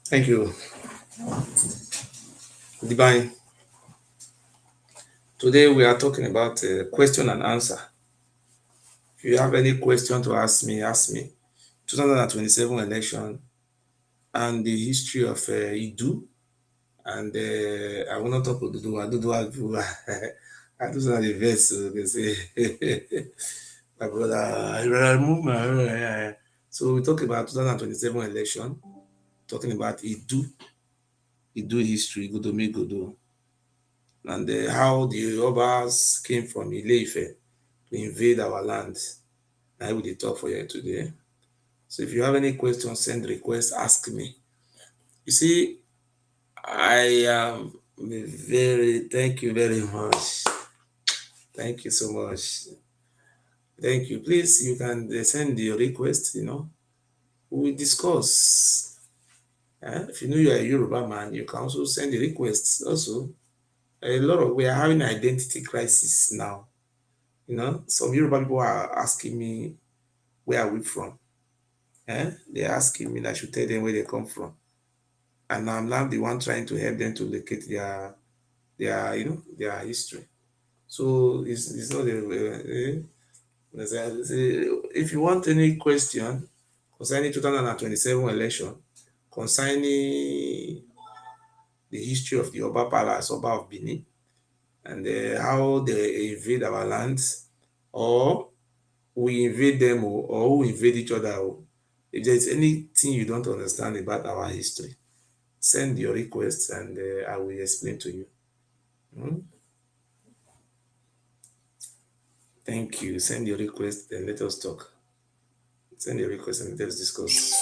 Thank you, Divine. Today we are talking about question and answer. If you have any question to ask me, ask me. 2027 election and the history of Iduu. And I will not talk about Iduu. I do not the verse, so they say, my brother, I remove my. So we talk about 2027 election, talking about Iduu history, Godo, and how the Obas came from Ile-Ife to invade our land. I will talk for you today. So if you have any questions, send requests, ask me. You see, I am thank you very much. Thank you so much. Thank you. Please, you can send your request, we will discuss. If you know you are a Yoruba man, you can also send the requests. Also, we are having an identity crisis now. Some Yoruba people are asking me, where are we from? They're asking me that I should tell them where they come from. And I'm now the one trying to help them to locate their history. So it's not if you want any question concerning 2027 election, concerning the history of the Oba Palace, Oba of Benin, and how they invade our lands, or we invade them, or we invade each other. If there's anything you don't understand about our history, send your requests and I will explain to you. Thank you. Send your request, then let us talk. Send your request and let us discuss.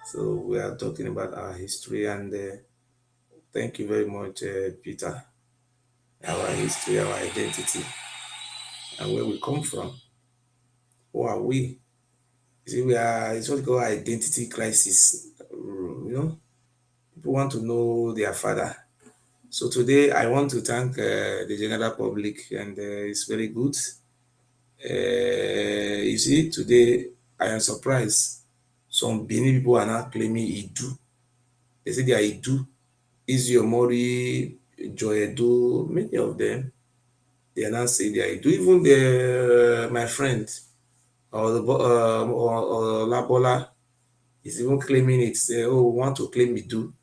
So we are talking about our history, and thank you very much, Peter. Our history, our identity, and where we come from. Who are we? You see, it's what we call identity crisis. People want to know their father. So today I want to thank the general public, and it's very good. You see, today I am surprised. Some Benin people are now claiming Iduu. They say they are Iduu. Iziomori, Joedo, many of them, they are now saying they are Iduu. Even my friend, or Labola, is even claiming it. Say, oh, we want to claim Iduu.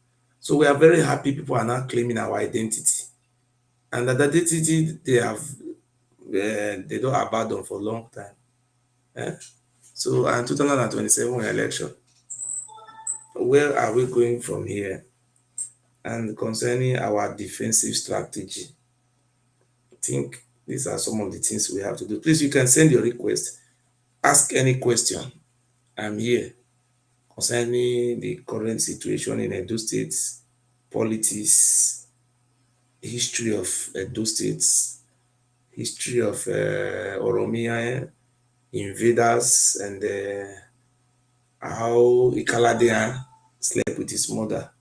So we are very happy people are now claiming our identity. And that identity they don't abandon for a long time. So, and 2027 election, where are we going from here? And concerning our defensive strategy, I think these are some of the things we have to do. Please, you can send your request. Ask any question. I'm here concerning the current situation in Edo State, politics, history of Edo State, history of Oromia, invaders, and how Ikaladean slept with his mother,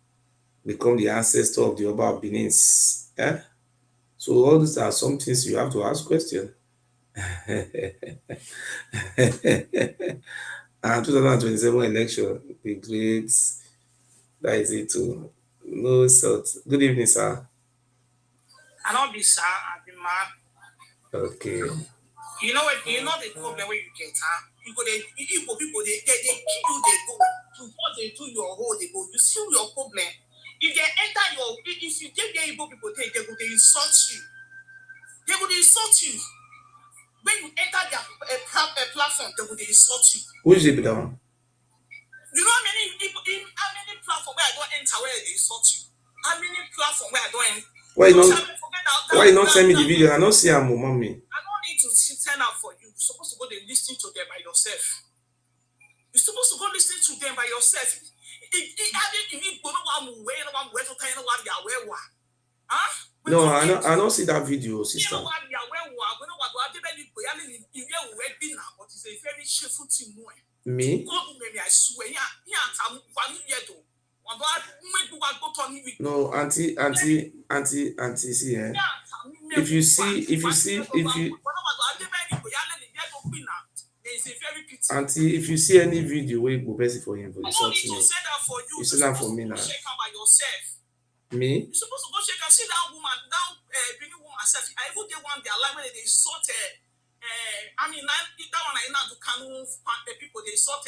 become the ancestor of the Oba of Benin. So all these are some things you have to ask questions. And 2027 election, the great, that is it too. No salt. Good evening, sir. I don't be sir, I be man. Okay. You know what? You know the problem where you get, huh? You go, people, they kill you, they go. Before they do your hole, they go. You see your problem. If they enter if you take the Igbo people, they go, they insult you. They will insult you. When you enter their platform, they will insult you. Who is it down? You know how many people, how many platforms where I don't enter where they insult you? How many platforms where I don't enter? Why you not send me the video? I don't see her, mommy. I don't need to turn out for you. You're supposed to go and listen to them by yourself. You're supposed to go listen to them by yourself. No, I don't see that video, sister. Me? No, auntie, see, if you it. Auntie, if you see any video where you go best for him, I don't insult need to me. send that for you. You send that for me now. Check her by yourself. Me? You're supposed to go check and see that woman, that Benin woman herself. I even get one their life when they sort I mean, that one I know to Kanu people they sort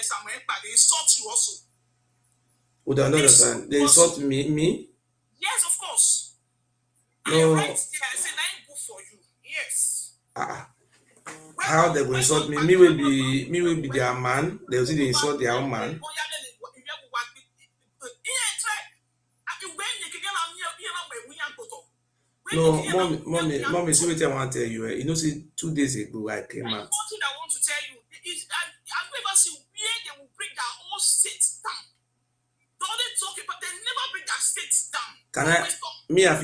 somewhere, but they sort you also. Would I understand? They insult me? Yes, of course. No. I write there, I said, I'm good for you. Yes. How they go insult me? Me will be their man. They will see they insult their own man. No, mommy, see what I want to tell you. You know, see, 2 days ago I came out. One thing I want to tell you is I've never seen where they will bring their own states down. They only talk about they never bring their states down. Can I? Me, I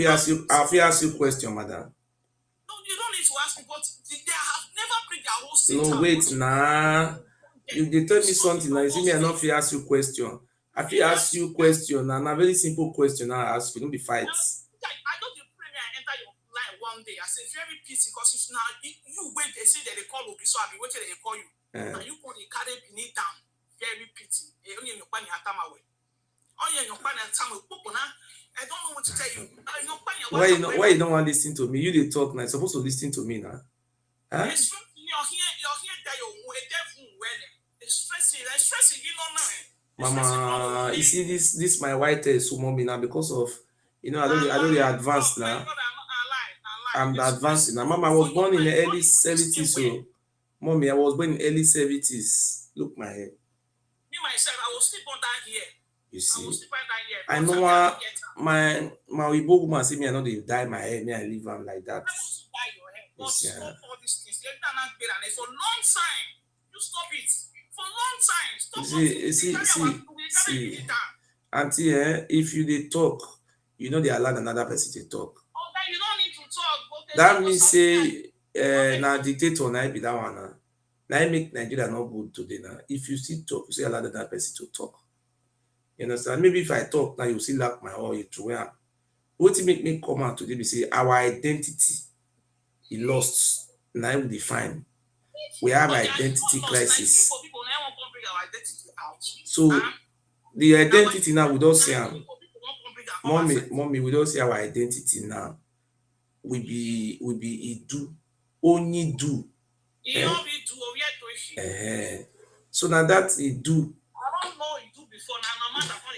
feel ask you question, madam. No, you don't need to ask me, but they have never bring their own states down. No, wait, nah. You tell me something now. You see me, I not feel ask you question. I feel ask you question, and a very simple question I ask you. Don't be fights. I don't the premier enter your line one day. I say very pity because if now you wait, they say that they call Obi, so I be waiting they call you. And you put the carry beneath down. Very pity. Only your pani hatama way. Only your pani hatama way. I don't know what to tell you. Why you don't want to listen to me? You dey talk now. You're supposed to listen to me now. Huh? You're here that you're stressing, you know now. Mama, you see this my white hair so mommy now because of I don't advance now. I'm advancing now. Mama, I was born in the early 70s, so mommy, I was born in early 70s. Look my hair. Me myself, I was sleep on that here. You see, I was sleep on that here. I know my Igbo woman say me I know they dye my hair, me I leave them like that. Dye your hair. But Yes, stop all these things. You're not better, and for a long time, you stop it. For a long time, stop. See, auntie, if you dey talk, you know they allow another person to talk. Oh, then you don't need to talk. That means say now dictator now be that one now. Now make Nigeria not good today now. If you still talk, you say allow another person to talk. You understand? Maybe if I talk now, you still lack my oil to wear. What make me come out today be say our identity he lost. Now we define. We have identity crisis. So the identity now we don't see mommy, we don't see our identity now. We be Iduu, only do. So now that Iduu. I don't know Iduu before now. No matter what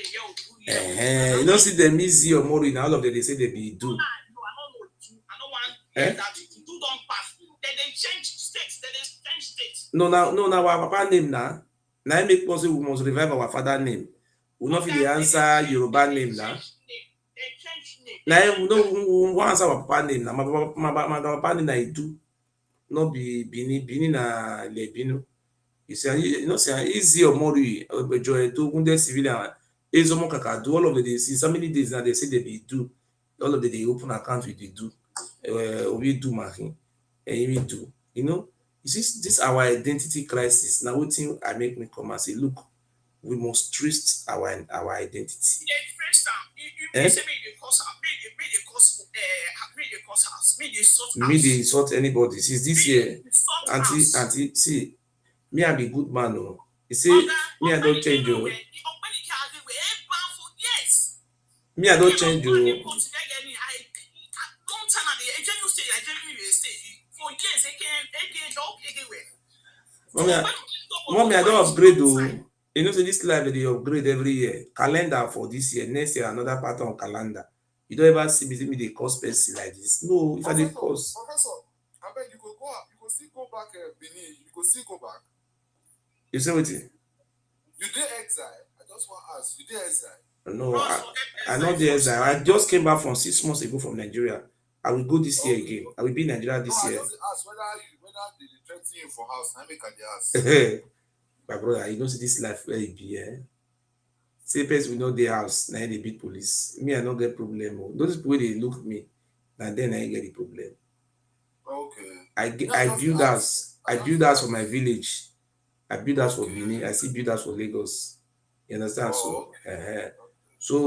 you don't see them easy or more in all of them. They say they be Iduu. No, I don't know Iduu. I don't want that Iduu don't pass. Then they change states. No, now our papa name now. Now I make possible we must revive our father name. We not feel the answer Yoruba name now. Now we no answer our papa name now. My papa name na Iduu. No be Bini na Lebinu. You say easy or more joy to wounded civilian. Ezomo kaka do all of the days. So many days now they say they be Iduu. All of the they open account with Iduu. We do marking. We do. You know. You see, this our identity crisis. Now, what thing I make me come and say, look, we must trace our identity. Me they sort anybody. Since this year, auntie, see, me I be good man. No, you see, me I don't change you. Me I don't change you. Mommy, I don't upgrade though. You know, so this life they upgrade every year. Calendar for this year, next year another pattern calendar. You don't ever see me they cost person like this. No, if I did cost. Professor, I bet you could go up. You could still go back Benin. You could still go back. You say what? You did exile. I just want to ask. You did exile. No, I not the exile. I just came back from 6 months ago from Nigeria. I will go this year again. I will be in Nigeria this year. I just asked whether they threaten you for house. I make the house. My brother, you know see this life where it be, say person we know the house, now they beat police. Me, I don't get problem. Those people they look me, and then I get the problem. Okay. I build house. I build house for my village. I build house for Benin. I still build house for Lagos. You understand? So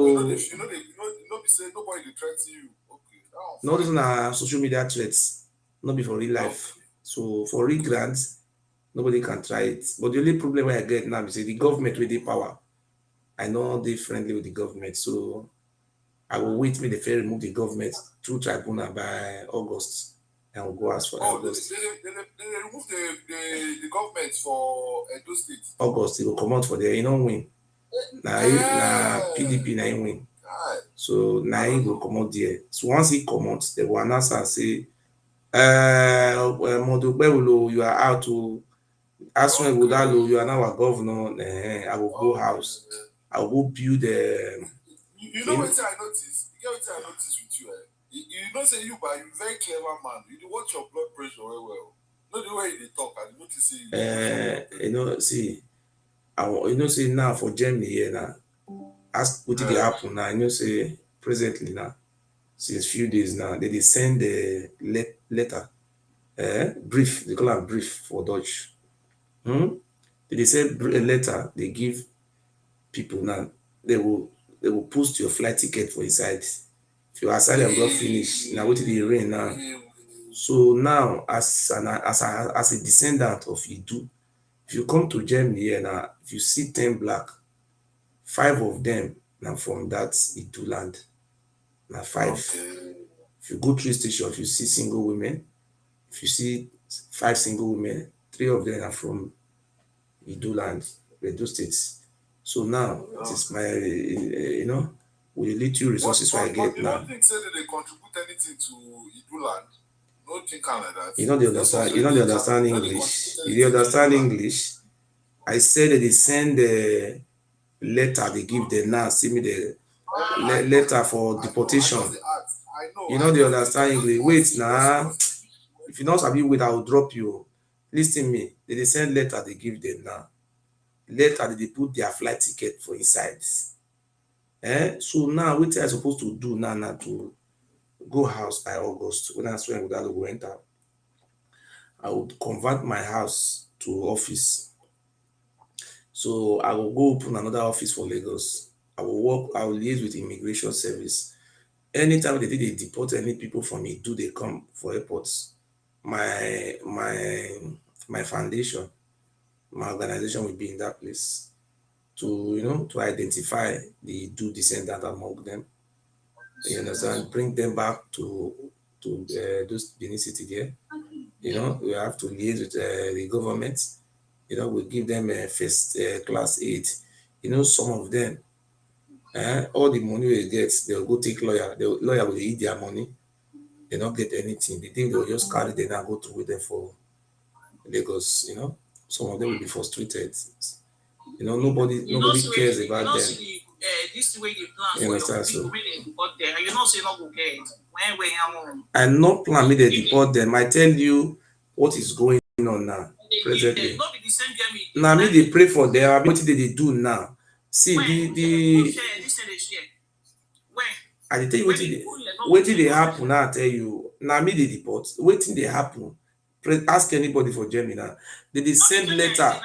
you know, be say nobody threaten you. Okay. No, those are social media threats. Not be for real life. So for real grants, Nobody can try it. But the only problem I get now is the government with the power. I know they friendly with the government, so I will wait till they fair remove the government through tribunal by August, and we'll go as for August. They remove the government for Edo State. August, it will come out for there. You know win. Now PDP now win. So now he will come out there. So once he come out, they will announce and say, Modubewulo, you are out to Aswen Wudalo, you are now a governor. I will go house. I will build You know what I noticed? You get what I noticed with you. You know, say you, but you're a very clever man. You watch your blood pressure very well. Not the way they talk. I notice you. You know, see, you know, say now for Germany here now, ask what did they happen now? You know, say presently now, since few days now, they send a letter, brief. They call it brief for Dutch. They send a letter. They give people now. They will post your flight ticket for inside. If your asylum got finished, now what did they rain now? So now, as a descendant of Iduu, if you come to Germany here now, if you see 10 black, 5 of them now from that Iduu Land. Now 5. Okay. If you go 3 stations, if you see single women, if you see 5 single women, 3 of them are from Iduu Land, Edo States. So now it is my, you know, with the little resources I get now. You don't think that they contribute anything to Iduu Land? Don't think like that. You know they understand. You know they understand English. You understand English. I said that they send the letter. They give them now. See me the letter for deportation. You know they understand English. Wait now. If you don't sabi wait, I will drop you. Listen me. They send letter. They give them now. Later they put their flight ticket for inside. So now what I supposed to do now to go house by August when I swear with that will enter. I would convert my house to office. So I will go open another office for Lagos. I will liaise with immigration service. Anytime they deport any people from Iduu, they come for airports. My foundation, my organization will be in that place to identify the Iduu descendant among them. You understand? Bring them back to those Benin City there. You know, we have to liaise with the government. You know, we give them a first class aid. You know, some of them, all the money they get, they'll go take lawyer. The lawyer will eat their money. They don't get anything. They think they'll just carry them and go to with them for Lagos. You know, some of them will be frustrated. You know, nobody cares about them. This way you plan for your people, they deport them. You know, say not go get when I not plan me they deport them. I tell you what is going on now. Presently. Now me they pray for them. What did they do now? See the I tell you what did they happen now. I tell you now me they deport. What did they happen? Ask anybody for Germany now. They send letter.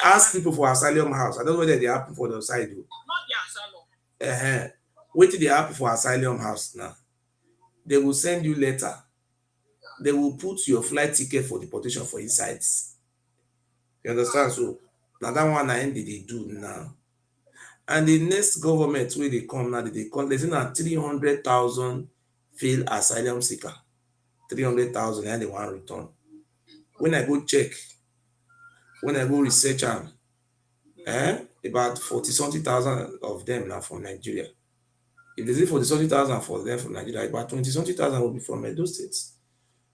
Ask people for asylum house. I don't know whether they happen for the side. Not the asylum. Wait till they happen for asylum house now. They will send you letter. They will put your flight ticket for deportation for inside. You understand? So now that one I they do now. And the next government where they come now, there's now 300,000 failed asylum seeker. 300,000 and they want return. When I go check, when I go research them, about 40-something thousand of them now from Nigeria. If they say 40-something thousand for them from Nigeria, about 20-something thousand will be from Edo State.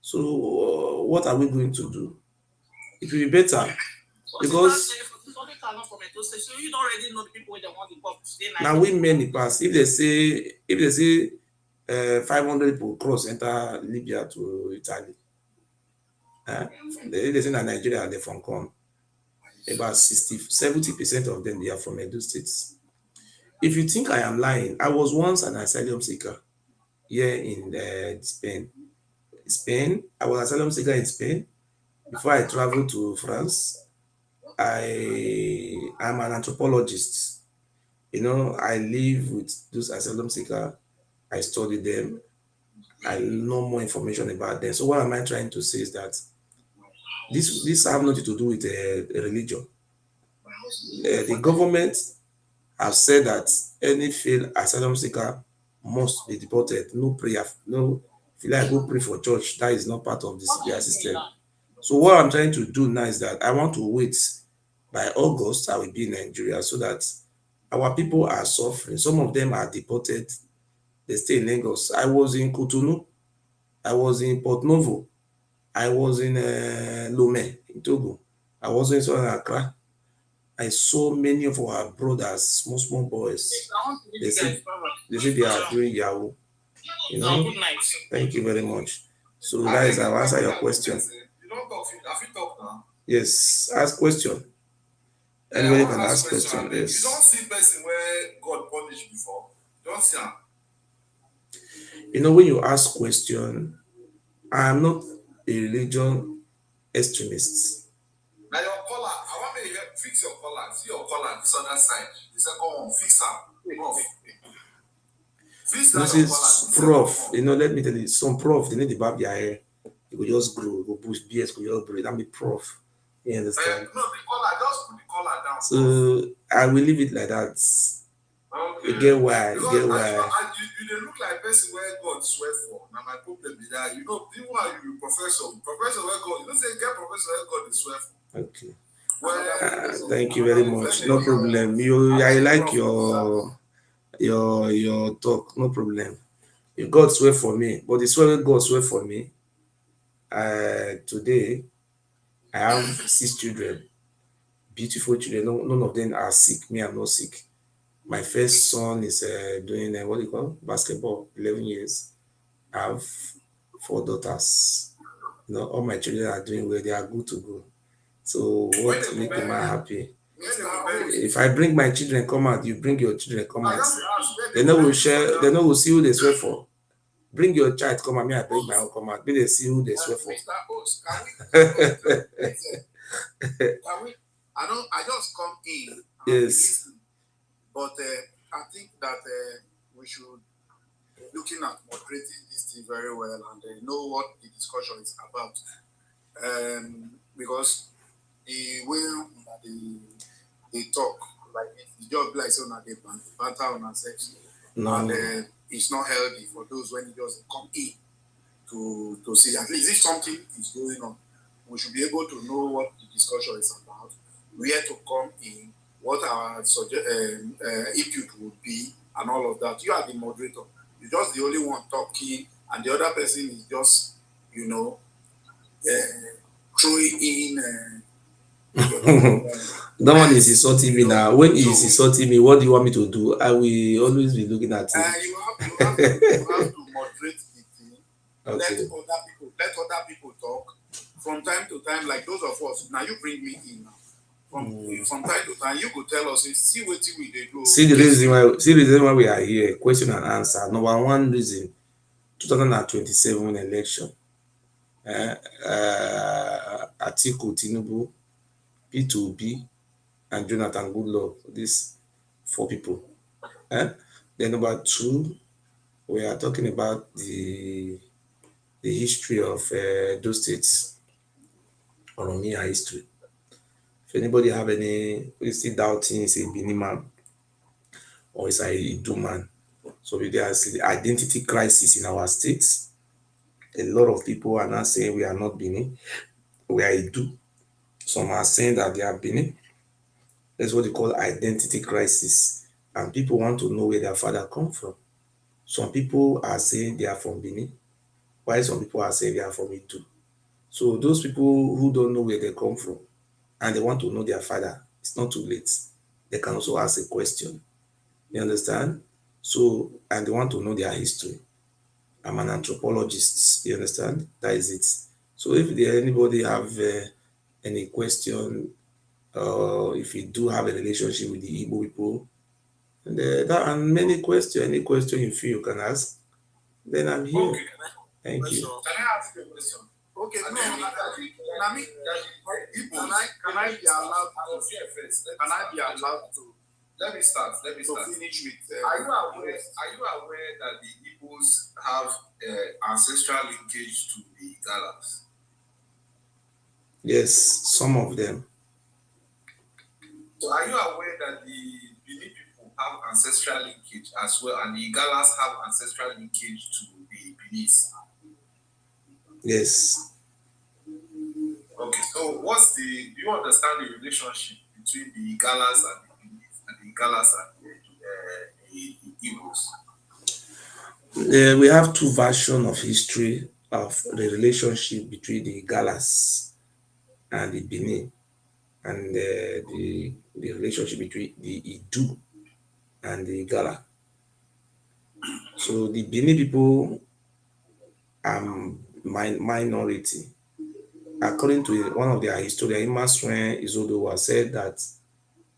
So what are we going to do? It will be better because so you don't already know the people where they want to go. Now we many pass. If they say 500 people cross enter Libya to Italy, they say that Nigeria they from come. About 70% of them they are from Edo States. If you think I am lying, I was once an asylum seeker here in Spain. I was an asylum seeker in Spain before I traveled to France. I am an anthropologist. You know, I live with those asylum seekers. I study them. I know more information about them. So what am I trying to say is that This have nothing to do with a religion. The government have said that any failed asylum seeker must be deported. No prayer, no. If you like, go pray for church. That is not part of the CPI system. So what I'm trying to do now is that I want to wait. By August, I will be in Nigeria so that our people are suffering. Some of them are deported. They stay in Lagos. I was in Cotonou. I was in Port Novo. I was in Lomé, in Togo. I was in Southern Accra. I saw many of our brothers, small boys. They say they are doing Yahoo. You know. Thank you very much. So that is I'll answer your question. You don't talk. Have you talked now? Yes, ask question. Anybody can ask question. Yes. You don't see person where God punished before. You don't see him. You know, when you ask question, I am not a religion extremist. Now your collar, I want me to fix your collar. See your collar this other side. The second one, fix am. This is prof. You know, let me tell you, some prof they need to barb their hair. You could just grow, go boost BS, go just grow. That be prof. You understand? No, the collar, just put the collar down. So I will leave it like that. Okay. You get why? You get why? You look like person where God swear for. Now my problem is that you know people are you professor where God. You don't say get professor where God is swear for. Okay. Well, thank you very much. No problem. I like your talk. No problem. If God swear for me, but the swear God swear for me. Today I have 6 children, beautiful children. None of them are sick. Me, I'm not sick. My first son is doing what do you call basketball, 11 years. I have 4 daughters. You know, all my children are doing well. They are good to go. So what make me happy? If I bring my children come out, you bring your children come out. They know we'll share. They know we'll see who they swear for. Bring your child come out. Me, I bring my own come out. May they see who they swear for. I just come in. Yes. But I think that we should looking at moderating this thing very well and know what the discussion is about. Because the way that they talk, like it's just like so that they banter on ourselves. No. And it's not healthy for those when you just come in to see at least if something is going on, we should be able to know what the discussion is about, where to come in, what our input would be, and all of that. You are the moderator. You're just the only one talking, and the other person is just, throwing in. That one is insulting me now. When he is insulting me, what do you want me to do? I will always be looking at him. You have to moderate the thing. Okay. Let other people talk from time to time. Like those of us now, you bring me in now. From time to time, you could tell us, see what we do. See the reason why we are here. Question and answer. Number one reason: 2027 election. Atiku Tinubu, P2B, and Jonathan Goodluck. These 4 people. Then number 2, we are talking about the history of those states. Oromia history. If anybody have any, please still doubting, it's a Bini man or it's a Iduu man. So there's the identity crisis in our states. A lot of people are now saying we are not Bini, we are Iduu. Some are saying that they are Bini. That's what they call identity crisis. And people want to know where their father come from. Some people are saying they are from Bini, while some people are saying they are from Iduu. So those people who don't know where they come from and they want to know their father, it's not too late. They can also ask a question. You understand? So, and they want to know their history. I'm an anthropologist. You understand? That is it. So if anybody have any question, if you do have a relationship with the Igbo people, and many questions, any question you feel you can ask, then I'm here. Okay. Thank you. Can I ask you a question? Okay, can I be allowed to? Let me start. Finish with. Are you aware that the Igbos have ancestral linkage to the Galas? Yes, some of them. So are you aware that the Bini people have ancestral linkage as well, and the Igalas have ancestral linkage to the Binis? Yes. Okay, so do you understand the relationship between the Igalas and the Binis, and the Igalas and the Igbos? We have two versions of history of the relationship between the Galas and the Benin, and the relationship between the Iduu and the Gala. So the Benin people are minority. According to one of their historians, Imasuen Izodowa said that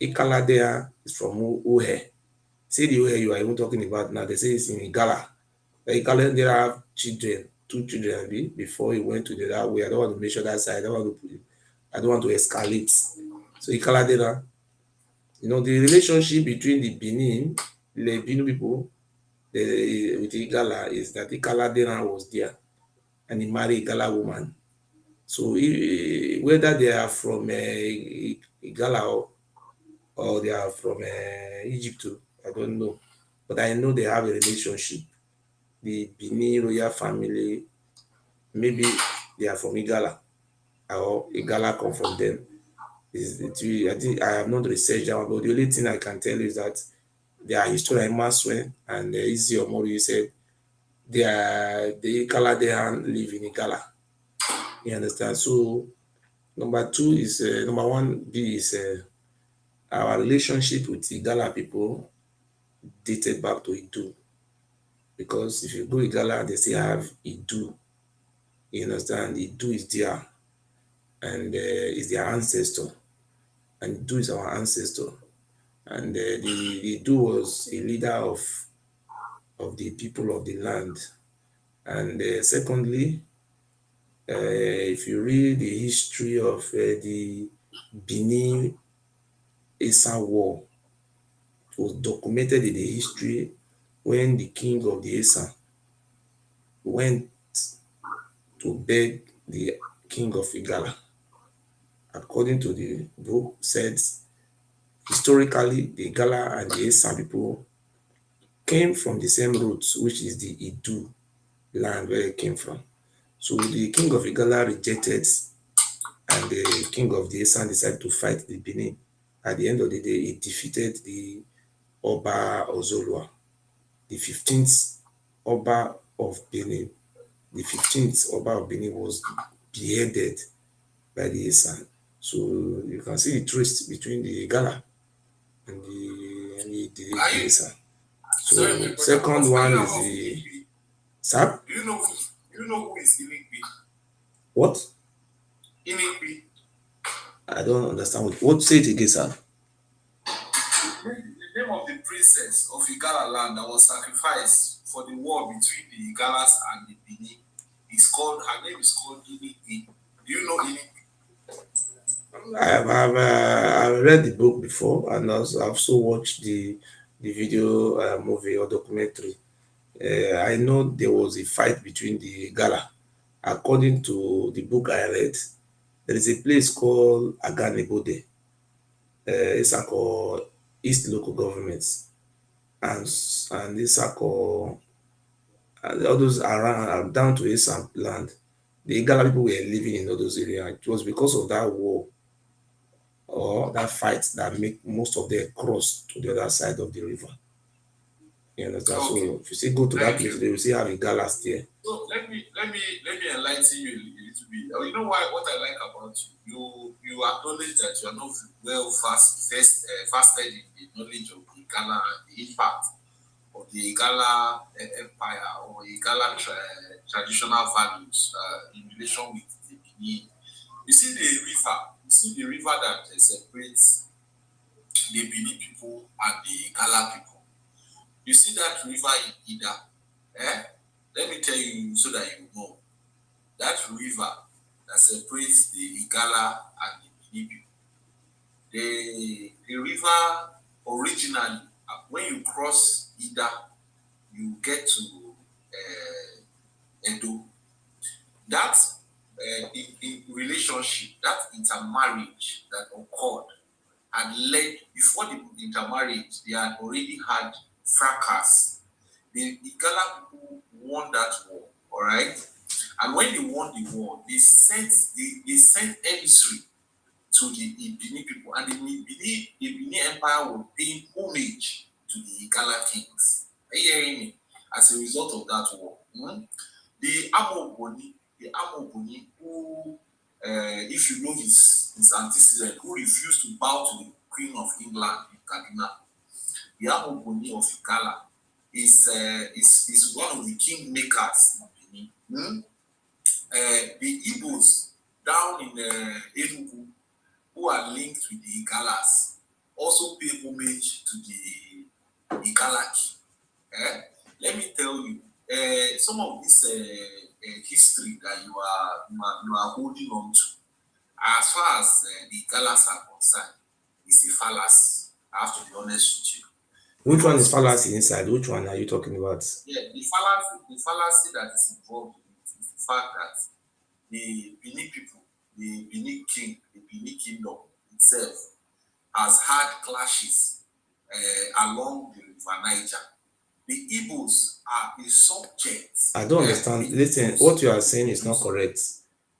Ikaladea is from Uhe. See the Uhe you are even talking about now, they say it's in Igala. The Ikaladea have children, two children before he went to the other way. I don't want to measure that side. I don't want to escalate. So Ikaladea, the relationship between the Benin people, with the Igala is that Ikaladea was there and he married a Igala woman. So whether they are from Igala or they are from Egypt, I don't know. But I know they have a relationship. The Bini royal family, maybe they are from Igala or Igala come from them. I think I have not researched that one, but the only thing I can tell you is that their historian Maswen and Izzy Omori said the Igala live in Igala. You understand? So number one B is our relationship with the Igala people dated back to Iduu. Because if you go Igala, they still have Iduu. You understand? Iduu is there and is their ancestor. And Iduu is our ancestor. And the Iduu was a leader of the people of the land. And secondly, if you read the history of the Benin Esa War, it was documented in the history when the king of the Esa went to beg the king of Igala. According to the book, says historically the Igala and the Esa people came from the same roots, which is the Iduu land where it came from. So the king of Igala rejected, and the king of the Esa decided to fight the Benin. At the end of the day, he defeated the Oba Ozolwa, the 15th Oba of Benin. The 15th Oba of Benin was beheaded by the Esa. So you can see the twist between the Igala and the Esa. So second one is the Sir? Do you know who is Inikbi? What? Inikbi. I don't understand what say it again, sir. The name of the princess of Igala land that was sacrificed for the war between the Igalas and the Bini her name is called Inikbi. Do you know Inikbi? I've read the book before, and I've also watched the video movie or documentary. I know there was a fight between the Gala. According to the book I read, there is a place called Aganebode. It's called East Local Governments, and it's called all those around down to Eastern land. The Igala people were living in all those areas. It was because of that war or that fight that make most of them cross to the other side of the river. You understand? Okay. So if you say go to that place, they will see how Igalas there. So let me enlighten you a little bit. You know what I like about you? You acknowledge that you are not well fasted in the knowledge of the Igala and the impact of the Igala empire or Igala traditional values in relation with the Benin. You see the river that separates the Benin people and the Igala people. You see that river in Ida, Let me tell you so that you know. That river that separates the Igala and the Benin people. The river originally, when you cross Ida, you get to Edo. That the relationship, that intermarriage that occurred, had led, before the intermarriage, they had already had fracas. The Igala people won that war, all right? And when they won the war, they sent emissary to the Ibini people, and the Ibini Empire was paying homage to the Igala kings. Are you hearing me? As a result of that war. The Amoboni, who, if you know his antecedent, who refused to bow to the Queen of England in Kaduna, the Amoboni of Igala is one of the king makers in Benin. The Igbos down in Enugu, who are linked with the Igalas, also pay homage to the Igalaki. Let me tell you, some of this history that you are holding on to, as far as the Igalas are concerned, is a fallacy. I have to be honest with you. Which one is fallacy inside? Which one are you talking about? Yeah, the fallacy that is involved in it is the fact that the Benin people, the Benin king, the Benin kingdom itself has had clashes along the River Niger. The Igbos are a subject. I don't understand. Listen, what you are saying is not correct.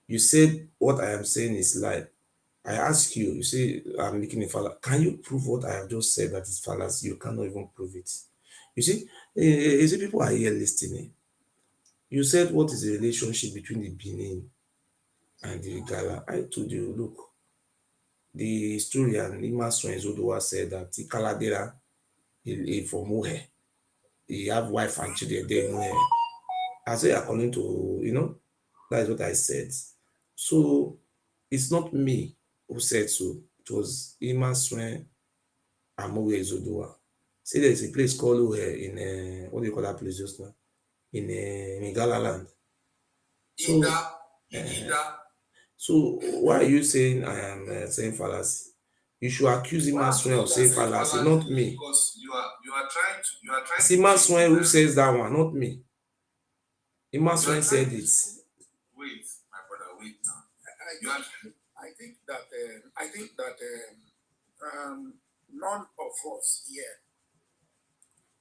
You said what I am saying is lie. I ask you, you say I'm making a fallacy. Can you prove what I have just said that is fallacy? You cannot even prove it. You see, people are here listening. You said what is the relationship between the Benin and the Igala? I told you, look, the historian Imasuen Zodowa said that Ikaladera from Mohe, he have wife and children there in Mohe. I say according to, that is what I said. So it's not me who said so. It was Imasuen Amowe Zodowa. See, there's a place called Uhe in, what do you call that place just now? In Iduu Land. So why are you saying I am saying fallacy? You should accuse Imasuen of saying fallacy, not me. Because you are trying to. It's Imasuen who says that one, not me. Imasuen said it. Wait, my brother, wait now. I think that none of us here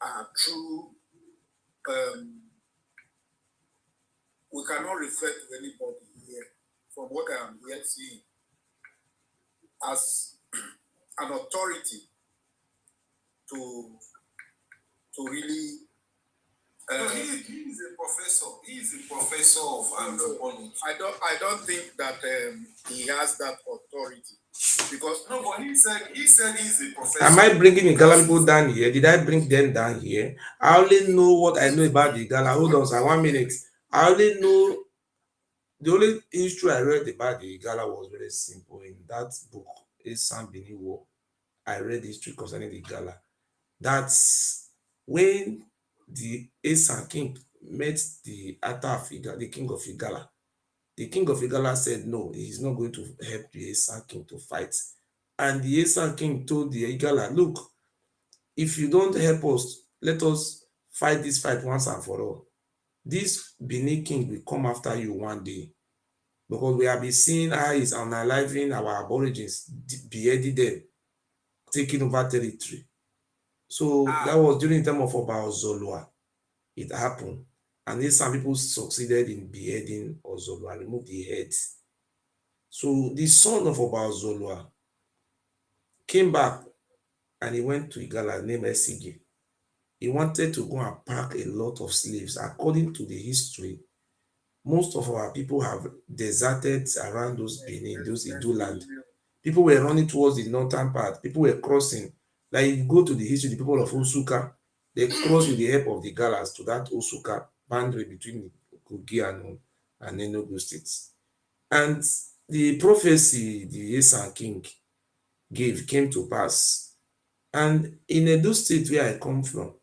are true. We cannot refer to anybody here from what I am here seeing as an authority to really. He is a professor. He is a professor of anthropology. I don't think that he has that authority because no, but he said he's a professor. Am I bringing Igala people down here? Did I bring them down here? I only know what I know about the Igala. Hold on, sir, 1 minute. I only know the only history I read about the Igala was very simple. In that book, Esan Bini War, I read history concerning the Igala. That's when the Esan king met the Ata of Igala, the king of Igala. The king of Igala said no, he's not going to help the Esan king to fight. And the Esan king told the Igala, look, if you don't help us, let us fight this fight once and for all. This Benin king will come after you one day, because we have been seeing how he's unaliving our aborigines, beheading them, taking over territory. So that was during the time of Oba Ozolwa. It happened. And then some people succeeded in beheading Ozolwa, removed the head. So the son of Oba Ozolwa came back and he went to Igala named Esigi. He wanted to go and pack a lot of slaves. According to the history, most of our people have deserted around those Benin, those Iduu Land. People were running towards the northern part. People were crossing. Like you go to the history, the people of Osuka, they crossed with the help of the Galas to that Osuka boundary between Kogi and Enugu states. And the prophecy the Esan king gave came to pass. And in Edo state where I come from,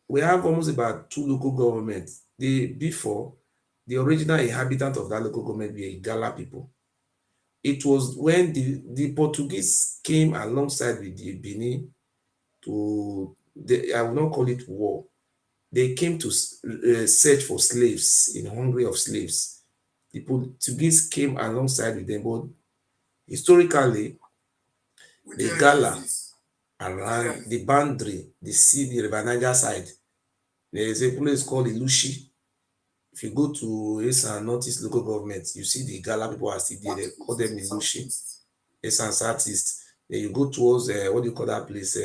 we have almost about 2 local governments. Before, the original inhabitant of that local government were Igala people. It was when the Portuguese came alongside with the Benin I will not call it war. They came to search for slaves in hungry of slaves. The Portuguese came alongside with them, but historically, the Gala around the boundary, the sea, the River Niger side, there is a place called Ilushi. If you go to Esan Northeast local government, you see the Gala people are still there. They call them Ilushi. Esan Southeast. Then you go towards what do you call that place?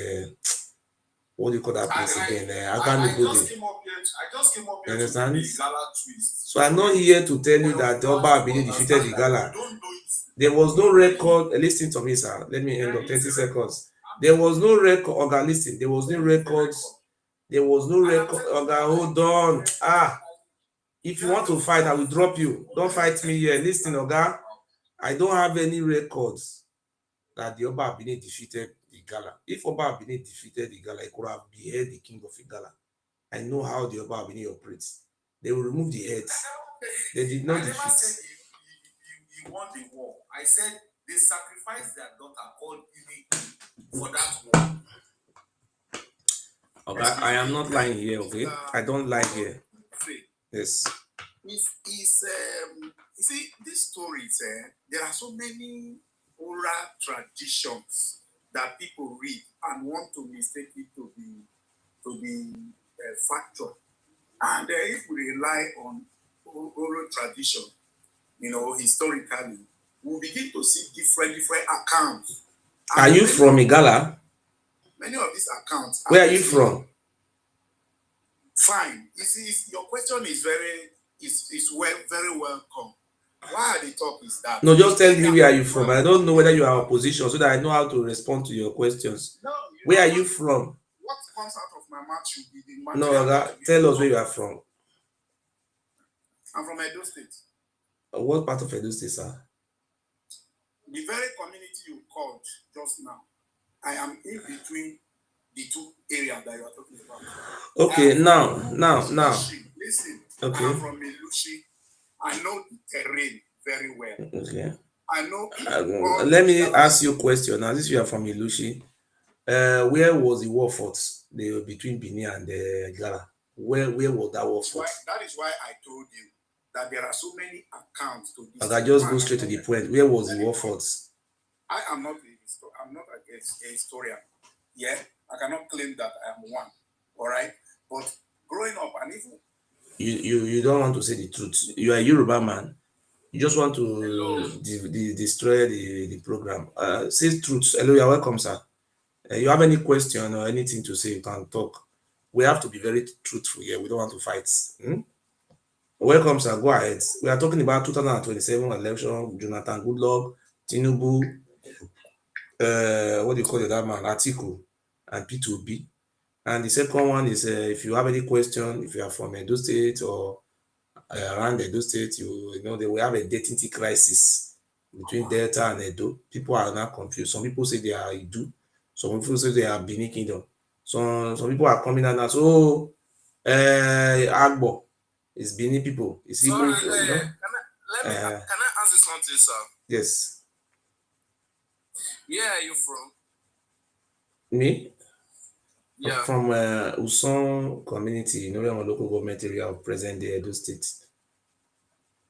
What do you call that place again? I just came up here. Understand? To the Gala twist. So I'm not here to tell you that Oba Abini defeated the Gala. There was no record. Listen to me, sir. Let me end up 30 seconds. There was no record. Oga, listen. There was no records. There was no record. Oga, hold on. If you want to fight, I will drop you. Don't fight me here. Listen, Oga. I don't have any records that the Oba Abini defeated the Gala. If Oba Abini defeated the Gala, he could have beheaded the king of the Gala. I know how the Oba Abini operates. They will remove the heads. They did not defeat. I never said he won the war. I said they sacrificed their daughter called Ini for that war. Okay, I am not lying here, okay? I don't lie here. Yes. You see, these stories, there are so many oral traditions that people read and want to mistake it to be factual. And if we rely on oral tradition, historically, we'll begin to see different accounts. Are you from Igala? Many of these accounts. Where are you from? Fine. You see, your question is very welcome. Why the talk is that? No, just tell me where are you from. I don't know whether you are opposition, so that I know how to respond to your questions. No, where are you from? What comes out of my mouth should be the matter. No, tell us where you are from. I'm from Iduu State. What part of Iduu State, sir? The very community you called just now, I am in between the two areas that you are talking about. Okay, now. Listen, okay. I'm from Ilushi. I know the terrain very well. Okay. I know. Let me ask you a question. Now, since you are from Ilushi, where was the war fought between Benin and Igala? Where was that war fought? That is why I told you that there are so many accounts to this. I just go straight to the point. Where was the war fought? I am not a historian. Yeah, I cannot claim that I am one. All right, but growing up, and even you don't want to say the truth. You are a Yoruba man. You just want to destroy the program. Say truth. Hello, you're welcome, sir. You have any question or anything to say, you can talk. We have to be very truthful here. We don't want to fight. Welcome, sir. Go ahead. We are talking about 2027 election. Jonathan Goodluck, Tinubu, what do you call it, that man, Atiku, and P2B. And the second one is if you have any question, if you are from Edo State or around Edo State, you know they will have a identity crisis between Delta and Edo. People are now confused. Some people say they are Iduu. Some people say they are Benin Kingdom. Some people are coming out now. So, Agbo is Benin people. It's Sorry, people, you know? Can I answer something, sir? Yes. Where are you from? Me? Yeah. From Uson community, you know, a local government area of present-day Edo State.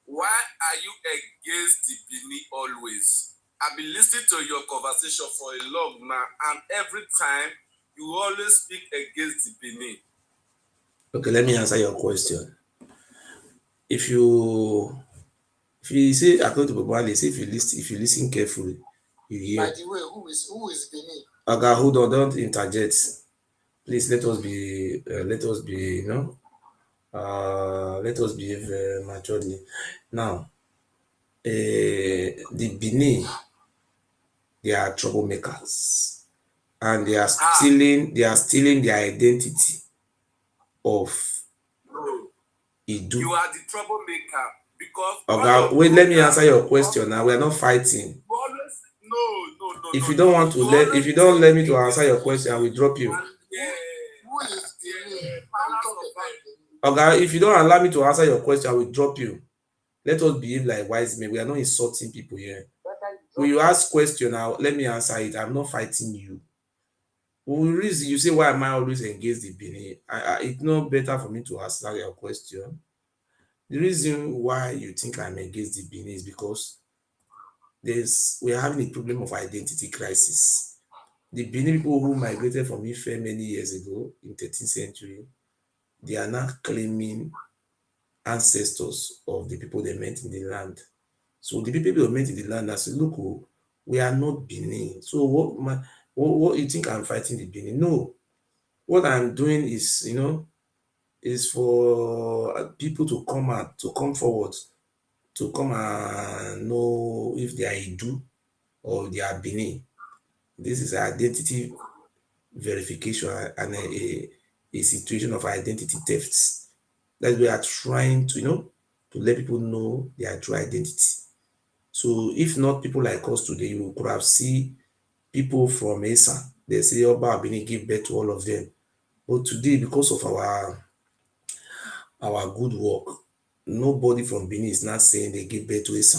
Why are you against the Benin always? I've been listening to your conversation for a long now, and every time you always speak against the Benin. Okay, let me answer your question. If you say according to Babali, if you listen carefully, you hear. By the way, who is Benin? Okay, hold on, don't interject. Please let us be let us behave maturely. Now, the Benin, they are troublemakers, and they are stealing their identity of Iduu. You are the troublemaker because. Okay, wait, let me answer your question. Now we are not fighting. No. If you don't want to if you don't let me to answer your question, I will drop you. Okay, if you don't allow me to answer your question, I will drop you. Let us behave like wise men. We are not insulting people here. When you ask question, now let me answer it. I'm not fighting you. Reason you say, why am I always engaged in Benin? It's not better for me to answer your question. The reason why you think I'm against the Benin is because we're having a problem of identity crisis. The Benin people who migrated from Ife many years ago in 13th century, they are now claiming ancestors of the people they met in the land. So the people they met in the land are saying, look, oh, we are not Benin. So what you think I'm fighting the Benin? No. What I'm doing is, is for people to come out, to come forward, to come and know if they are Iduu or they are Benin. This is identity verification and a situation of identity thefts that we are trying to, to let people know their true identity. So if not people like us today, you could have seen people from Esa. They say Oba Benin give birth to all of them. But today, because of our good work, nobody from Benin is not saying they give birth to Esa.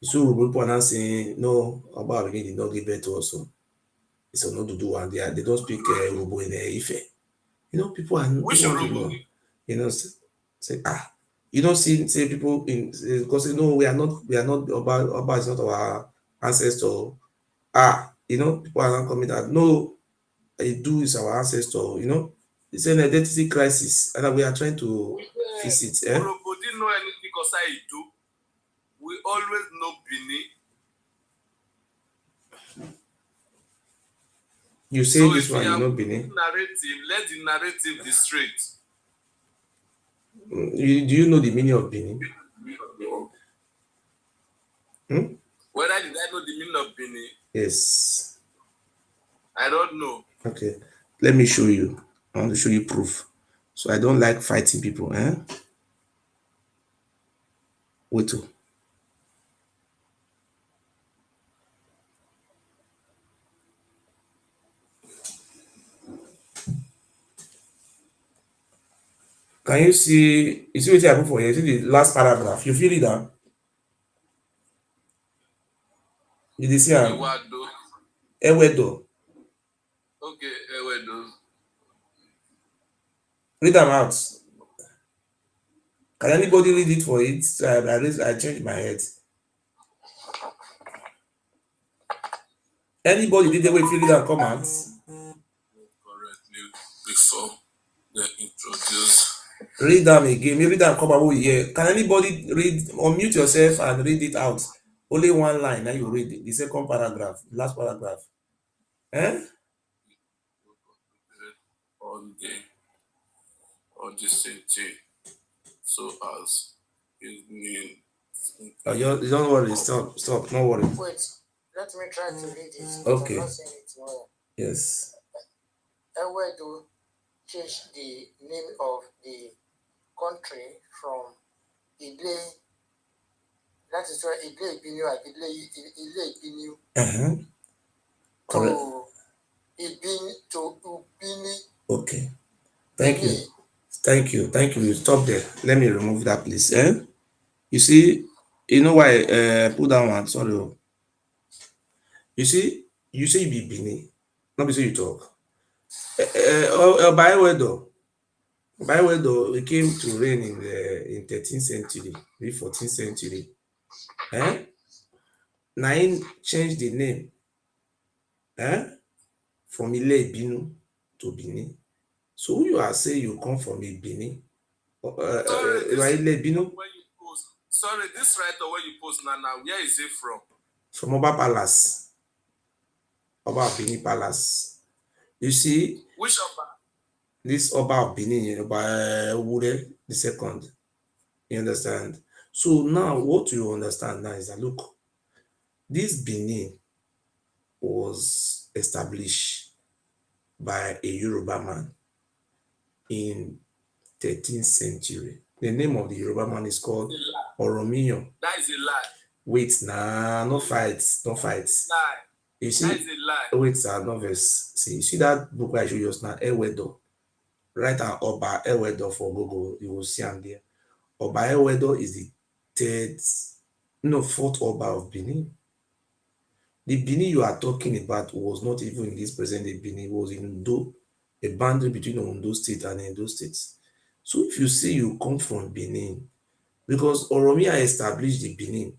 So people are not saying no, Oba Benin did not give birth to us. So it's not to do and they don't speak Urobo in Ife. People are Which people want to Urobo? know. Say you don't see say people in because no, we are not Oba is not our ancestor. People are not coming that no, Iduu is our ancestor. It's an identity crisis, and we are trying to fix it. Urobo didn't know anything concerning Iduu. We always know Benin. You say So this if one, you are Benin. narrative, let the narrative be straight. Do you know the meaning of Benin? Whether did I know the meaning of Benin? Yes. I don't know. Okay. Let me show you. I want to show you proof. So I don't like fighting people. Wait. Can you see? You see what I put for here? You see the last paragraph? You feel it down? Did you see am? Iwado. Ewedo. Okay, Ewedo. Read them out. Can anybody read it for it? So I changed my head. Anybody did the way fill it and comment? Correctly before they introduce. Read them again. Maybe that come over here. Can anybody read? Unmute yourself and read it out. Only one line. Now you read it. The second paragraph, the last paragraph. On the same thing. So as it means. You don't worry. Stop. No worry. Wait, let me try to read it. Okay. I'm not saying it well. Yes. Ewedu changed the name of the country from Ile. That is why Ile Ibinu Correct. to Ubini. Okay. Thank you. Stop there. Let me remove that, please. You see, you know why I put that one? Sorry. You see, you say you be Benin. Not be so you talk. By weather, we came to reign in 13th century, maybe 14th century. Naim changed the name from Ile Ibinu to Benin. So who you are saying you come from a Benin? Sorry, this writer where you post now, where is it from? From Oba Palace. Oba Benin Palace. You see? Which Oba? This Oba of Benin, Oba Wure the second. You understand? So now what you understand now is that look, this Benin was established by a Yoruba man in 13th century. The name of the Yoruba man is called Oromiyan. That is a lie. Wait, no fights. Lie. You see, that is a lie. Wait, no verse. See that book I showed you just now, Ewedo. Write an Oba Ewedo for Google. You will see him there. Oba Ewedo is the fourth Oba of Benin. The Benin you are talking about was not even in this present day Benin. It was in Ondo, a boundary between Ondo State and Edo State. So if you say you come from Benin, because Oromia established the Benin.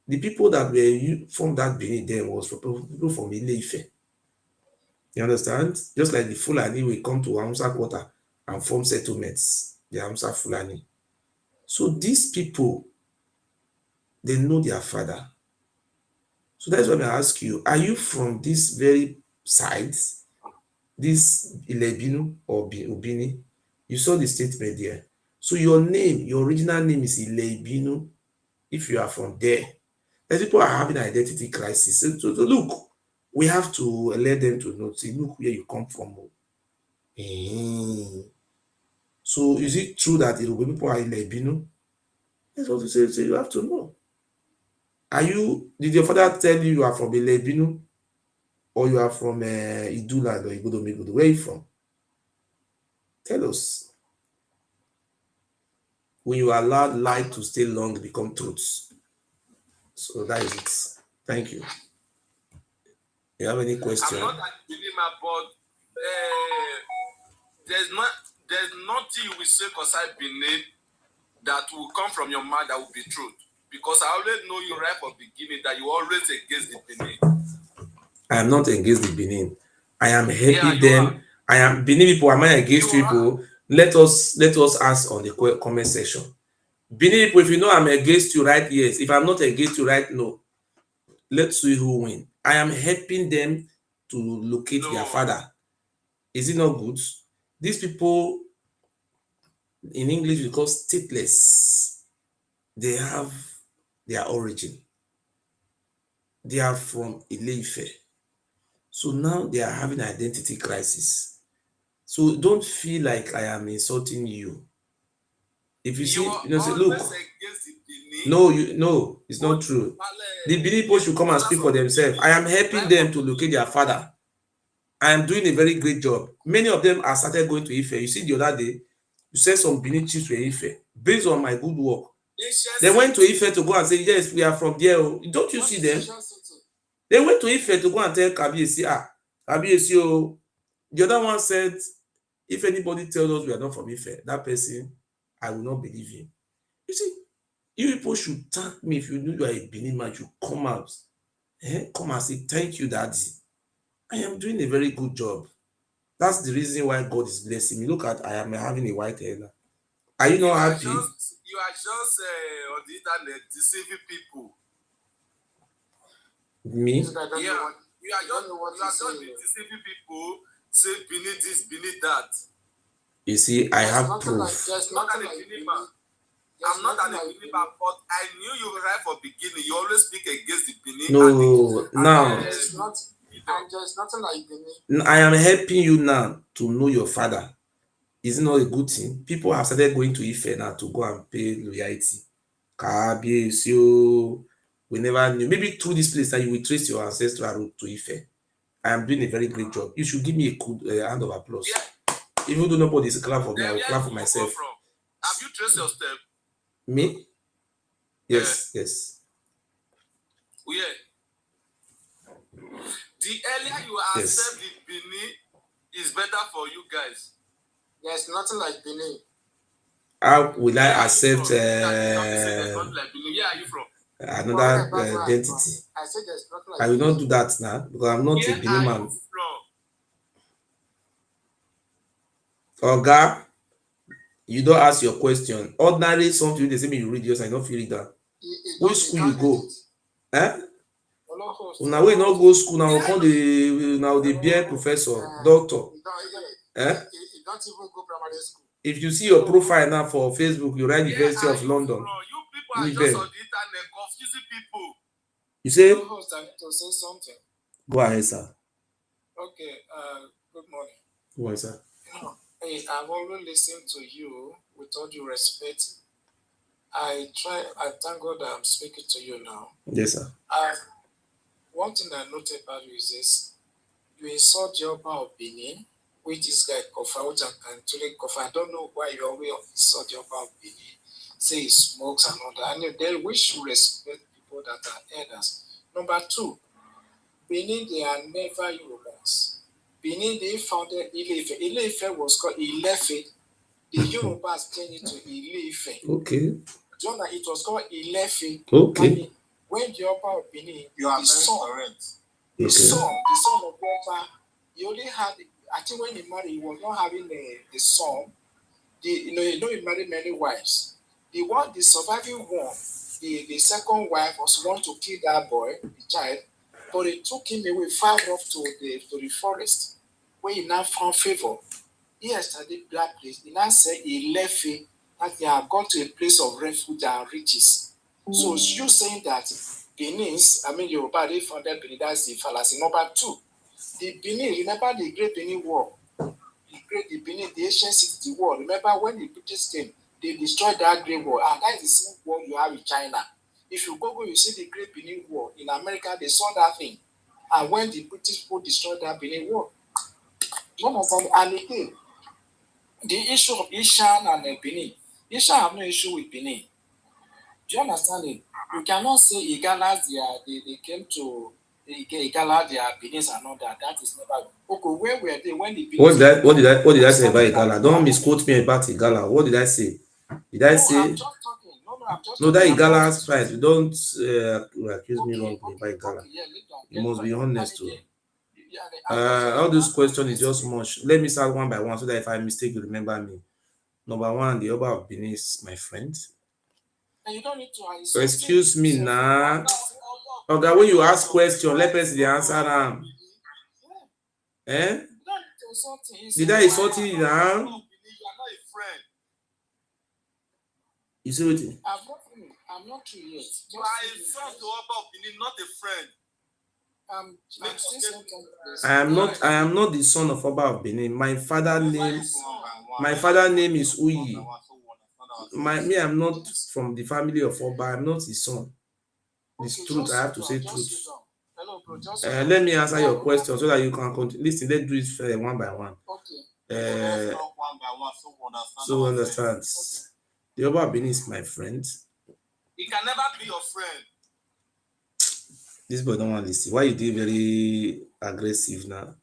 The people that were from that Benin then was people from Ile-Ife. You understand? Just like the Fulani will come to Hausa quarter and form settlements, the Hausa Fulani. So these people, they know their father. So that's why I ask you, are you from this very side, this Ilebinu or Ubini? You saw the statement there. So your name, your original name is Ilebinu if you are from there. The people are having an identity crisis. So look, we have to let them to know, say, look where you come from. So is it true that the Yoruba people are Ilebinu? That's what you say, you have to know. Did your father tell you are from Ilebinu? Or you are from Iduu Land or Igbodo? Where are you from? Tell us. When you allow light to stay long, become truths. So that is it. Thank you. You have any question? I'm not agreeing, but there's nothing you will say concerning Benin that will come from your mouth that will be truth. Because I always know you right from the beginning that you always against the Benin. I am not against the Benin. I am helping them. I am Benin people. Am I against people? Let us ask on the comment section. Benin people, if you know I'm against you, right? Yes. If I'm not against you, right? No. Let's see who win. I am helping them to locate their father. Is it not good? These people, in English, we call stateless. They have their origin. They are from Ile-Ife. So now they are having an identity crisis. So don't feel like I am insulting you. If you see, say, look, no, it's not true. The Benin people should come and speak for themselves. I am helping them to locate their father. I am doing a very great job. Many of them are started going to Ife. You see, the other day, you said some Benin chiefs were Ife. Based on my good work, they went to Ife to go and say, yes, we are from there. Don't you see them? They went to Ife to go and tell Kabiyesi, Kabiyesi, the other one said, if anybody tells us we are not from Ife, that person, I will not believe him. You see, you people should thank me. If you know you are a Benin man, you come out. Come and say, thank you, Daddy. I am doing a very good job. That's the reason why God is blessing me. Look at, I am having a white hair now. Are you not happy? You are just on the internet deceiving people. Me? Yeah. You are just deceiving people, say beneath this, beneath that. You see, I have proof. I'm not an believer, but I knew you right from beginning. You always speak against the Benin. No, now. There's nothing like Benin. I am helping you now to know your father. Is it not a good thing? People have started going to Ife now to go and pay loyalty. Kabiyesi, we never knew. Maybe through this place that you will trace your ancestral route to Ife. I am doing a very great job. You should give me a good hand of applause. Yeah. Even though nobody is clap for me, I will clap for myself. Have you traced your step? Me? Yes, yes. Yeah. The earlier you accept the Benin is better for you guys. There's nothing like Benin. How will I accept Where are you from? Another identity? I said there's nothing like I will not do that now because I'm not a Benin man. Oga, you don't ask your question. Ordinary something they say me you read yours, I don't feel it that. Which school you go? Now we not go school now. Come the bear professor, doctor. You don't even go primary school. If you see your profile now for Facebook, you write University of London. You people are just on the internet confusing people. You say? Host, I need to say something. Go ahead, sir. Okay. Good morning. Go ahead, sir. Hey, I've always listened to you with all due respect. I thank God that I'm speaking to you now. Yes, sir. One thing I noted about you is this: you insult the Oba of Benin, which this guy Kofa, which I can Kofa. I don't know why you always insult the Oba of Benin. Say he smokes and all that. And then we should respect people that are elders. Number two, Benin, they are never Yorubas. Benin, they founded Ile-Ife. Ile-Ife was called Ilefe. The Yorubas changed it to Ile-Ife. Okay. Jonah, it was called Ilefe. Okay. And when the Oba of Benin, You are the very son, correct. the Okay. son of Oba, he only had, I think when he married, he was not having the son. He married many wives. The surviving one, the second wife was want to kill that boy, the child, but they took him away far off to the forest, where he now found favor. He had studied that place. He now said he left it, that they have gone to a place of refuge and riches. So you saying that Yoruba, they founded Benin, that's the fallacy. Number two, the Benin, remember the Great Benin War? The Benin, the ancient city war. Remember when the British came, they destroyed that Great War, and that is the same war you have in China. If you Google, you see the Great Benin War. In America, they saw that thing. And when the British people destroyed that Benin War, you understand? And again, the issue of Ishan and Benin. Ishan have no issue with Benin. Do you understand it? You cannot say Igalas, they came to Igala, their Benin and all that. That is never. Okay, where were they when the Benin? What did I say about Igala? Don't misquote me about Igala. What did I say? Did I say? I'm just talking. I'm just No, talking. that Igala has fight. Don't accuse me wrongly about Igala. Okay, yeah, You must be honest too. Yeah, All those questions is just much. Let me start one by one so that if I mistake, you remember me. Number one, the Oba of Benin is my friend. And you don't need to So excuse me now. Okay, when you ask question, let us the answer them. Eh? Did I insult you now? You are not a friend. You see what? I'm not true yet. You are a son to Oba of Benin, not a friend. I am not the son of Oba of Benin. My father name is Uyi. I'm not from the family of Oba. I'm not his son. It's truth. I have to say truth. Let me answer your question so that you can continue. Listen, let's do it one by one. So understand. The Oba of Benin is my friend. He can never be your friend. This boy don't want to listen. Why you do very aggressive now?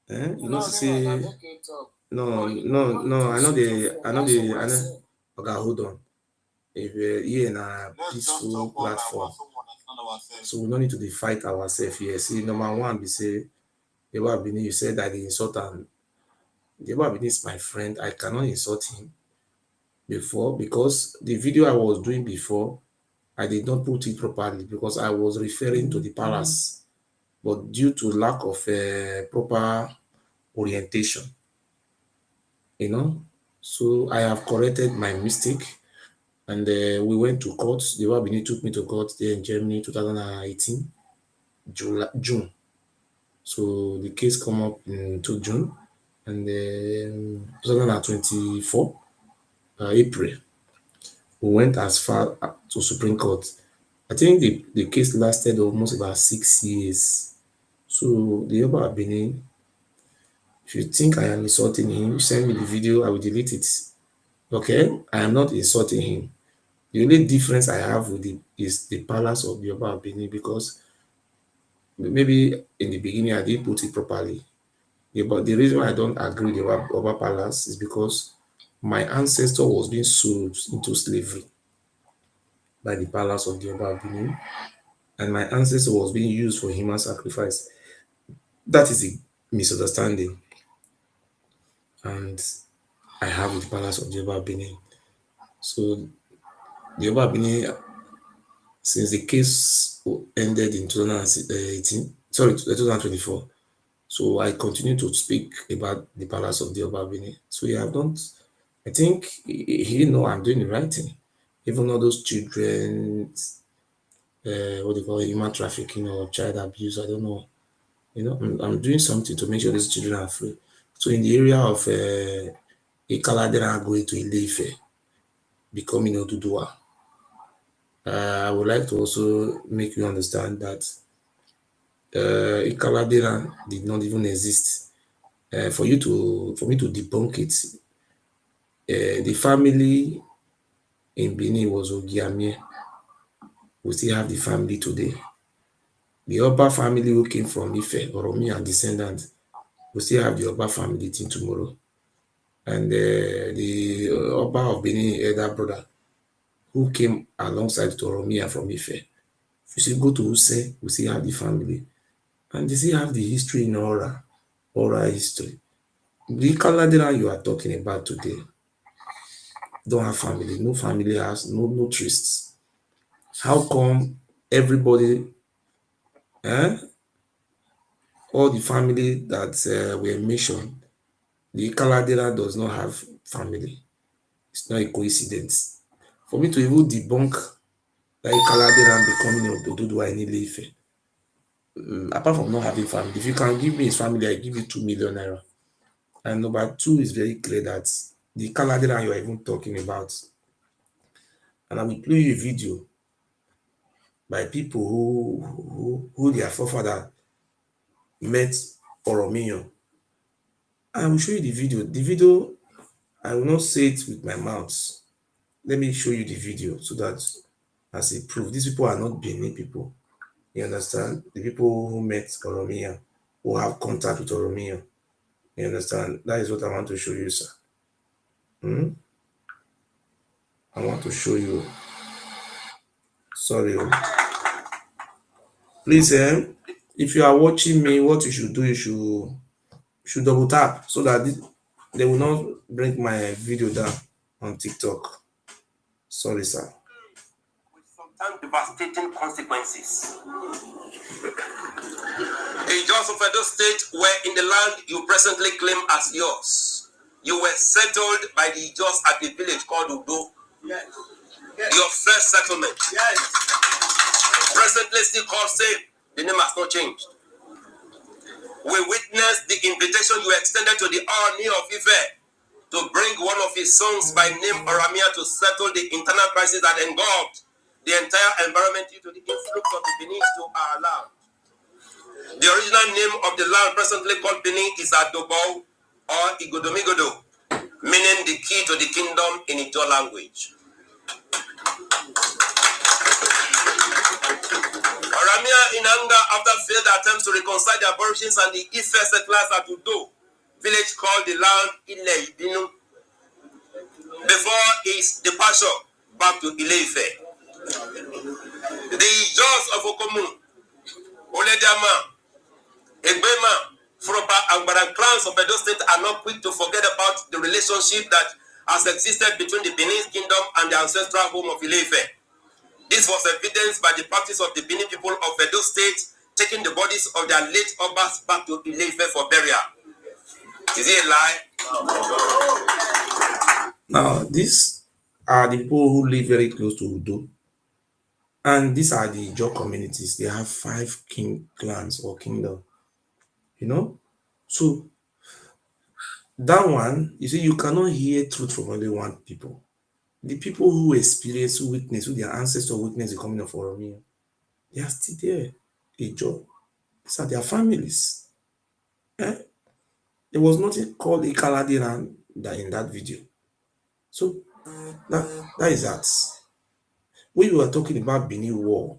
You know to say no. I know the. Okay, hold on. If we're here in a peaceful platform, so we don't need to fight ourselves here. See, number one, we say, you said that the insult and the is my friend. I cannot insult him before because the video I was doing before, I did not put it properly because I was referring to the palace, but due to lack of proper orientation, so I have corrected my mistake. And we went to court. The Wabini took me to court there in Germany, 2018, June. So the case come up in June, and 2024, April, we went as far to Supreme Court. I think the case lasted almost about 6 years. So the Yoba Benin, if you think I am insulting him, send me the video, I will delete it. Okay? I am not insulting him. The only difference I have with it is the palace of the Oba of Benin because maybe in the beginning I didn't put it properly. Yeah, but the reason why I don't agree with the Oba Palace is because my ancestor was being sold into slavery by the palace of the Oba of Benin, and my ancestor was being used for human sacrifice. That is a misunderstanding, and I have with the palace of the Oba of Benin. So the Oba of Benin, since the case ended in 2018, 2024, so I continue to speak about the palace of the Oba of Benin. So yeah, I think he know I'm doing the right thing. Even all those children, what they call it, human trafficking or child abuse, I don't know. I'm doing something to make sure these children are free. So in the area of Ikaladera going to Ileife, becoming Oduduwa, I would like to also make you understand that Ikaladera did not even exist. For me to debunk it, the family in Benin was Ogiamie. We still have the family today. The Oba family who came from Ife, Oromi and descendants, we still have the Oba family till tomorrow. And the Oba of Benin elder brother, who came alongside Oromia from Ife. If you see, go to Use, we see have the family. And they still have the history in oral history. The Kaladera you are talking about today don't have family, no family has, no trysts. How come everybody, all the family that were mentioned, the Kaladera does not have family? It's not a coincidence. For me to even debunk that Kaladera becoming Ododuwa in Ile-Ife, apart from not having family, if you can give me his family, I give you 2 million naira. And number two is very clear that the Kaladera you are even talking about, and I will play you a video by people who their forefather met Oromiyo. I will show you the video. The video, I will not say it with my mouth. Let me show you the video so that as a proof, these people are not Benin people. You understand? The people who met Oromiyo, who have contact with Oromiyo. You understand? That is what I want to show you, sir. I want to show you. Sorry. Please, if you are watching me, what you should do, you should double tap so that they will not bring my video down on TikTok. Sorry, sir. With sometimes devastating consequences. A Jos of Edo State were in the land you presently claim as yours. You were settled by the Jos at a village called Iduu. Yes. Yes. Your first settlement. Yes. Presently still called same. The name has not changed. We witnessed the invitation you extended to the Oni of Ife to bring one of his sons by name Oromia to settle the internal crisis that engulfed the entire environment due to the influx of the Benin to our land. The original name of the land presently called Benin is Adobo or Igodomigodo, meaning the key to the kingdom in Iduu language. Oromia, in anger after failed attempts to reconcile the aborigines and the Ife settlers at Iduu, village called the land Ile-Ibinu, before his departure back to Ile-Ife. The Jos of Okomu, Oledama, Egbema, Fropa, and Baran clans of Edo State are not quick to forget about the relationship that has existed between the Benin kingdom and the ancestral home of Ile-Ife. This was evidenced by the practice of the Benin people of Edo State taking the bodies of their late Obas back to Ile-Ife for burial. Is it a lie? Now, these are the people who live very close to Iduu. And these are the Ijaw communities. They have 5 clans or kingdom. So that one, you see, you cannot hear truth from only one people. The people who experience, who witness, who their ancestors witness the coming of Oromia, they are still there. Ijaw. These are their families. There was nothing called Ikaladiran in that video. So that is that. When you were talking about Benin War,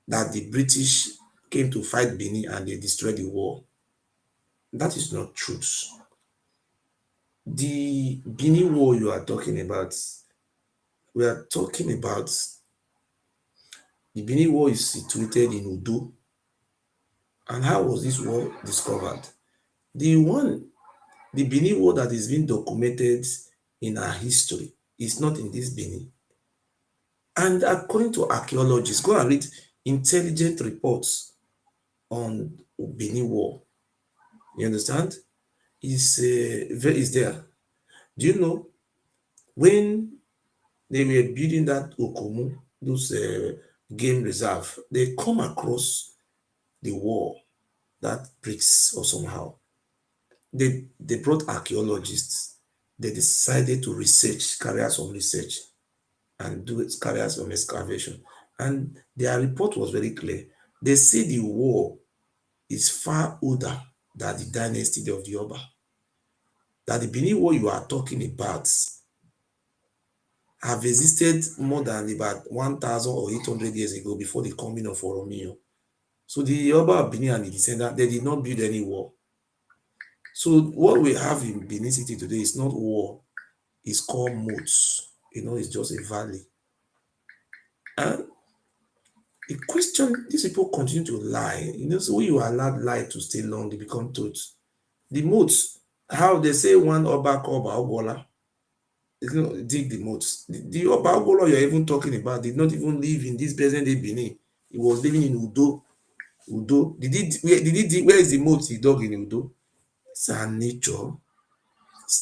that the British came to fight Benin and they destroyed the war, that is not truth. The Benin War you are talking about, we are talking about the Benin War is situated in Iduu. And how was this war discovered? The Benin War that is being documented in our history is not in this Benin. And according to archaeologists, go and read intelligent reports on Benin War. You understand? Is there. Do you know when they were building that Okomu, those game reserve, they come across the wall that breaks or somehow. They brought archaeologists. They decided to carry out some research and carry out some excavation. And their report was very clear. They say the wall is far older than the dynasty of the Oba. That the Benin War you are talking about have existed more than about 1,800 years ago before the coming of Oromio. So the Oba of Benin and the descendants, they did not build any wall. So what we have in Benin City today is not war, it's called moats. It's just a valley. And the question, these people continue to lie. You know, so when you allow lie to stay long, they become truth. The moats, how they say one Oba called Obola, you know, dig the moats. The Oba Obola you're even talking about did not even live in this present day Benin. He was living in Udo. Udo. Where is the moat he dug in Udo? It's our nature.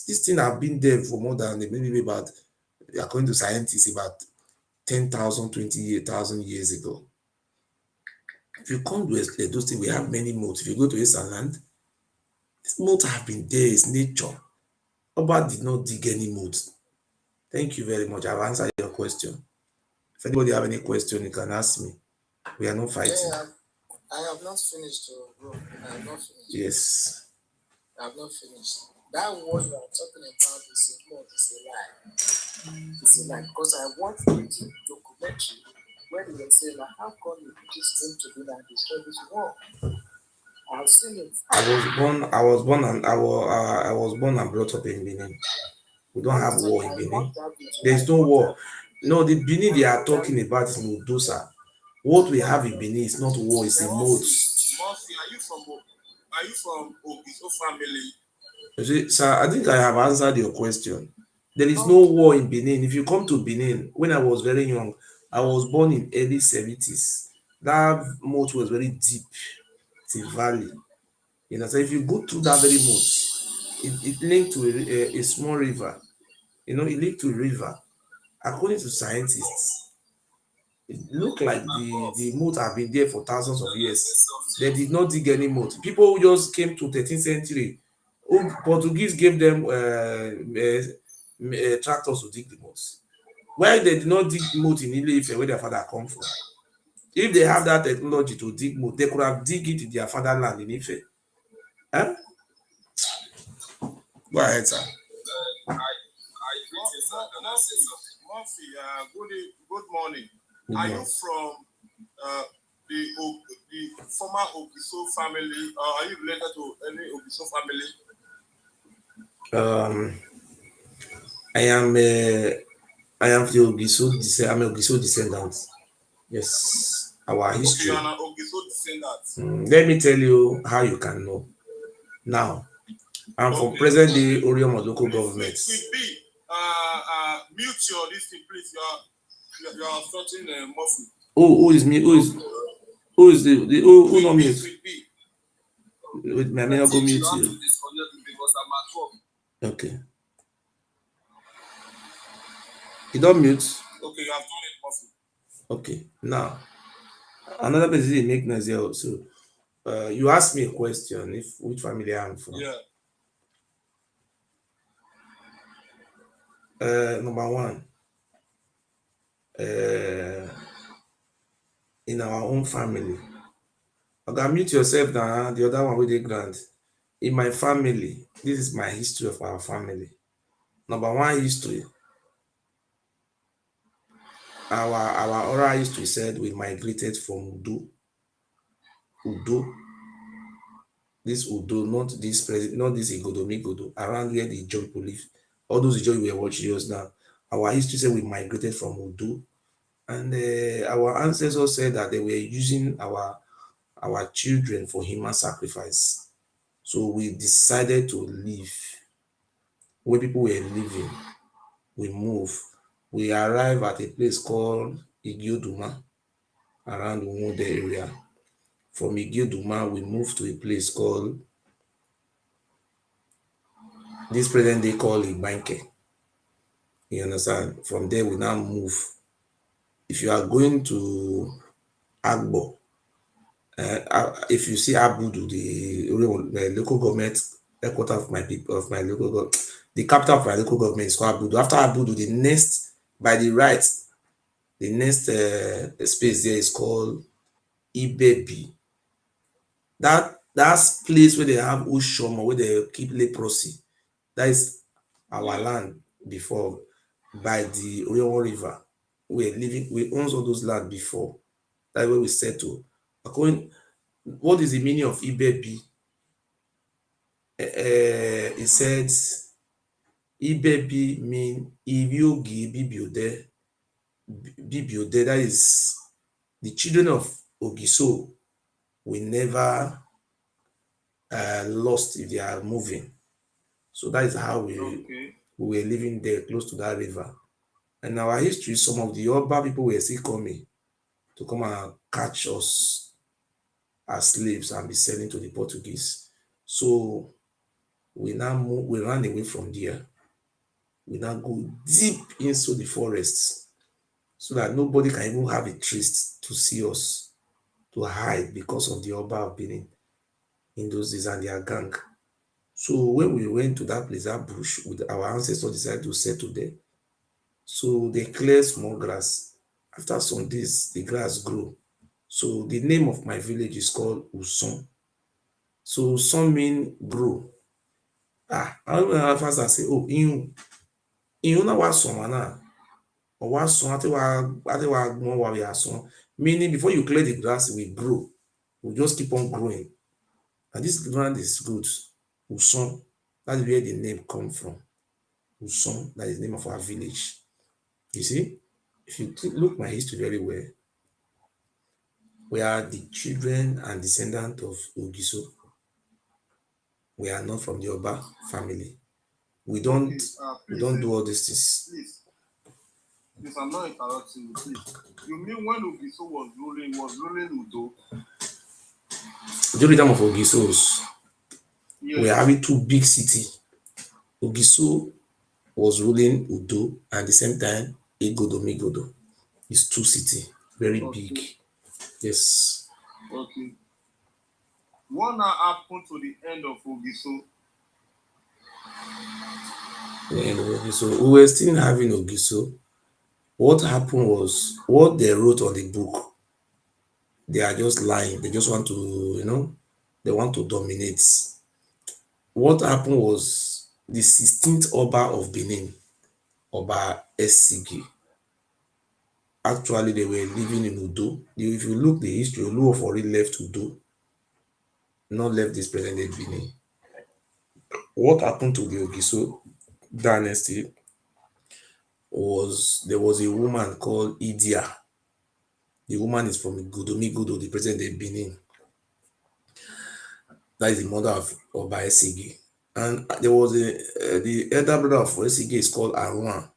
This thing have been there for more than maybe about, according to scientists, about 10,000, 28,000 years ago. If you come to those things, we have many moats. If you go to Eastern Land, this moat have been there, it's nature. Oba did not dig any moat. Thank you very much. I've answered your question. If anybody have any question, you can ask me. We are not fighting. Yeah, I have not finished, bro. I have not finished. Yes. I have not finished. That word you are talking about is a lie. It's a lie. Because I watched the documentary where they were saying, how come you put this thing to do and destroy this world? I've seen it. I was born and brought up in Benin. We don't have war in Benin. There is no war. No, the Benin they are talking about is Mudusa. What we have in Benin is not war, it's a moat. Murphy, are you from Ogiso family? You see, sir, I think I have answered your question. There is no war in Benin. If you come to Benin, when I was very young, I was born in early 70s. That moat was very deep. It's a valley. You know, so if you go through that very moat, it linked to a small river. You know, it linked to a river. According to scientists, it looked like the moat have been there for thousands of years. They did not dig any moat. People who just came to 13th century. Portuguese gave them tractors to dig the moats. Why they did not dig moat in Ile-Ife where their father come from? If they have that technology to dig moat, they could have dig it in their fatherland in Ife. Huh? Go ahead, sir. Murphy, good morning. Good Are morning. you from the former Ogiso family? Are you related to any Ogiso family? I am the Ogiso. I'm a Ogiso descendant. Yes, our history. Okay, you are an Ogiso descendant. Let me tell you how you can know. Now, I'm from present day Orioma local government. Mute your listing, please. You are starting Murphy. Who is me? Who is the who not mute? With my name, go mute you. Okay. You don't mute. Okay, you have done it, Murphy. Okay. Now, another person make noise here also. You asked me a question, if which family I'm from. Yeah. Number one, in our own family. Okay, mute yourself now. The other one with the grant. In my family, this is my history of our family. Number one history. Our oral history said we migrated from Udo. This Udo, not this president, not this Igodo, around where the Ijaw people live. All those Ijaw we were watching us now. Our history said we migrated from Udo, and our ancestors said that they were using our children for human sacrifice. So we decided to leave. When people were living, we moved. We arrived at a place called Igioduma around Umude area. From Igioduma, we moved to a place called this present day called Ibanke. You understand? From there, we now move. If you are going to Agbo, if you see Abudu, the local government headquarters of my people, of my local government, the capital of my local government is called Abudu. After Abudu, the next, by the right, the next space there is called Ibebi. That's place where they have Ushoma, where they keep leprosy. That is our land before, by the Oyo River. We owned all those land before. That's where we settle. What is the meaning of Ibebi? It says Ibebi mean if you give Bibiode, Bibio there, that is the children of Ogiso will never lost if they are moving. So that is how we were living there close to that river. And our history, some of the Oba people were still coming to come and catch us as slaves and be selling to the Portuguese. So we now move, we ran away from there. We now go deep into the forests so that nobody can even have a trace to see us, to hide because of the Oba of Benin in those days and their gang. So when we went to that place, that bush, with our ancestors decided to settle there. So they cleared small grass. After some days, the grass grew. So the name of my village is called Uson. So Uson mean grow. I don't know first I say, oh, in na wa son na. Or wa son ate wa gbon wa we son. Meaning before you clear the grass, it will grow. It will just keep on growing. And this land is good. Uson. That's where the name come from. Uson, that is the name of our village. You see, if you look my history very well, we are the children and descendants of Ogiso. We are not from the Oba family. We don't do all these things. Please, I'm not interrupting you, please. You mean when Ogiso was ruling Udo? During the time of Ogisos, Yes. we are having two big cities. Ogiso was ruling Udo, and at the same time, Igodo Migodo. It's two cities, very big. Yes. Okay. What now happened to the end of Ogiso? The end of Ogiso. We were still having Ogiso. What happened was what they wrote on the book. They are just lying. They just want to, they want to dominate. What happened was the 16th Oba of Benin, Oba Esigi. Actually, they were living in Udo. If you look the history, Oluofori left Udo, not left this present day Benin. What happened to the Ogiso dynasty was there was a woman called Idia. The woman is from Gudo, the present day Benin. That is the mother of Oba Esigi. And there was the elder brother of Esigi is called Arwan.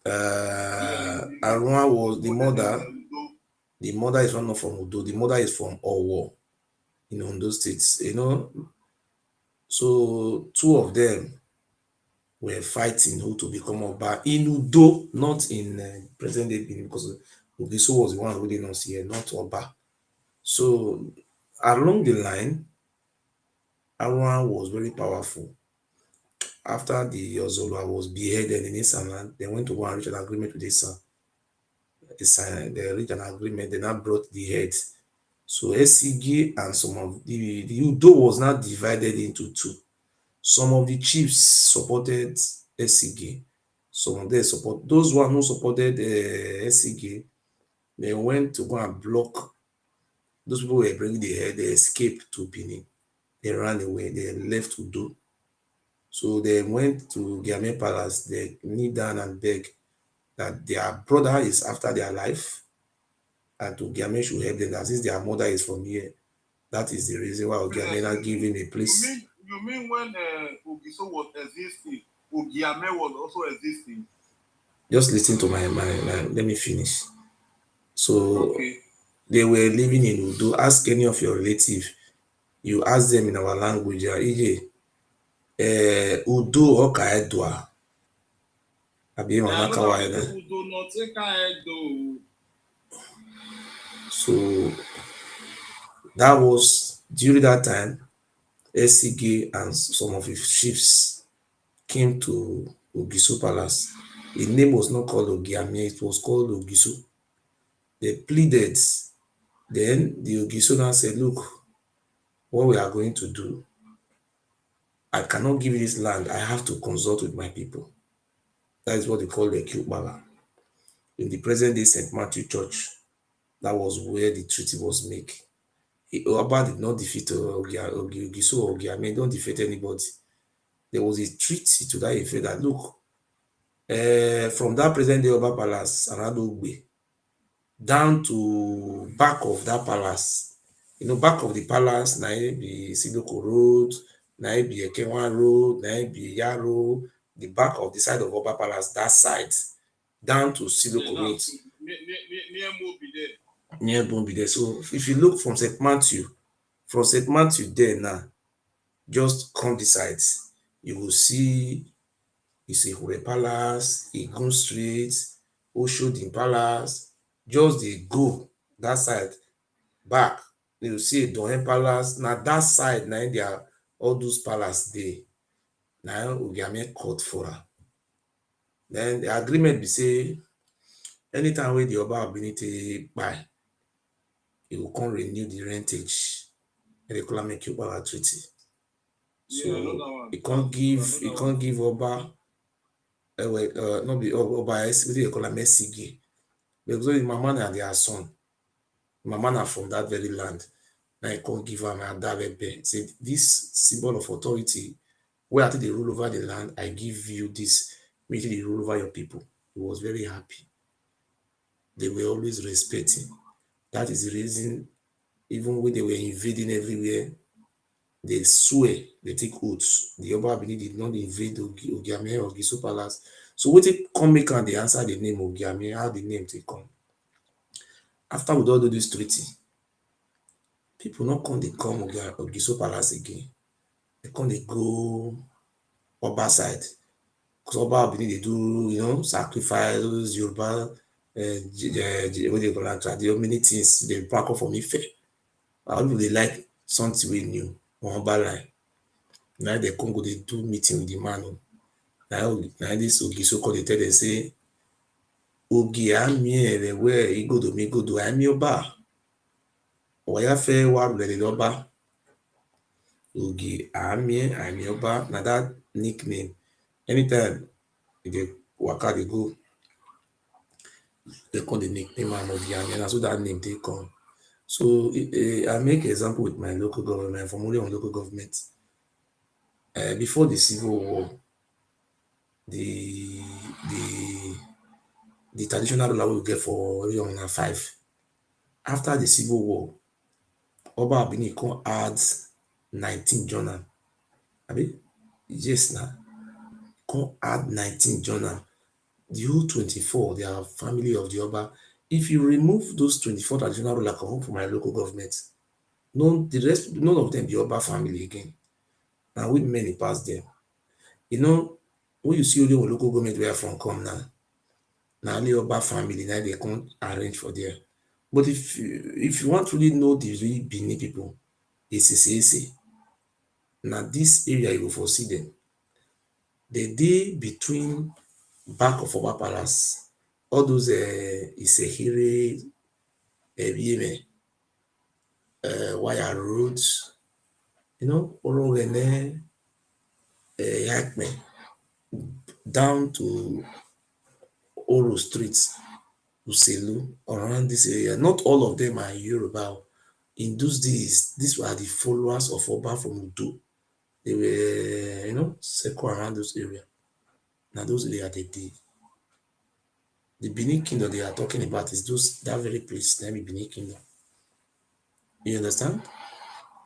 Arwan was the mother. The mother is not from Udo. The mother is from Owo in Ondo states. So two of them were fighting who to become Oba in Udo, not in present day Benin, because Ogiso was the one ruling us here, not Oba. So along the line, Arwan was very powerful. After the Ozolwa was beheaded in Isan, they went to go and reach an agreement with Isan. They reached an agreement, they now brought the heads. So Esigi and some of the Udo was now divided into two. Some of the chiefs supported Esigi. Some of them support those one who supported Esigi. They went to go and block. Those people were bringing the head. They escaped to Benin. They ran away. They left Udo. So they went to Giame Palace. They kneel down and beg that their brother is after their life, and to Giame should help them. That since their mother is from here, that is the reason why Giame now give him a place. You mean when Ogiso was existing, Ogiame was also existing? Just listen to my let me finish. So they were living in Udo. Ask any of your relatives. You ask them in our language, Udo or Kaedwa. So that was during that time, Esigi and some of his chiefs came to Ogiso Palace. The name was not called Ogiame, it was called Ogiso. They pleaded. Then the Ogiso now said, look, what we are going to do, I cannot give you this land. I have to consult with my people. That is what they call the Kyubala. In the present day St. Matthew Church, that was where the treaty was made. Oba did not defeat Ogiso or Ogiame, don't defeat anybody. There was a treaty to that effect that, look, From that present day Oba Palace, Aradogbe, down to back of that palace. You know, back of the palace, na it be Sidoko Road, na it be Ekenwa Road, na it be Yaro, the back of the side of Oba Palace, that side, down to Sidoko Road. Near Moby there. Near Bombi there. So if you look from St. Matthew there now, just come this side, you will see Isehure Palace, Igun Street, Oshodi Palace, just dey go that side back, you will see Dohen Palace. Na that side na they are all those palace dey. Na Ogiame court for am. Then the agreement be say anytime wey the Oba Obinite kpai, he go come renew the rentage. They call am Make Power Treaty. So he can't give Oba no be Oba wetin they call am Esigi. Because the mama na their son. Mama na from that very land. Now he can't give am Adavebe. Say this symbol of authority, where I take the rule over the land, I give you this, make you the rule over your people. He was very happy. They were always respecting. That is the reason, even when they were invading everywhere, they swear, they take oaths. The Oba Abini did not invade Ogiame or Giso Palace. So what they come make and they answer the name Ogiame, how the name take come. After we don't do this treaty, people not come, they come Ogiso Palace again. They come, they go Oba side. Because Oba Abini, they do, sacrifice, those Yoruba, what they call it, the many things, they pack up for me fair. How do they like something we new on Oba line? Now they come go, they do meeting with the man. Now this Ogiso call, they tell them, say, Ogi Ami, where he go do Ami Oba. Oya fe wa rule Oba. Ogi Ami Oba. Now that nickname, anytime they waka they go, they call the nickname Ogi Ami, and so that name they come. So I make example with my local government, from only on local government. Before the Civil War, the traditional ruler we get for 5. After the Civil War, Oba Abini come add 19 journal. Abi? Yes, now. Come add 19 journal. The whole 24, they are family of the Oba. If you remove those 24 traditional ruler come from my local government, none of them be Oba family again. Now with many pass them. When you see only one local government where from come now only Oba family, now they can't arrange for there. But if you want to really know the real Benin people, it's now this area you will foresee them. The day between back of Oba Palace, all those Isehire, Ebieme, wire roads, Orogene, Yakme, down to Oro streets, Uselu, around this area. Not all of them are Yoruba. In those days, these were the followers of Oba from Udo. They were, circle around those areas. Now those areas they did. The Benin Kingdom they are talking about is that very place, the Benin Kingdom. You understand?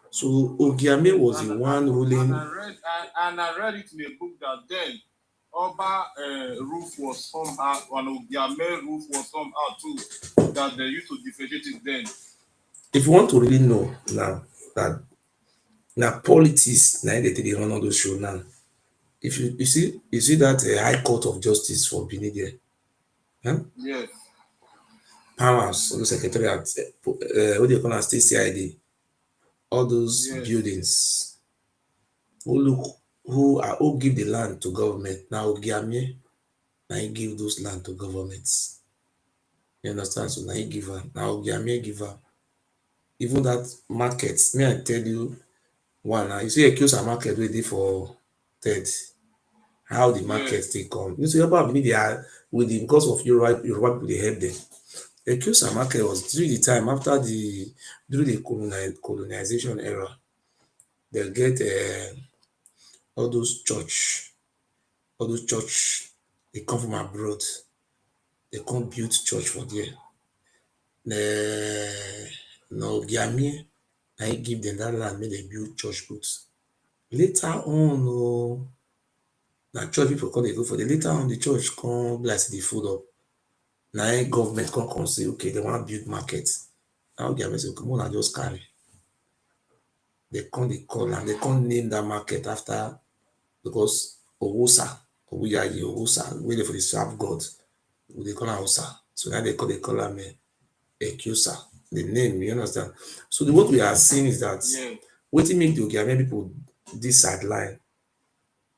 So Ogiame was the one ruling. And I read it in a book that then Oba roof was somehow, and Ogiame roof was somehow too, that they used to differentiate it then. If you want to really know now politics, now they run all those shows now. If you see that High Court of Justice for Benin there. Huh? Yes. Powers, the secretariat, what do you call it, state CID, all those buildings. Who give the land to government? Now Ogiame, now he give those land to governments. You understand? So now he give her. Now Ogiame give her. Even that market, may I tell you one now, you see a Kiosa market ready for third. How the market take come. You see, they are with the, because of Yoruba people, they help them. The Kiosa market was during the time after during the colonization era. They get all those church They come from abroad. They come build church for there. No, Giamie, I give them that land, make they build church put. Later on, oh, na church people come dey go for the later on the church come bless the food up. Na government come say, okay, they want build market. Now Giamie say, okay, more just carry. They come dey call and they come name that market after because Owosa, Obuyayi, Owosa, wey dey for the serve God, we dey call am Osa. So now they call am Ekusa. The name, you understand? So what we are seeing is that wetin make the Ogiame people this sideline.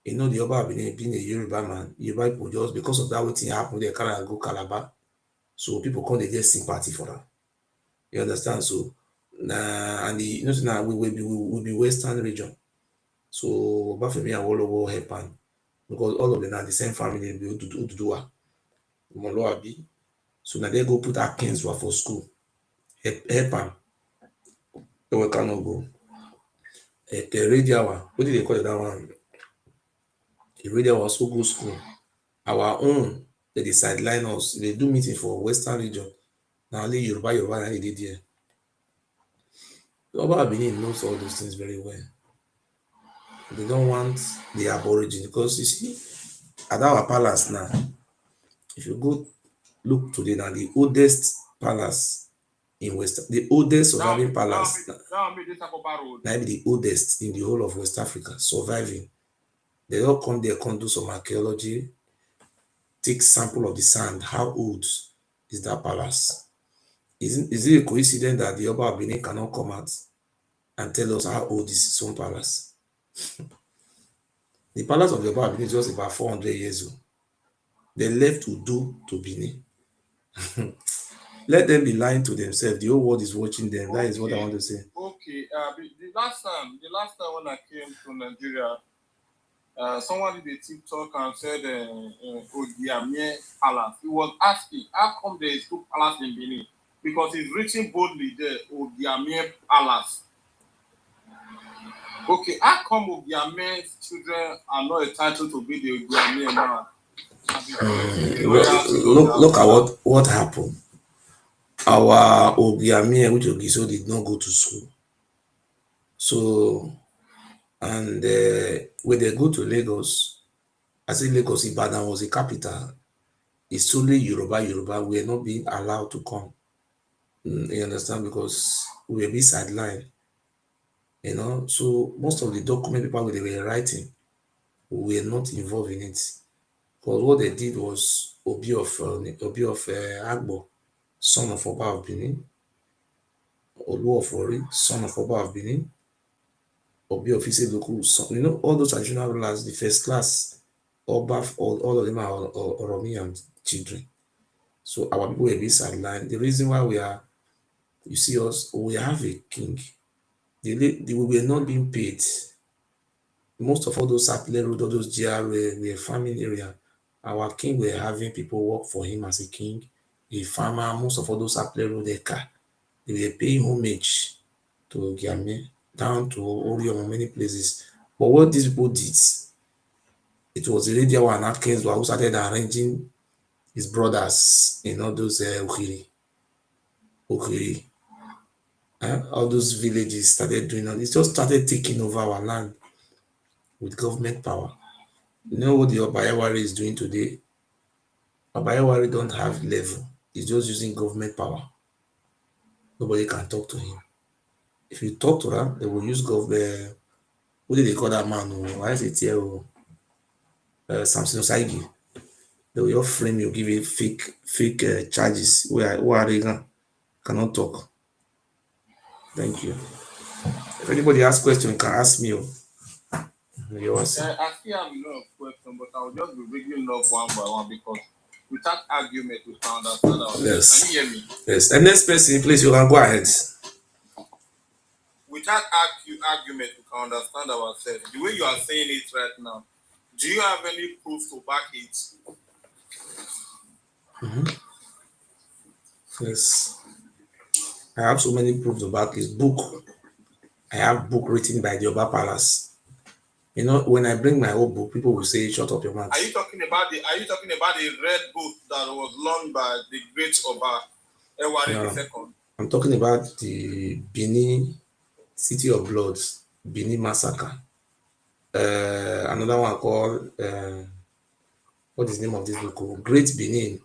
You know, the Oba being a Yoruba man, Yoruba people just because of that wetin happen, they carry and go Calabar. So people come dey get sympathy for them. You understand? So and the you know now we will be Western region. So Obafemi and Awolowo help am because all of them are the same family, be Oduduwa, Omoluabi. So now they go put Akenswa for school. Help am. They cannot go. The radio one, what did they call it that one? The radio was so go school. Our own, they sideline us. They do meeting for Western region. Now only Yoruba and they did there. Oba Benin knows all those things very well. They don't want the aborigine because you see, at our palace now, if you go look today now, the oldest palace in West, the oldest surviving palace, now be the oldest in the whole of West Africa, surviving. They all come there, come do some archaeology, take sample of the sand. How old is that palace? Is it a coincidence that the Oba of Benin cannot come out and tell us how old is his own palace? The palace of the Oba of Benin is just about 400 years old. They left Udo to Benin. Let them be lying to themselves. The whole world is watching them. Okay. That is what I want to say. Okay. The last time when I came to Nigeria, someone did a TikTok and said Odiamie Palace. He was asking, how come there is two palaces in Benin? Because he's written boldly there, Odiamie Palace. Okay, how come Odiamie's children are not entitled to be the Odiamie man? Look at what happened. Our Ogiamie, which Ogiso did not go to school. So, and when they go to Lagos, I say Lagos, Ibadan was the capital. It's solely Yoruba. We are not being allowed to come. You understand? Because we are being sidelined. You know, so most of the document people they were writing, we were not involved in it. Because what they did was Obi of Agbo, son of Oba of Benin, Olu of Ori, son of Oba of Benin, Obi of Isedoku, son, you know, all those traditional rulers, the first class, Oba, all of them are Oromian children. So our people were being sidelined. The reason why you see us, we have a king. We were not being paid. Most of all those Sapele Road, all those GRA, were farming area. Our king were having people work for him as a king, a farmer. Most of all those Sapele Road, they were paying homage to Giamie, down to Orion, many places. But what these people did, it was the radio and Atkins who started arranging his brothers in all those Okiri. All those villages started doing that. It just started taking over our land with government power. You know what the Obayawari is doing today? Obayawari don't have level. He's just using government power. Nobody can talk to him. If you talk to them, they will use government. What do they call that man? Why is it here? Samson Osaigi. They will just frame you, give you fake charges. Who are they? Cannot talk. Thank you. If anybody has question, you can ask me. I still have a lot of questions, but I'll just be bringing up one by one because without argument, we can understand ourselves. Yes. Can you hear me? Yes. The next person, please, you can go ahead. Without argument, we can understand ourselves. The way you are saying it right now, do you have any proof to back it? Yes. I have so many proofs to back his book. I have book written by the Oba Palace. You know, when I bring my old book, people will say, "Shut up your mouth." Are you talking about the red book that was launched by the great Oba Ewari No, II? I'm talking about the Benin City of Bloods, Benin Massacre. Another one called what is the name of this book? Oh, Great Benin.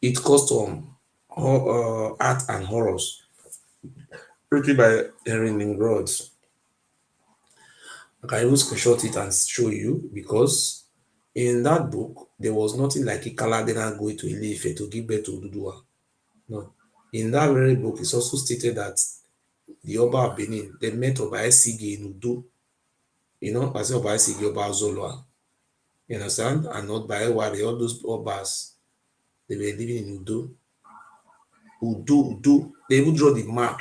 It custom art and horrors, written by Henry Nimrod. I can even screenshot it and show you because in that book there was nothing like Ikaladena going to Ile-Ife to give birth to Ududua. No. In that very book, it's also stated that the Oba of Benin, they met Oba Esige in Udo. You know, I say Oba Esige, Oba Zolwa. You understand? And not by Ewari, all those Obas, they were living in Udo. Udo. They even draw the map.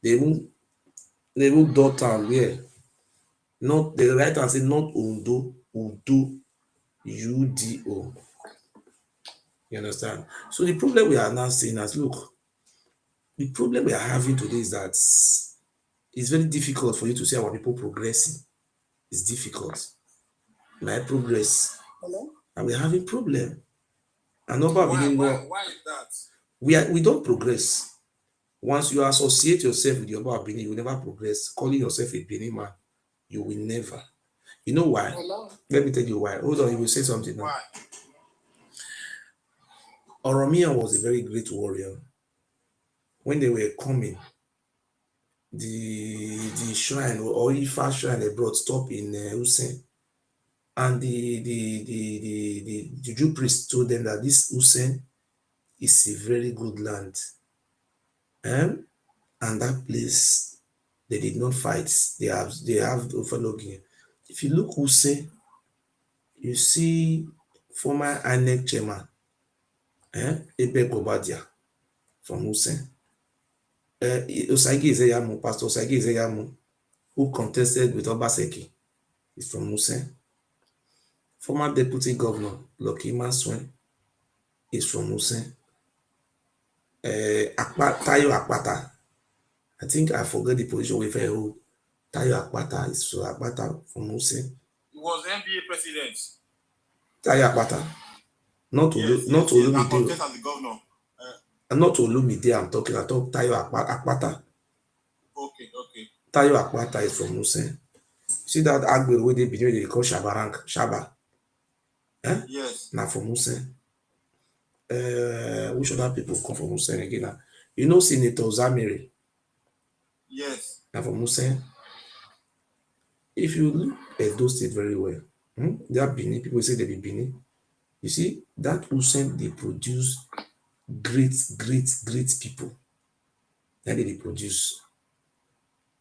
They even dot down where. Not the right hand say not Udo, Udo, UDO. You understand? So the problem we are now seeing as look, the problem we are having today is that it's very difficult for you to see our people progressing. It's difficult. My progress. Hello? And we're having problem. And nobody really know Why is that? we don't progress. Once you associate yourself with the Oba of Benin, you will never progress. Calling yourself a Benin man, you will never. You know why? Hello? Let me tell you why. Hold on, you will say something now. Why? Oromia was a very great warrior. When they were coming, the shrine or Ifa shrine they brought stop in Usen. And the Juju priest told them that this Usen is a very good land. And that place they did not fight. They have overlooking. If you look Usen, you see former INEC chairman, Ebe Gobadia from Usen. Osagi Izeyamu, Pastor Osagi Izeyamu, who contested with Obaseki, is from Usen. Former deputy governor Lucky Maswen is from Usen. Tayo Akpata, I think I forget the position with her. Tayo Akpata is from Akpata from Usen. He was NBA president. Tayo Akpata, not Olumide. Contest as the governor. Not Olumide, I'm talking about Tayo Akpata. Okay. Tayo Akpata is from Usen. See that Agbero wey dey Benin they call Shabarank, Shaba. Yes. Now from Usen. Which other people come from Usen again? You know Senator Zamiri. Yes. Now from Usen. If you look at those states very well, they are Benin, people say they be Benin. You see, that Usen, they produce great people. Then they produce.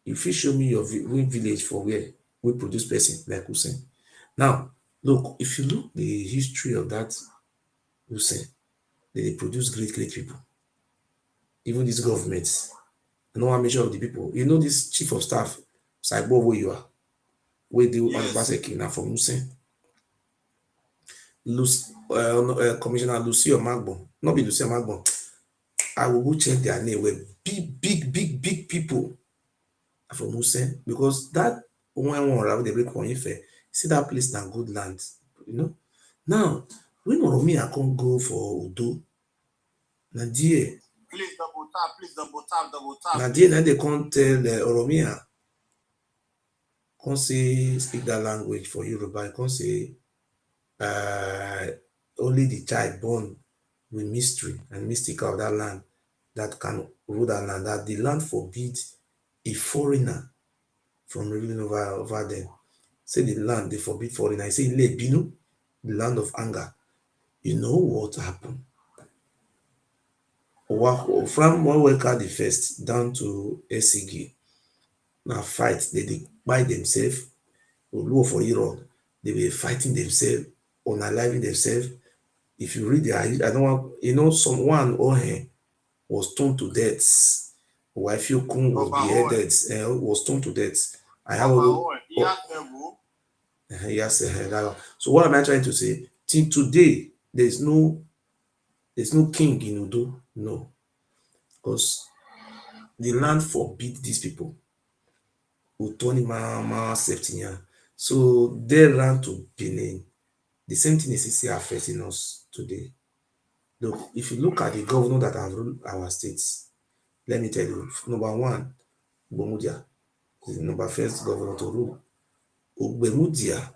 If you show me your village for where we produce person like Usen. Now, look, if you look the history of that Usen, they produce great people. Even these governments, I know how many of the people. You know this chief of staff, Saibo where you are, where they on Baseki now from Usen. Commissioner Lucio Magbo, not be Lucio Magbo. I will go check their name. Were big people from Usen because that one around the break on Ife. See that place na good land, you know. Now when Oromia can't go for Udo, na there. Please double tap. Na there then they can't tell Oromia. Can't say speak that language for Yoruba. Can't say only the child born with mystery and mystical of that land that can rule that land, that the land forbid a foreigner from ruling over them. Say the land they forbid foreigner. I say Le Binu, the land of anger. You know what happened? From Waweka the first down to Esigi, now fight, they buy themselves, Oluo for Iran, they were fighting themselves, unaliving themselves. If you read I don't want, you know, someone Ohe was stoned to death. Wafiokun was beheaded, was stoned to death. I have yes, so what am I trying to say? Till today, there's no king in Udo, no, because the land forbid these people. Utoni ma safety. So they ran to Benin. The same thing is still affecting us today. Look, if you look at the governor that have ruled our states, let me tell you, number one, Bomudia is the number first governor to rule. Ogbemudia,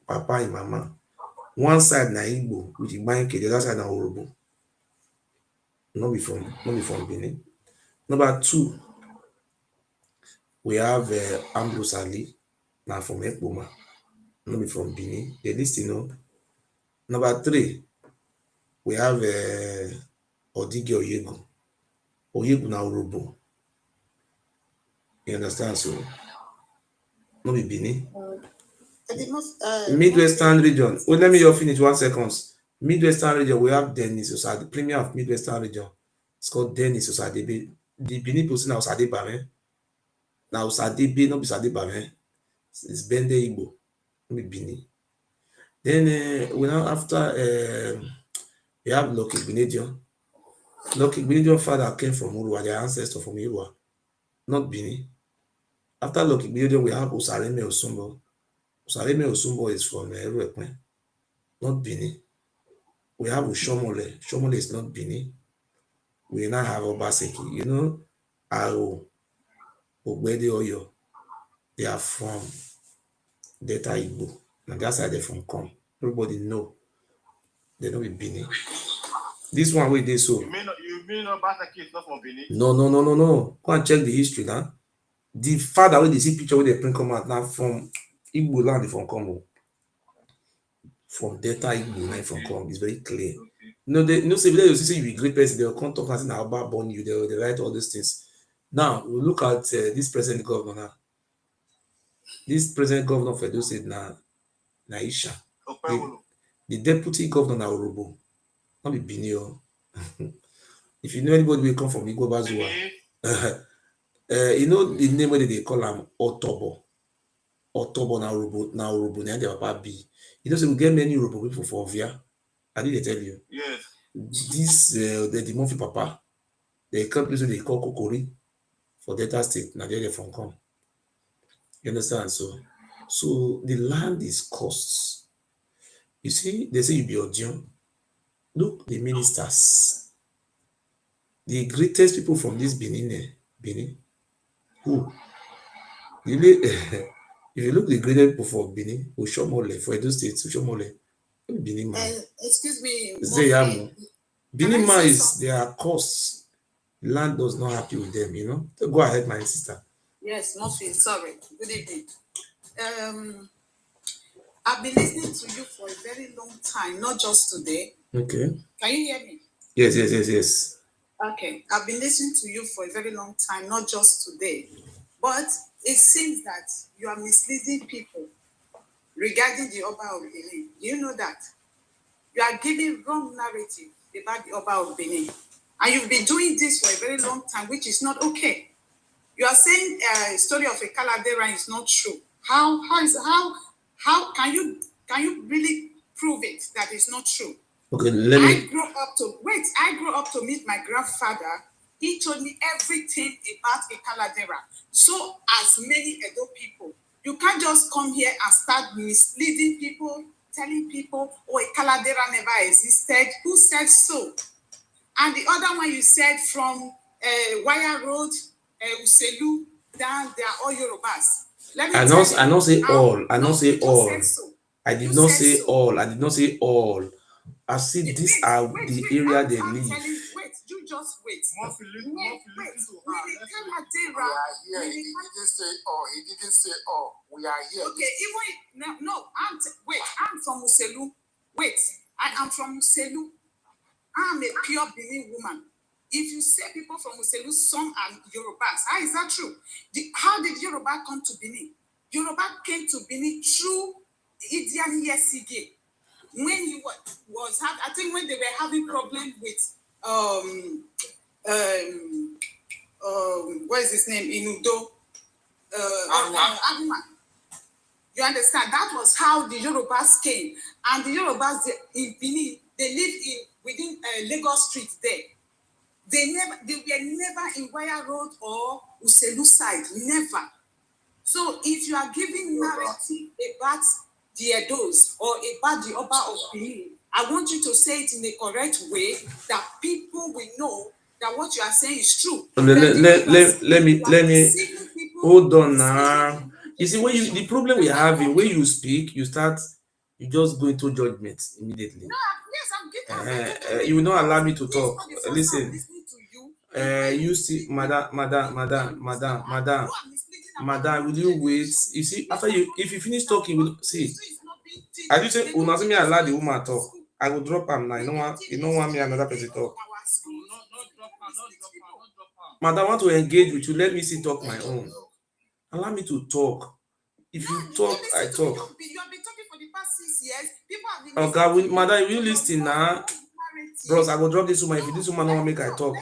Papa and Mama. One side na Igbo, which is Banke, the other side na Orobo. Not be from Benin. Number two, we have Ambrose Ali, now from Ekpoma, not be from Benin. The list, Number three, we have Odige Oyegu. Oyegu na Orobo. You understand? So, not be Benin. Midwestern region. Oh, let me just finish 1 second. Midwestern region, we have Denis Osade, the premier of Midwestern region. It's called Denis Osadebe. The Benin person now Osade Bame. Now Osadebe, not be Osade Bame. It's Bende Igbo, not be Benin. Then we now after we have Lucky Benedion. Lucky Benedion father came from Urua, their ancestor from Urua, not Benin. After Lucky Benedion, we have Osareme Osumbo. Osareme Osumbo is from Eruekwen, not Benin. We have Ushomole. Shomole is not Benin. We now have Obaseki. Aro, Ogbede Oyo. They are from Delta Igbo. And that's how they from come. Everybody know. They don't be Benin. This one we did so. You mean Obaseki is not from Benin? No. Go and check the history now. The father when they see picture where they print come out now from Igbo land, they from come. From Delta Igbo land from come. It's very clear. Okay. Say you see you be great person, they'll come talk and say now about born you, they write all these things. Now we look at this present governor now. This present governor of Edo State na Isha. The deputy governor na Orobo. Not be Benin. If you know anybody will come from Igbo Bazua. The name where they call him Otobo. Otobo na Orobo na their papa be. Say we get many Orobo people for Ovia. I did tell you. Yes. This the Murphy Papa, they come place they call Kokori for Delta State. Now they're from come. You understand? So the land is costs. You see, they say you be Odion. Look, the ministers, the greatest people from this Benin, who really, if you look the greatest people for Benin, Oshomole, for Edo State, Oshomole, Benin man. Excuse me. Benin man is their costs. Land does not happy with them, So go ahead, my sister. Yes, Murphy, sorry. Good evening. I've been listening to you for a very long time, not just today. Okay. Can you hear me? Yes. Okay. I've been listening to you for a very long time, not just today. But it seems that you are misleading people regarding the Oba of Benin. Do you know that? You are giving wrong narrative about the Oba of Benin. And you've been doing this for a very long time, which is not okay. You are saying a story of a Caladera is not true. How can you really prove it that it's not true? Okay, I grew up to meet my grandfather. He told me everything about a Caladera. So as many Edo people, you can't just come here and start misleading people, telling people, oh, a Caladera never existed. Who said so? And the other one you said from Wire Road, Uselu, down, they are all Yorubas. I don't say all. I don't say all. I did not say all. I did not say all. I see these are the area they live. Wait, you just wait. He didn't say all. He didn't say all. We are here. Okay, I'm from Uselu. I am from Uselu. I'm a pure Benin woman. If you say people from Uselu, some are Yorubas. How is that true? How did Yoruba come to Benin? Yoruba came to Benin through Idiani Yesige. When he I think when they were having problem with what is his name? Inudo. Aguma. You understand? That was how the Yorubas came. And the Yorubas in Benin, they lived within Lagos Street there. They were never in Wire Road or Uselu side. Never. So if you are giving narrative about the Edos or about the Oba of Benin, I want you to say it in a correct way that people will know that what you are saying is true. Let me hold on now. You see, when the problem we have in when you speak, you just go into judgment immediately. No, yes, I'm getting. You will not allow me to talk. Listen. You see, madam, will you wait? You see, if you finish talking, see. As you say, una me allow the woman talk. I will drop am now. You don't want me another person talk. Madam, I want to engage with you. Let me see talk my own. Allow me to talk. If you talk, I talk. You have been talking for the past 6 years. People have been okay, madam, will you listen now? Bros, I will drop this woman. If this woman don't want make I talk.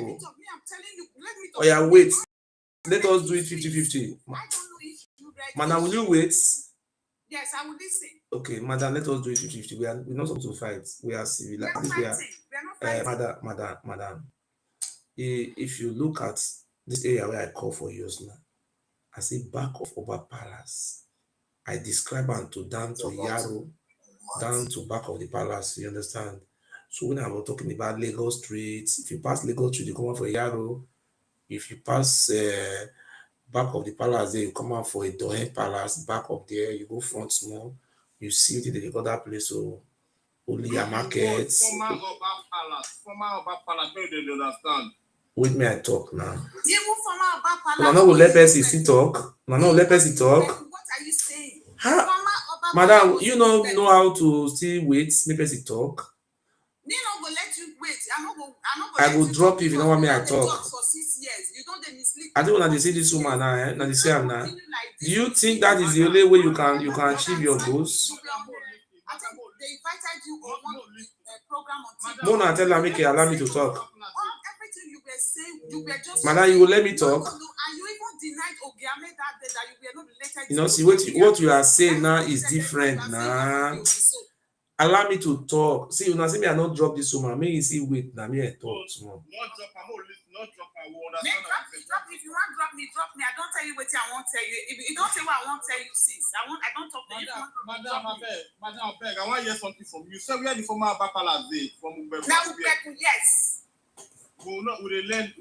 Oh yeah, wait. Let us do it 50-50. Madam, will you wait? Yes, I will listen. Okay, madam, let us do it 50-50. We're not supposed to fight. We are civil. Madam. If you look at this area where I call for use now, I say back of Oba Palace. I describe and to down to Yaro, down to back of the palace. You understand? So when I was talking about Lagos streets, if you pass Lagos Street, you come out for Yaro. If you pass back of the palace, there you come out for a Dohen Palace. Back up there, you go front small. You see it in the other place. So only a market. Former Oba Palace, no, they understand. With me, I talk now. No, no, let person talk. No, let person talk. What are you saying? Madam, you know how to still wait, make person talk. Me no go let you wait. I will drop you if you don't want me I talk. For 6 years. You don't mislead. I don't want to see this woman now, now they say I'm now. Do you think that is the only way you can achieve your goals? I think they invited you on one program on TV. Mona tell her make allow me to talk. Everything you were saying, you were just. Madam, you will let me talk. No, and you even denied Ogiame that day that you were not related. You know, see what you are saying now is different now. Allow me to talk. See, you know, see me, I not drop this woman. May you see wait now. Me I talk tomorrow. Not drop. I will understand. If you want drop me. I don't tell you what I won't tell you. If you don't tell what I won't tell you, sis. I don't talk to you. Madam, I beg. I want to hear something from you. So we are the former Oba Palace day from Ugbeku. Now Ugbeku, yes. We will learn.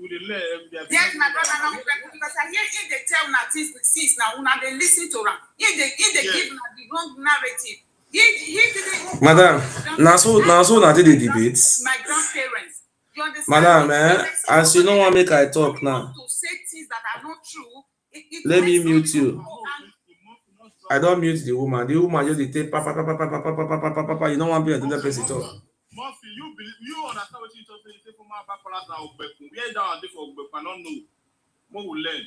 Yes, my brother, now because I hear if they tell na sis now, una they listen to them. If they give the wrong narrative. Madam, now so na the debates. My grandparents. You understand? Madam, as you don't want to make I talk now. To say things that are not true. Let me mute you. I don't mute the woman. The woman just take papa. You don't want to be another person talk. Murphy, you understand what you say for my Palace now Ugbeku. We are down there for Ugbeku. I don't know. What will learn?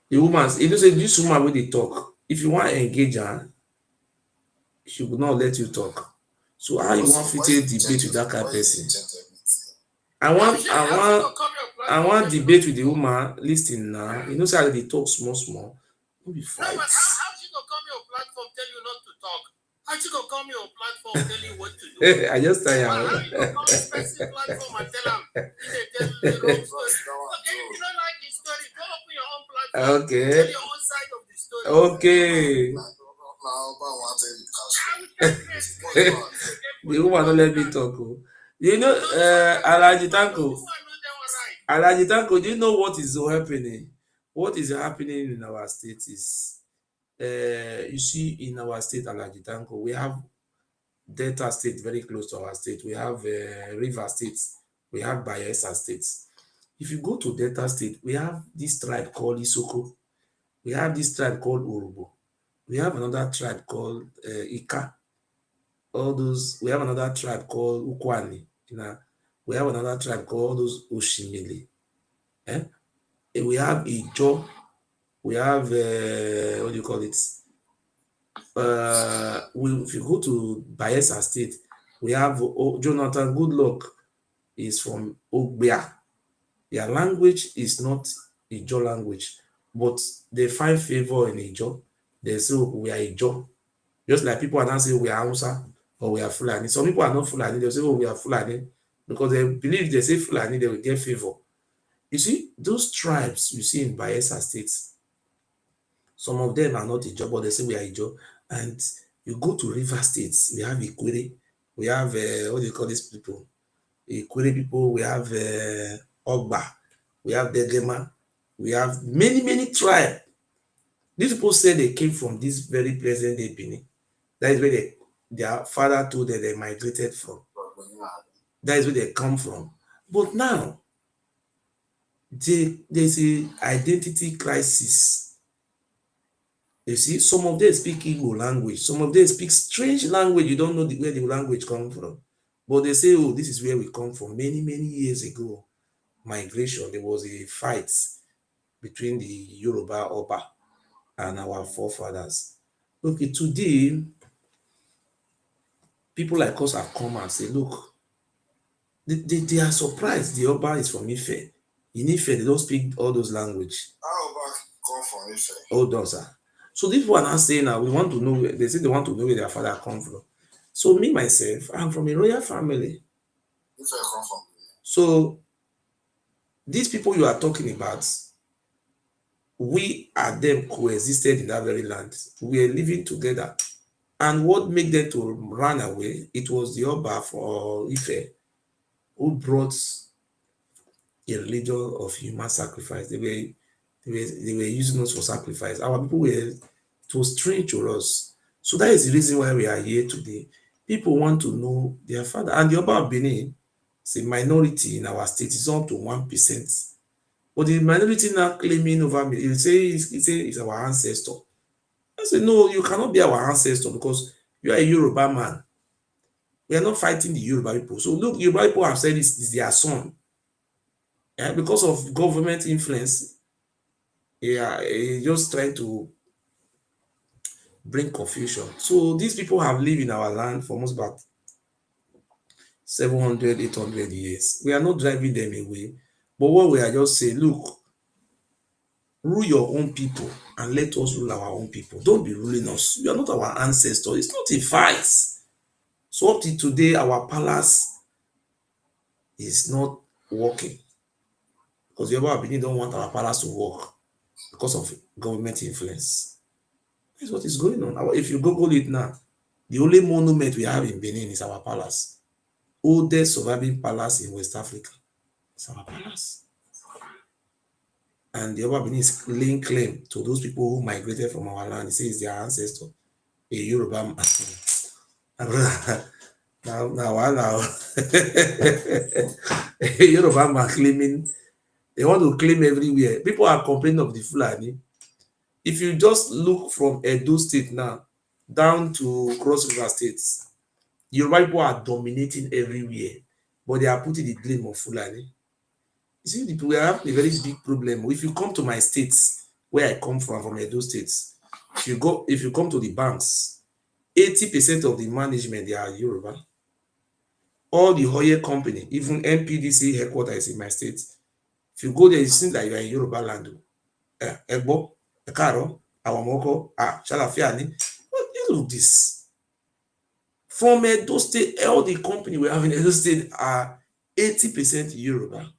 The woman, if you say this woman when they talk, if you want to engage her, she will not let you talk. So how you want to take debate with that kind of person? I want debate with the woman. Listen now. You know, say they talk small. Don't be fight. No, but how she gonna come your platform tell you not to talk? How she gonna come your platform tell you what to do? I just tell you. How you gonna come your person platform and tell them they tell you the wrong story? Okay, if you don't like the story, go open your own platform. Okay. Tell your own side of the story. Okay. The woman don't let me talk. You know, Alhaji Tanko, do you know what is happening? What is happening in our state is, you see, in our state, Alhaji Tanko, we have Delta State very close to our state. We have River State. We have Bayelsa State. If you go to Delta State, we have this tribe called Isoko. We have this tribe called Urubo. We have another tribe called Ika. All those. We have another tribe called Ukwani. You know, we have another tribe called all those Oshimili. And we have Ijo. We have what do you call it? If you go to Bayelsa State, we have Jonathan Goodluck is from Ogbia. Their language is not Ijo language, but they find favor in Ijo. They say we are Ijo. Just like people are not saying we are Hausa or we are Fulani. Some people are not Fulani. They say, oh, we are Fulani. Because they believe they say Fulani, they will get favor. You see, those tribes you see in Bayelsa State, Some of them are not Ijo, but they say we are Ijo. And you go to River States, we have Ikwere, we have, what do you call these people? Ikwere people, we have Ogba, we have Degema, we have many, many tribes. These people say they came from this very present day Benin. That is where their father told them they migrated from. That is where they come from. But now, there's a identity crisis. You see, some of them speak Igbo language. Some of them speak strange language. You don't know where the language comes from. But they say, oh, this is where we come from. Many, many years ago, migration, there was a fight between the Yoruba Oba and our forefathers. Okay, today, people like us have come and say, look, they are surprised the Oba is from Ife. In Ife, they don't speak all those language. How Oba come from Ife? All those are. So these people are now saying now, we want to know, they say they want to know where their father come from. So me, myself, I'm from a royal family. Ife come from. So these people you are talking about, we and them coexisted in that very land. We are living together. And what made them to run away, it was the Oba for Ife who brought a religion of human sacrifice. They were using us for sacrifice. Our people were, it was strange to us. So that is the reason why we are here today. People want to know their father. And the Oba of Benin is a minority in our state. It's up to 1%. But the minority now claiming over me, he say it's our ancestor. I say, no, you cannot be our ancestor because you are a Yoruba man. We are not fighting the Yoruba people. So look, Yoruba people have said this is their son. Yeah, because of government influence, yeah, just trying to bring confusion. So these people have lived in our land for almost about 700, 800 years. We are not driving them away. But what we are just saying, look, rule your own people and let us rule our own people. Don't be ruling us. You are not our ancestors. It's not a fight. So up to today, our palace is not working because the Yoruba Benin don't want our palace to work because of government influence. That's what is going on. If you Google it now, the only monument we have in Benin is our palace. Oldest surviving palace in West Africa. It's our palace. And the Yoruba Benin is laying claim to those people who migrated from our land. It says their ancestor, a Yoruba man. now. A Yoruba man claiming, they want to claim everywhere. People are complaining of the Fulani. If you just look from Iduu State now down to Cross River States, Yoruba people are dominating everywhere, but they are putting the blame on Fulani. You see, we have a very big problem. If you come to my states, where I come from Iduu States, if you come to the banks, 80% of the management, they are Yoruba. All the oil company, even NPDC headquarters in my state, if you go there, it seems like you are in Yoruba land. Egbo, Ekaro, Awamoko, Shalafiani. Look this. From Edo State, all the company we have in Edo State are 80% Yoruba.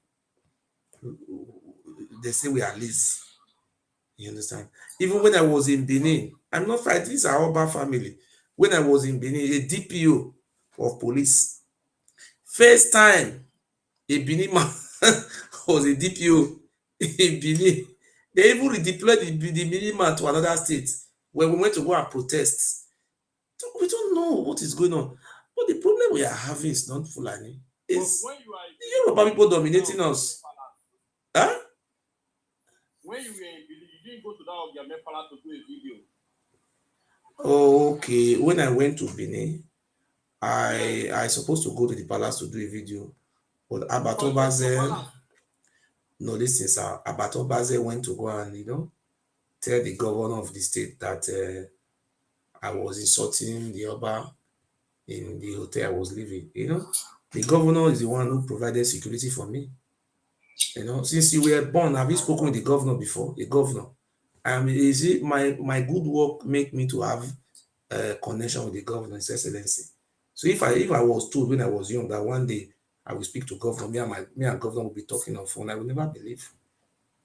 They say we are lazy. You understand? Even when I was in Benin, I'm not fighting, this is our Oba family. When I was in Benin, a DPO of police, first time a Benin man was a DPO in Benin. They even redeployed the Benin man to another state when we went to go and protest. We don't know what is going on. But the problem we are having is not Fulani. It's the Yoruba people dominating us. Huh? When you were in Benin, you didn't go to that of your palace to do a video. Okay. When I went to Benin, I supposed to go to the palace to do a video. But Abatobaze, no, this is Abatobaze went to go and, tell the governor of the state that I was insulting the Oba in the hotel I was living. The governor is the one who provided security for me. Since you were born, have you spoken with the governor before? The governor. Is it my good work make me to have a connection with the governor, His Excellency? So if I was told when I was young that one day I will speak to governor, me and governor will be talking on phone, I will never believe.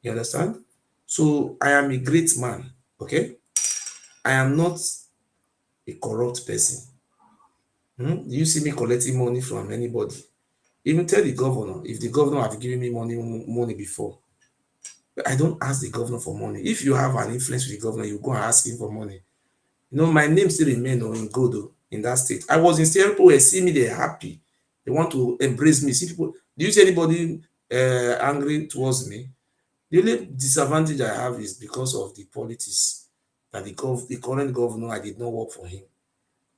You understand? So I am a great man. Okay? I am not a corrupt person. Do you see me collecting money from anybody? Even tell the governor, if the governor have given me money before, I don't ask the governor for money. If you have an influence with the governor, you go and ask him for money. You know, my name still remain in good in that state. I was in state, people were seeing me, they're happy. They want to embrace me. See people, do you see anybody angry towards me? The only disadvantage I have is because of the politics that the current governor, I did not work for him.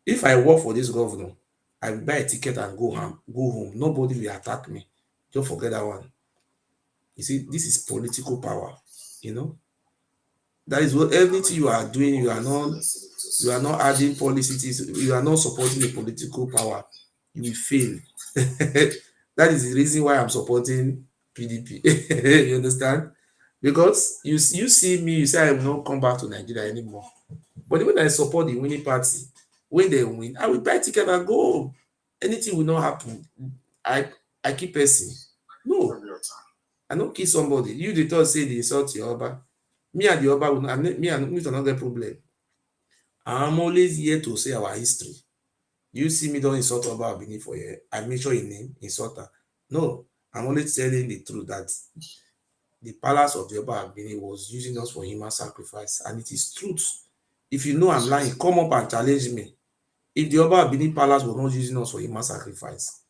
If I work for this governor, I will buy a ticket and go home. Nobody will attack me. Don't forget that one. You see, this is political power, you know. That is what everything you are doing, you are not adding policies, you are not supporting the political power, you will fail. That is the reason why I'm supporting PDP. You understand? Because you see me, you say I will not come back to Nigeria anymore. But when I support the winning party, when they win, I will buy ticket and go home. Anything will not happen. I keep person. No, I don't kill somebody. You the thought say they insult your Oba. Me and the Oba will not, me and me will not get problem. I'm always here to say our history. You see me don't insult Oba Benin for here. I make sure in name insult her. No, I'm only telling the truth that the palace of the Oba Benin was using us for human sacrifice, and it is truth. If you know I'm lying, come up and challenge me. If the Oba Benin palace was not using us for human sacrifice,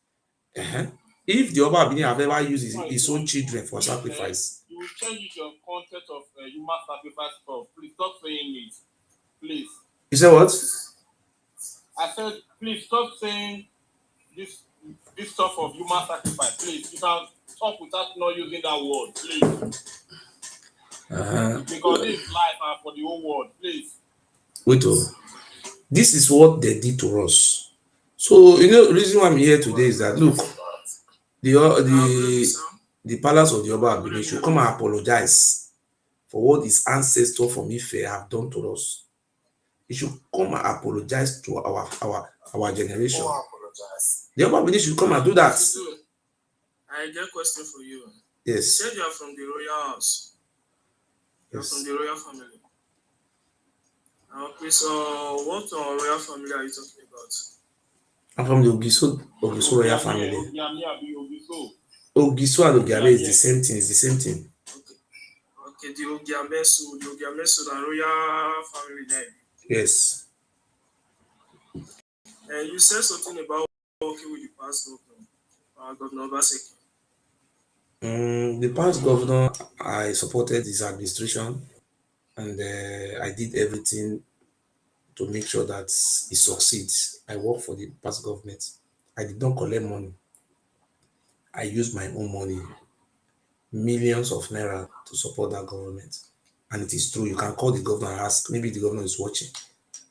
if the Oba Benin have ever used his own children for sacrifice, you will change your content of human sacrifice stuff. Please stop saying it. Please. You say what? I said, please stop saying this stuff of human sacrifice. Please, you can talk without not using that word, please. Because this is life and for the whole world, please. Wait, this is what they did to us. So you know, the reason why I'm here today is that look, the palace of the Oba Benin should come and apologize for what his ancestors from Ife have done to us. He should come and apologize to our generation. The Oba Benin should come and do that. I get a question for you. Yes. You said you are from the royal house. You are from the royal family. Okay, so what royal family are you talking about? I'm from the Ogiso royal family. Ogiso and Ogiame is the same thing. It's the same thing. Okay, the Ogiamesu and royal family name. Yes. And you said something about working with the past governor, Governor Obaseki. The past governor, I supported his administration, and I did everything to make sure that he succeeds. I work for the past government. I did not collect money. I used my own money, millions of naira, to support that government. And it is true. You can call the governor and ask. Maybe the governor is watching.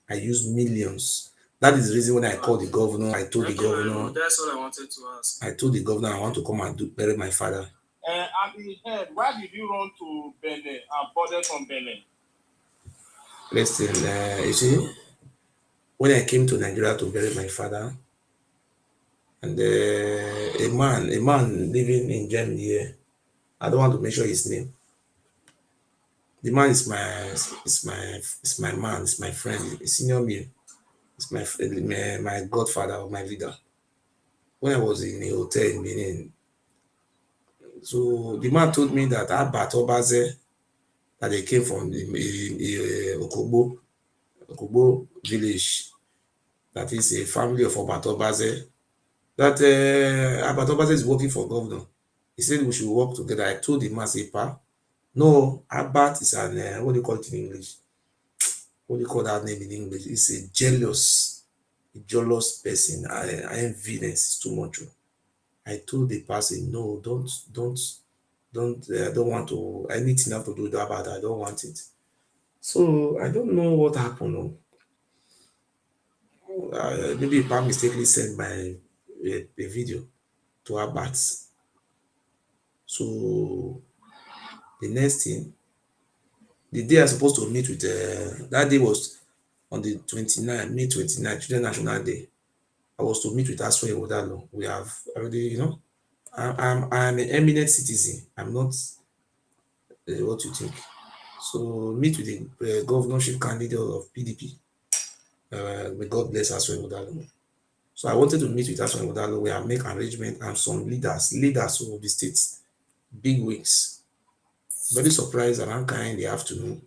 I used millions. That is the reason when I called the governor, I told the governor. That's all I wanted to ask. I told the governor I want to come and bury my father. At the head, why did you run to Benin and boarded from Benin? Listen, you see, when I came to Nigeria to bury my father, and a man living in Germany here, I don't want to mention his name. The man is my man, it's my friend, a senior me. It's my godfather or my leader. When I was in a hotel in Benin, so the man told me that Abat Obaze, that they came from the Okogbo village, that is a family of Abat Obaze, that Abat Obaze is working for governor. He said we should work together. I told him, I said, Pa, no, Abat is an, what do you call it in English? What do you call that name in English? It's a jealous person. I enviness is too much. I told the person, no, don't, I don't want to, anything have to do with that, but I don't want it. So I don't know what happened. Maybe Pam mistakenly sent a video to Abat. So the next thing, the day I was supposed to meet with, that day was on the 29th, May 29th, Children National Day. I was to meet with Aswe Odalo. We have already, I'm an eminent citizen. I'm not what you think. So meet with the governorship candidate of PDP. May God bless Aswe Udalo. So I wanted to meet with Aswe Udalo where I make arrangement and some leaders of the states, big wigs. Very surprised around kind in the afternoon.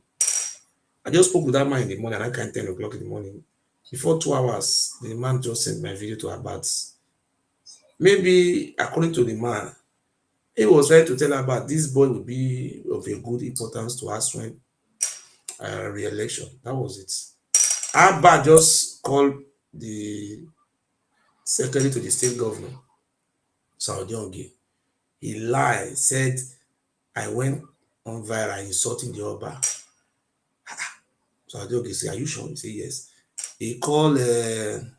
I just spoke with that man in the morning, around kind 10 o'clock in the morning. Before 2 hours, the man just sent my video to Abad. Maybe according to the man, he was trying to tell Abad this boy would be of a good importance to Aswe re-election. That was it. Abba just called the secretary to the state governor, Saudi Ongi. He lied, said I went on viral insulting the Oba. Saudi Ongi said, "Are you sure?" He said, "Yes." He called the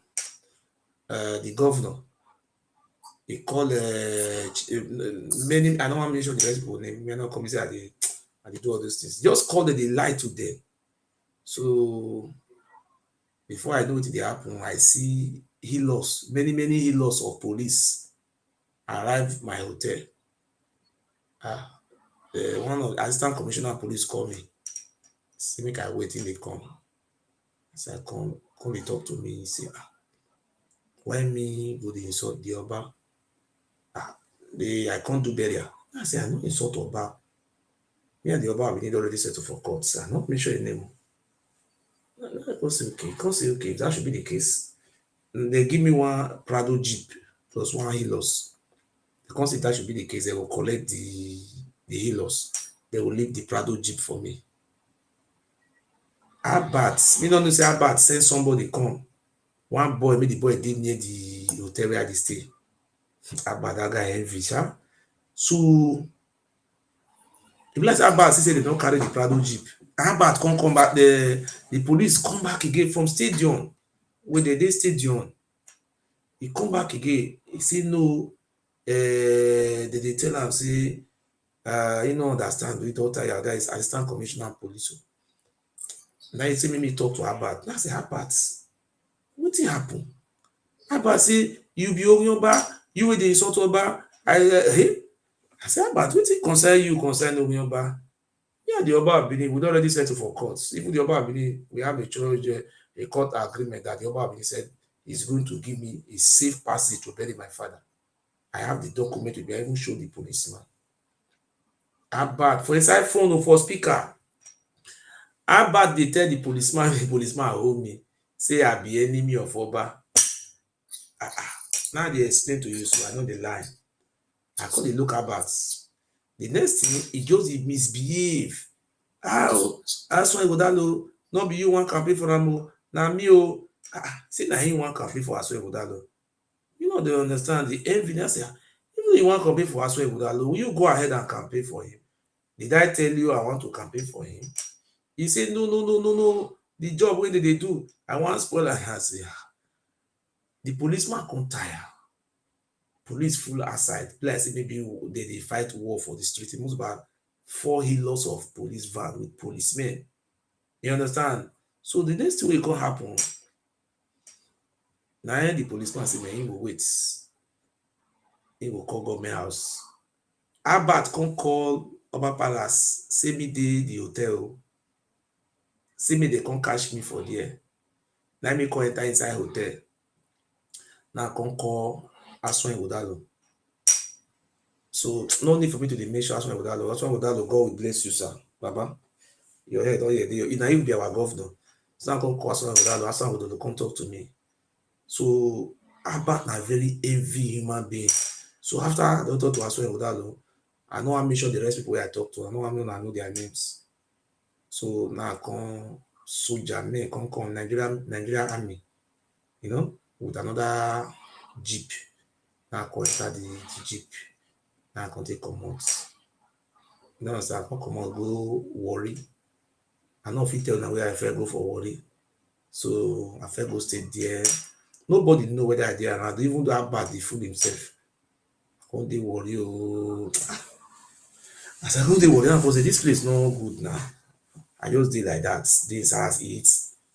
governor. He called many. I don't want to mention the rest people name. May not come say they do all those things. Just called them. They lied to them. So before I know what happen, I see many healers of police arrive my hotel. One of the assistant commissioner of police call me. Say make I wait till they come. I said, come they talk to me. He say, why me go dey insult the Oba? I can't do burial. I say, I no insult Oba. Me and the Oba we need already settle for court. Sir, not mention your name. I can say okay. If that should be the case, they give me one Prado Jeep plus one Hilux. Because if that should be the case, they will collect the Hilux. They will leave the Prado Jeep for me. Abat, me don't know say Abat send somebody come. One boy, maybe the boy did near the hotel where I stay. Abat, that guy envy, huh? So if like Abat say they don't carry the Prado Jeep, Abat come back. The police come back again from stadium. When they stadium, he come back again. He say no. They tell him say, you don't understand. We don't tell you that is assistant commissioner of police. Now he say make me talk to Abat. Now I say Abat, wetin happen? Abat say you be Ogunyoba, you wey dey insult Oba. I say Abat, wetin concern you concern Ogunyoba? Yeah, the Oba of Benin, we don already settle for court. Even the Oba of Benin, we have a court agreement that the Oba of Benin said is going to give me a safe passage to bury my father. I have the document with me. I even show the policeman. Abat for inside phone or for speaker. Abat dey tell the policeman hold me say I be enemy of Oba. Now they explain to you, so I know the lie. I call the look Abat. The next thing, he just misbehave. That's why Godalo, not be you one campaign for am. Now me say na him one campaign for Aswe Godalo. You know they understand the envy. I say, even you want to campaign for Aswe Godalo, will you go ahead and campaign for him? Did I tell you I want to campaign for him? He said, no. The job wey they do, I want spoil. I say, the policeman come tire. Police full aside. Like say maybe they fight war for the street. It must about 4 healers of police van with policemen. You understand? So the next thing will come happen. Now the policeman say, man, he will wait. He will call government house. Abat come call Oba Palace, say me the hotel. Say me they come catch me for there. Now me come enter inside hotel. Now come call Aswan Udalo. So no need for me to mention Aswan Udalo. Aswan Udalo, God will bless you, sir. Baba, your head, all your day. Now you be our governor. So now come call Aswan Udalo. Aswan Udalo come talk to me. So Abat na very heavy human being. So after I don't talk to Aswan Udalo, I know I mention the rest people I talk to. I know their names. So now I come soldier men come Nigerian army, you know, with another jeep. Now I come enter the jeep. Now I come take comot. You know, so I come out go worry. I know if you tell now where I first go for worry. So I first go stay there. Nobody know whether I there around, even though how bad the fool himself. I come dey worry. Oh, as I go dey worry, I say this place no good now. I just did like that. This house eat,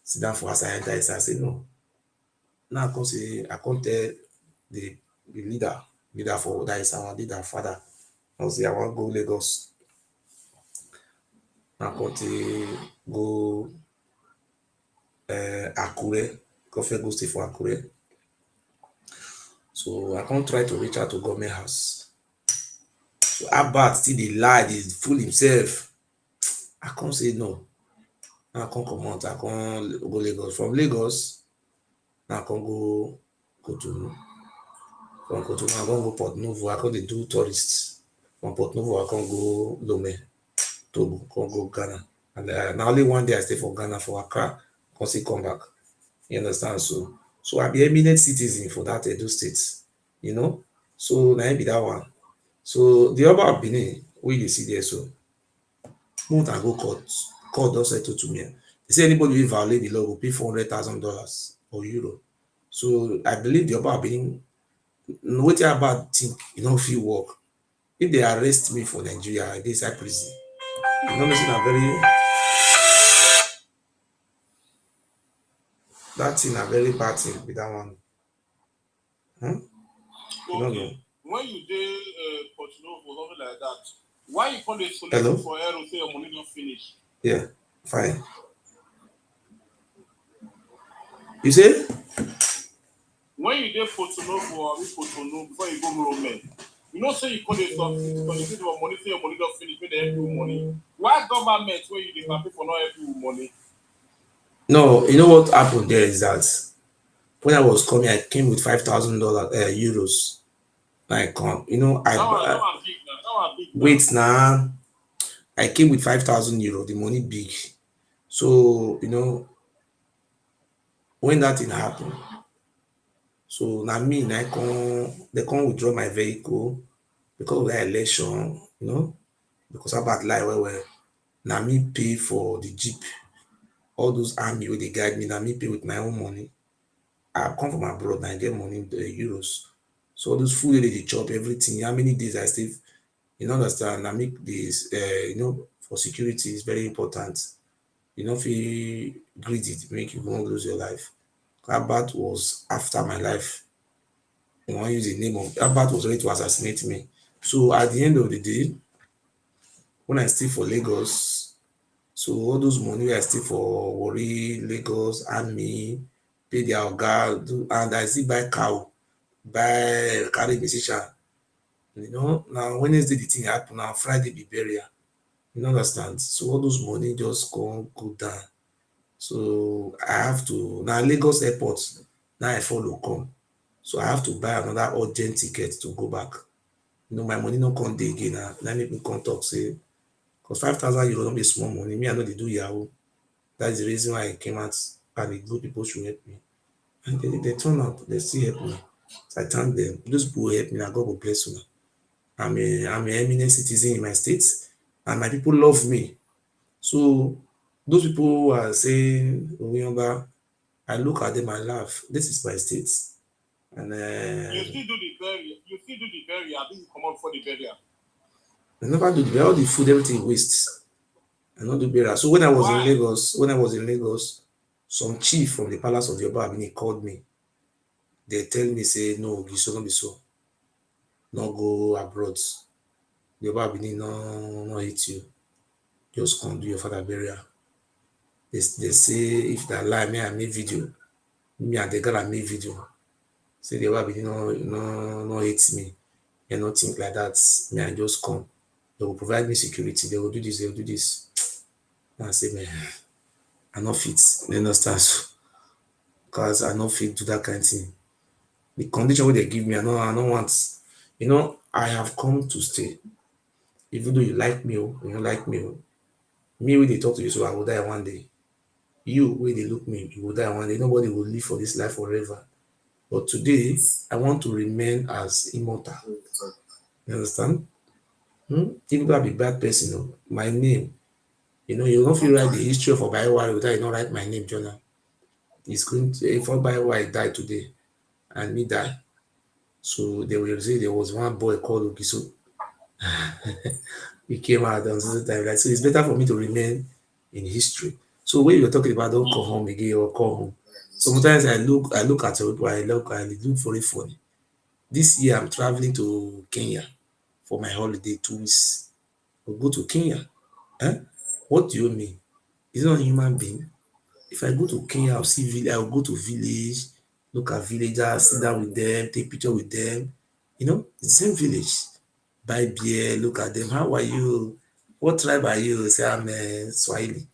sit down for us. I enter. I say no. Now I come tell the leader for that is our leader father. I say I want to go Lagos. I come to go Akure, go first go stay for Akure. So I can't try to reach out to government house. So Abbat still dey lie, dey fool himself. I can't say no. Now I can't come out. I can't go Lagos. From Lagos, now I can't go Cotonou. From Cotonou, I can't go Port Novo. I can't dey do tourists. From Port Novo, I can't go Lomé, Togo, can't go Ghana. And now only one day I stay for Ghana for Accra. Can't still come back. You understand? So I be eminent citizen for that Edo state. You know? So now be that one. So the other of Benin, wey you see there so, move and go court. Court don settle to me. They say anybody wey violate the law go pay $400,000 or euro. So I believe the Oba of Benin, wetin Abba think e no fit work. If they arrest me for Nigeria, I dey inside prison. You know say na very that thing na very bad thing be that one. You no know. When you dey Port Novo or something like that, why you come dey select Hello? for Aero say your money don finish? Yeah, fine. You say? When you dey Port Novo or Cotonou before you go Lomé, you know say you come dey solicit your money say your money don finish, make dem help you with money. Why government wey you dey campaign for no help you with money? No, you know what happened there is that when I was coming, I came with $5,000 euros. I come, you know, That one big now. That one big now. wait now. I came with 5,000 euro, the money big. So, you know, when that thing happened, so now me, they come withdraw my vehicle because of that election, you know, because I bad lie well. Now me pay for the jeep, all those army where they guide me, now me pay with my own money. I come from abroad, and I get money in the euros. So all those food they chop, everything, how many days I stay, you know, understand, I make this, you know, for security is very important. You know, if you greedy to make you won't lose your life. Abat was after my life. You want to use the name of Abat was ready to assassinate me. So at the end of the day, when I stay for Lagos, so all those money I stay for Warri, Lagos, Army, pay their oga, and I still buy cow, buy carry musician. You know, now Wednesday the thing happen, now Friday be burial. You understand? So all those money just go down. So I have to now Lagos airport, now I follow come. So I have to buy another urgent ticket to go back. You know, my money no come dey again now. Now make me come talk say, because 5,000 euro don't be small money. Me, I know they do Yahoo. That's the reason why I came out and the good people should help me. And they turn up, they still help me. So I thank them. Those people who help me, now God will bless you. I'm an eminent citizen in my state, and my people love me. So those people who are saying, remember, I look at them and laugh. This is my state. And You still do the burial. You still do the burial. I think you come out for the burial. I never do the burial. All the food, everything wastes. I not do burial. So when I was Why? in Lagos, some chief from the palace of the Oba Abini called me. They tell me, say, no, Giso no be so. No go abroad. The Oba Abini no hit you. Just come do your father burial. They say if that lie, me I make video. Me and the girl I make video. Say the Oba Abini no hate me. They not think like that. Me I just come. They will provide me security. They will do this. They will do this. And I say, man, I not fit. You understand? Because I not fit do that kind of thing. The condition where they give me, I don't want. You know, I have come to stay. Even though you like me, or you don't like me, me when they talk to you, so I will die one day. You when they look me, you will die one day. Nobody will live for this life forever. But today, I want to remain as immortal. You understand? Even though I be bad person, my name, you know, you don't feel write the history of Obayiwari without you not write my name, Jonah. It's going to, if Obayiwari died today and me die, so they will say there was one boy called Ogiso. He came out on certain time. Like, so it's better for me to remain in history. So when you're talking about don't come home again or come home, sometimes I look at people, I look very funny. This year I'm traveling to Kenya for my holiday 2 weeks. We'll go to Kenya. Eh? What do you mean? Is it not a human being? If I go to Kenya, I will go to village, look at villagers, sit down with them, take picture with them. You know, it's the same village. Buy beer, look at them. How are you? What tribe are you? Say I'm Swahili.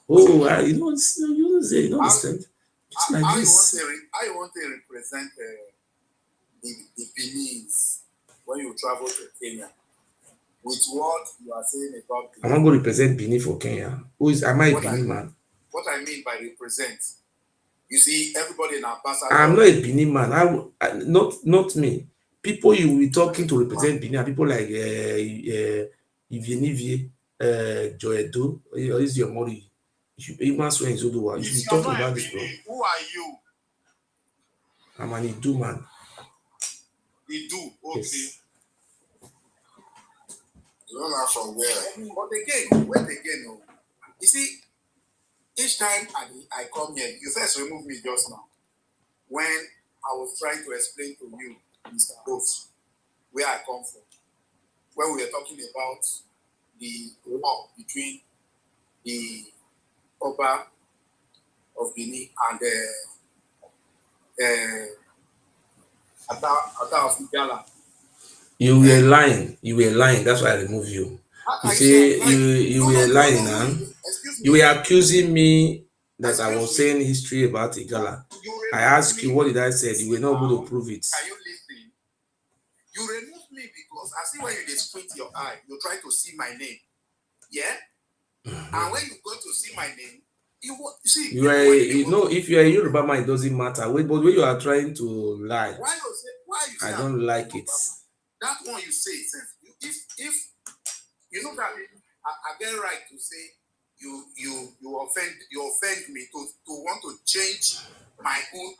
Oh, you don't say, you know the strength. Just like this. I want to represent the Benin's when you travel to Kenya. With what you are saying about I want to represent Benin for Kenya. Am I a Benin man? What I mean by represent, you see, everybody in ambassador. I'm not a Benin man. Not me. People you will be talking to represent Benin are people like Ivie, Joedo, or is your Mori. You should be talking about this, bro. Who are you? I'm an Iduu man. Iduu, okay. Yes. You don't know from where. But again, wait again. No. You see, each time I come here, you first remove me just now. When I was trying to explain to you, Mr. Host, where I come from. When we were talking about the war between the Oba of Benin and Ada of Igala. You were lying. That's why I removed you. You say you were lying, huh? You were accusing me that I was saying history about Igala. I asked you, what did I say? You were not able to prove it. Can you listen? You removed me because I see when you squint your eye, you try to see my name. Yeah? And when you go to see my name, if you are a Yoruba man, it doesn't matter. But when you are trying to lie, why you say I don't like it. That one you say, if you know that I get right to say you offend me to want to change my own.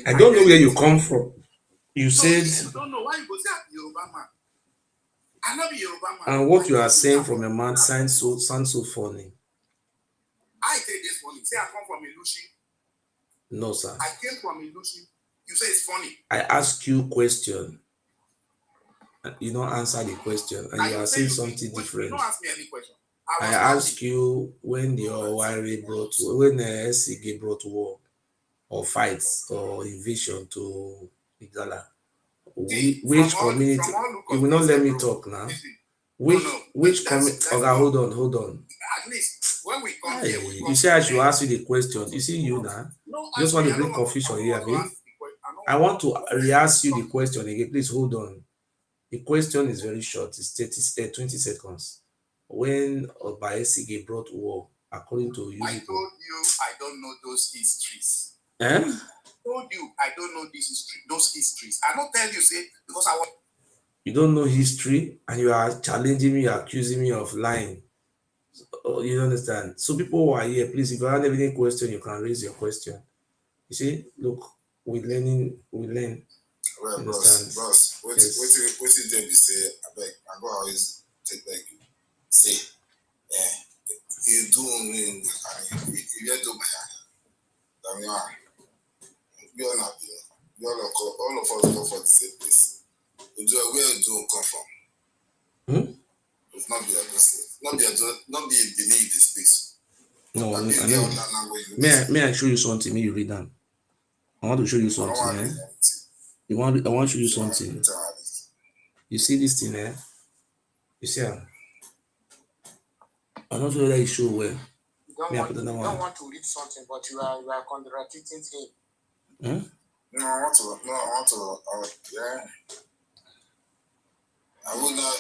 I don't know where you come from. You said you don't know why you go say I'm Yoruba man. I'm not a Yoruba man. And what you are saying from your mouth sounds so funny. I say this funny. Say I come from Ilushi. No, sir. I came from Ilushi. You say it's funny. I ask you question. You don't answer the question, and you are saying something different. You don't ask me any question. I ask you when the when SCG brought war or fights or invasion to Igala. Which community? You will not let me talk now. Which community? Okay, hold on. At least when we come here, you say I should ask you the question. You see you now. You just want to bring confusion here, babe. I want to re-ask you the question again. Please hold on. The question is very short. It's 20 seconds. When Obaesige brought war, according to you, I told you I don't know those histories. I told you I don't know those histories. I don't tell you, say, because I want. You don't know history, and you are challenging me, accusing me of lying. You understand? So people who are here, please, if you have any question, you can raise your question. You see, look, we learn. Well, bros, what did they say? I go always take like you. Say, yeah, you do mean, you do my hand. You all not you all of us go for the same place. Where do come from? It's not be not be beneath this place. No, I know. May I show you something? May you read them. I want to show you something. I want to show you something. You see this thing, eh? You see, I'm not sure whether you show well. You don't want to read something, but you are contradicting him. No, I want to, yeah. I will not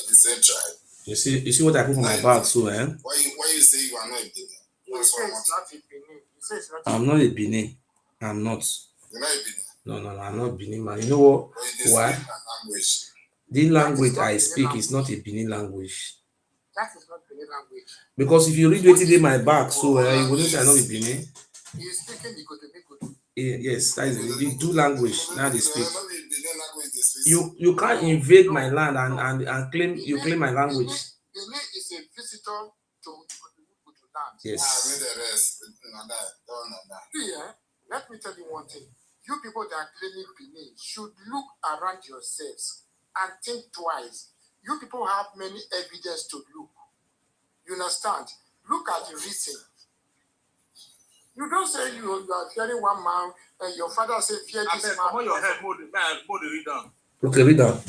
the same tribe. You see what I put on my bag, so Why you say you are not a Benin? You say it's not a Benin. You say it's not. I'm not a Benin. I'm not. You're not a Benin. No, I'm not Benin man. You know what? Why? The language I speak is not a Benin language. That is not Benin language. Because if you read what in my bag, so you wouldn't say I know a Benin. You're speaking the Kotomi. Yes, that is the two language now they speak. You can't invade my land and claim my language. Benin is a visitor to land. Yes. Let me tell you one thing. You people that are claiming Benin should look around yourselves and think twice. You people have many evidence to look. You understand? Look at the written. You don't say you are fearing one man and your father say fear this man. Come on your head, mode read down. Okay, read down.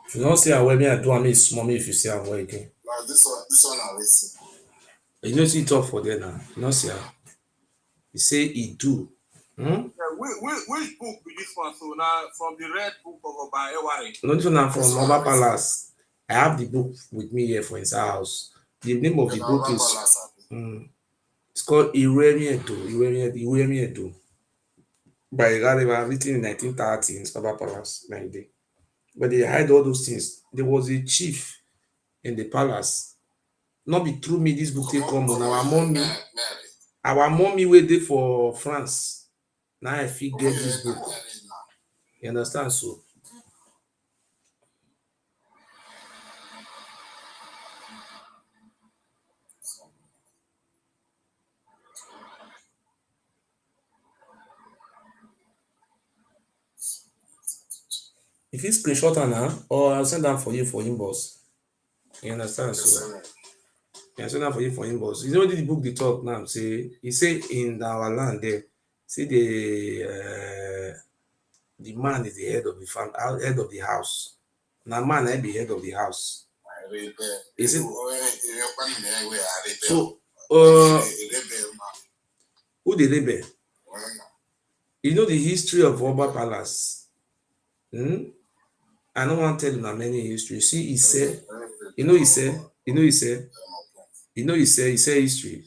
If you don't see how well me I do, I mean small me if you see how well again. Now this one I listen. You know see talk for there now. You know see how. You say Iduu. Yeah, which book be this one? So now from the red book of Oba Ewari. No, this one I'm from Oba Palace. I have the book with me here for his house. The name of the book is it's called Iduu. By a guy written in 1930 in Oba Palace, 90. But they hide all those things. There was a chief in the palace. Not be through me, this book take come on our mommy waited for France. Now I fit get this book. You understand? So if you screenshot her now, or I'll send them for you for inbox. You understand? So I send them for you for inbox. You know the book they talk now. Say he say in our land there, say the man is the head of the family, head of the house. Now man I be head of the house. Is it? So who the rebel? You know the history of Oba Palace. I don't want to tell you now many history. See, he said, he said history.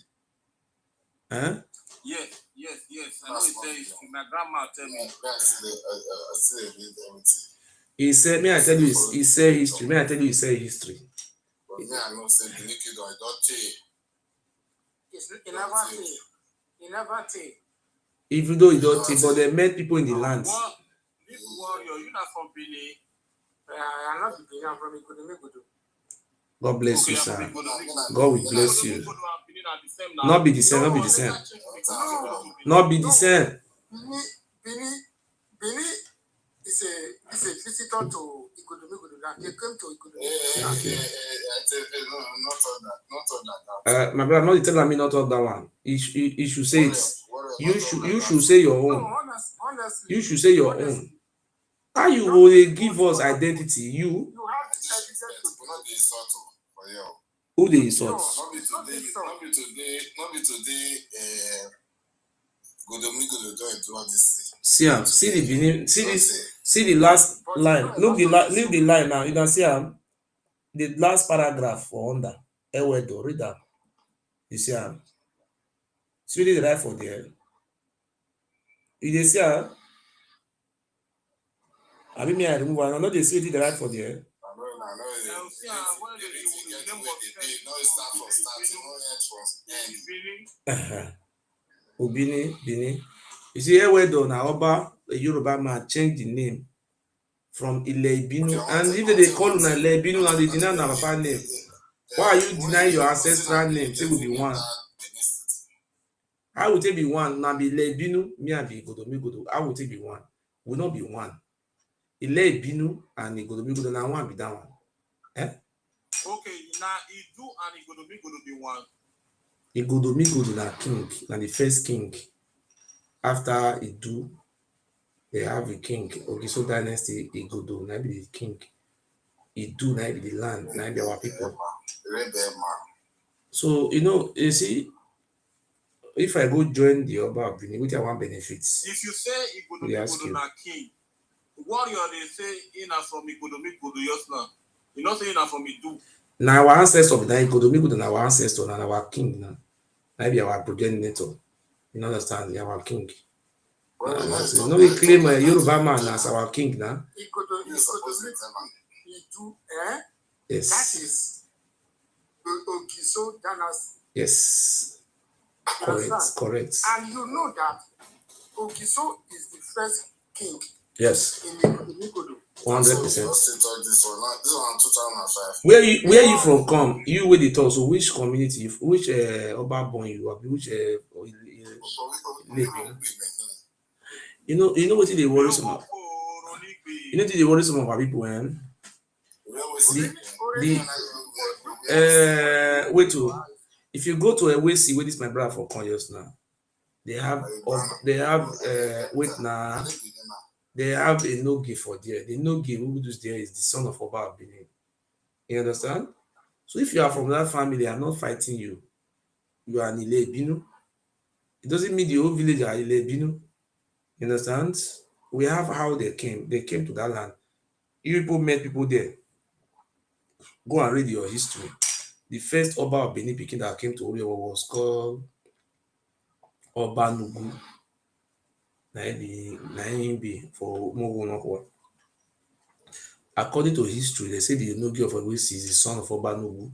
Huh? Yes. I know it says history. My grandma tell me. He said, may I tell you, he said history. May I tell you, he said history. He never take. Even though he don't take, but they met people in the land. This warrior, you're not from Benin. I'm not Benin, I'm from Ikodomigudu. God bless you, sir. God will bless you. Not be the same, not be the same. Not be the same. Benin is a visitor to Ikodomigudu land. They came to Ikodomigudu. My brother, not telling me not of that one. You should say it. You should say your own. No, honestly. You should say your own. How you will give us identity? You have evidence to who they insult? Not be today. See him. See the beginning. See this. See the last line. Look the line now. You can see him. The last paragraph for under. Ewedo. Read that. You see him. See the right for there. You see him. I mean, I remove one. I know they see the right for there. Bini. You see, Ewedo na Oba, a Yoruba man, changed the name from Iduu. And if they call you Iduu and they deny na Papa name, why are you denying your ancestral name? Say will be one. How would it be one? Now be Iduu, me and be Ikodomigudu. How would it be one? Will not be one. Iduu and Ikodomigudu now one be that one. Okay, now Iduu and Ikodomigudu be one. Ikodomigudu na king, na the first king. After Iduu, they have a king. Okay, so dynasty Igodo, na be the king. Iduu na be the land, na be our people. So you see, if I go join the Oba of Benin, which I want benefits. If you say Ikodomigudu na king, warrior they say in from Ikodomigudu just now. You not saying from Iduu. Now our ancestor, na Ikodomigudu na our ancestor, na our king na. Na be our progenitor. You understand? Our king. No, we claim Yoruba man as our king now. Yes. That is Ogiso dynasty. Yes. Correct. And you know that Ogiso is the first king. Yes. In Nikodo. 100%. This one 2005. Where you from come? You with it also. Which community? Which Oba born you are? Which you know what they worry some of. You know they worry some of our people, wait to if you go to a way see where this my brother for conscious now. They have wait now. They have a no-give for there. The no-give who does there is the son of Oba of Benin. You understand? So if you are from that family, I'm not fighting you. You are an Ile Binu. It doesn't mean the whole village are Ile Binu. You understand? We have how they came. They came to that land. You people met people there. Go and read your history. The first Oba of Benin Pikin that came to Orewa was called Oba Nugu. Naimbi for Mogunokwa. According to history, they say the Enogi of Owisi is the son of Oba Nugu.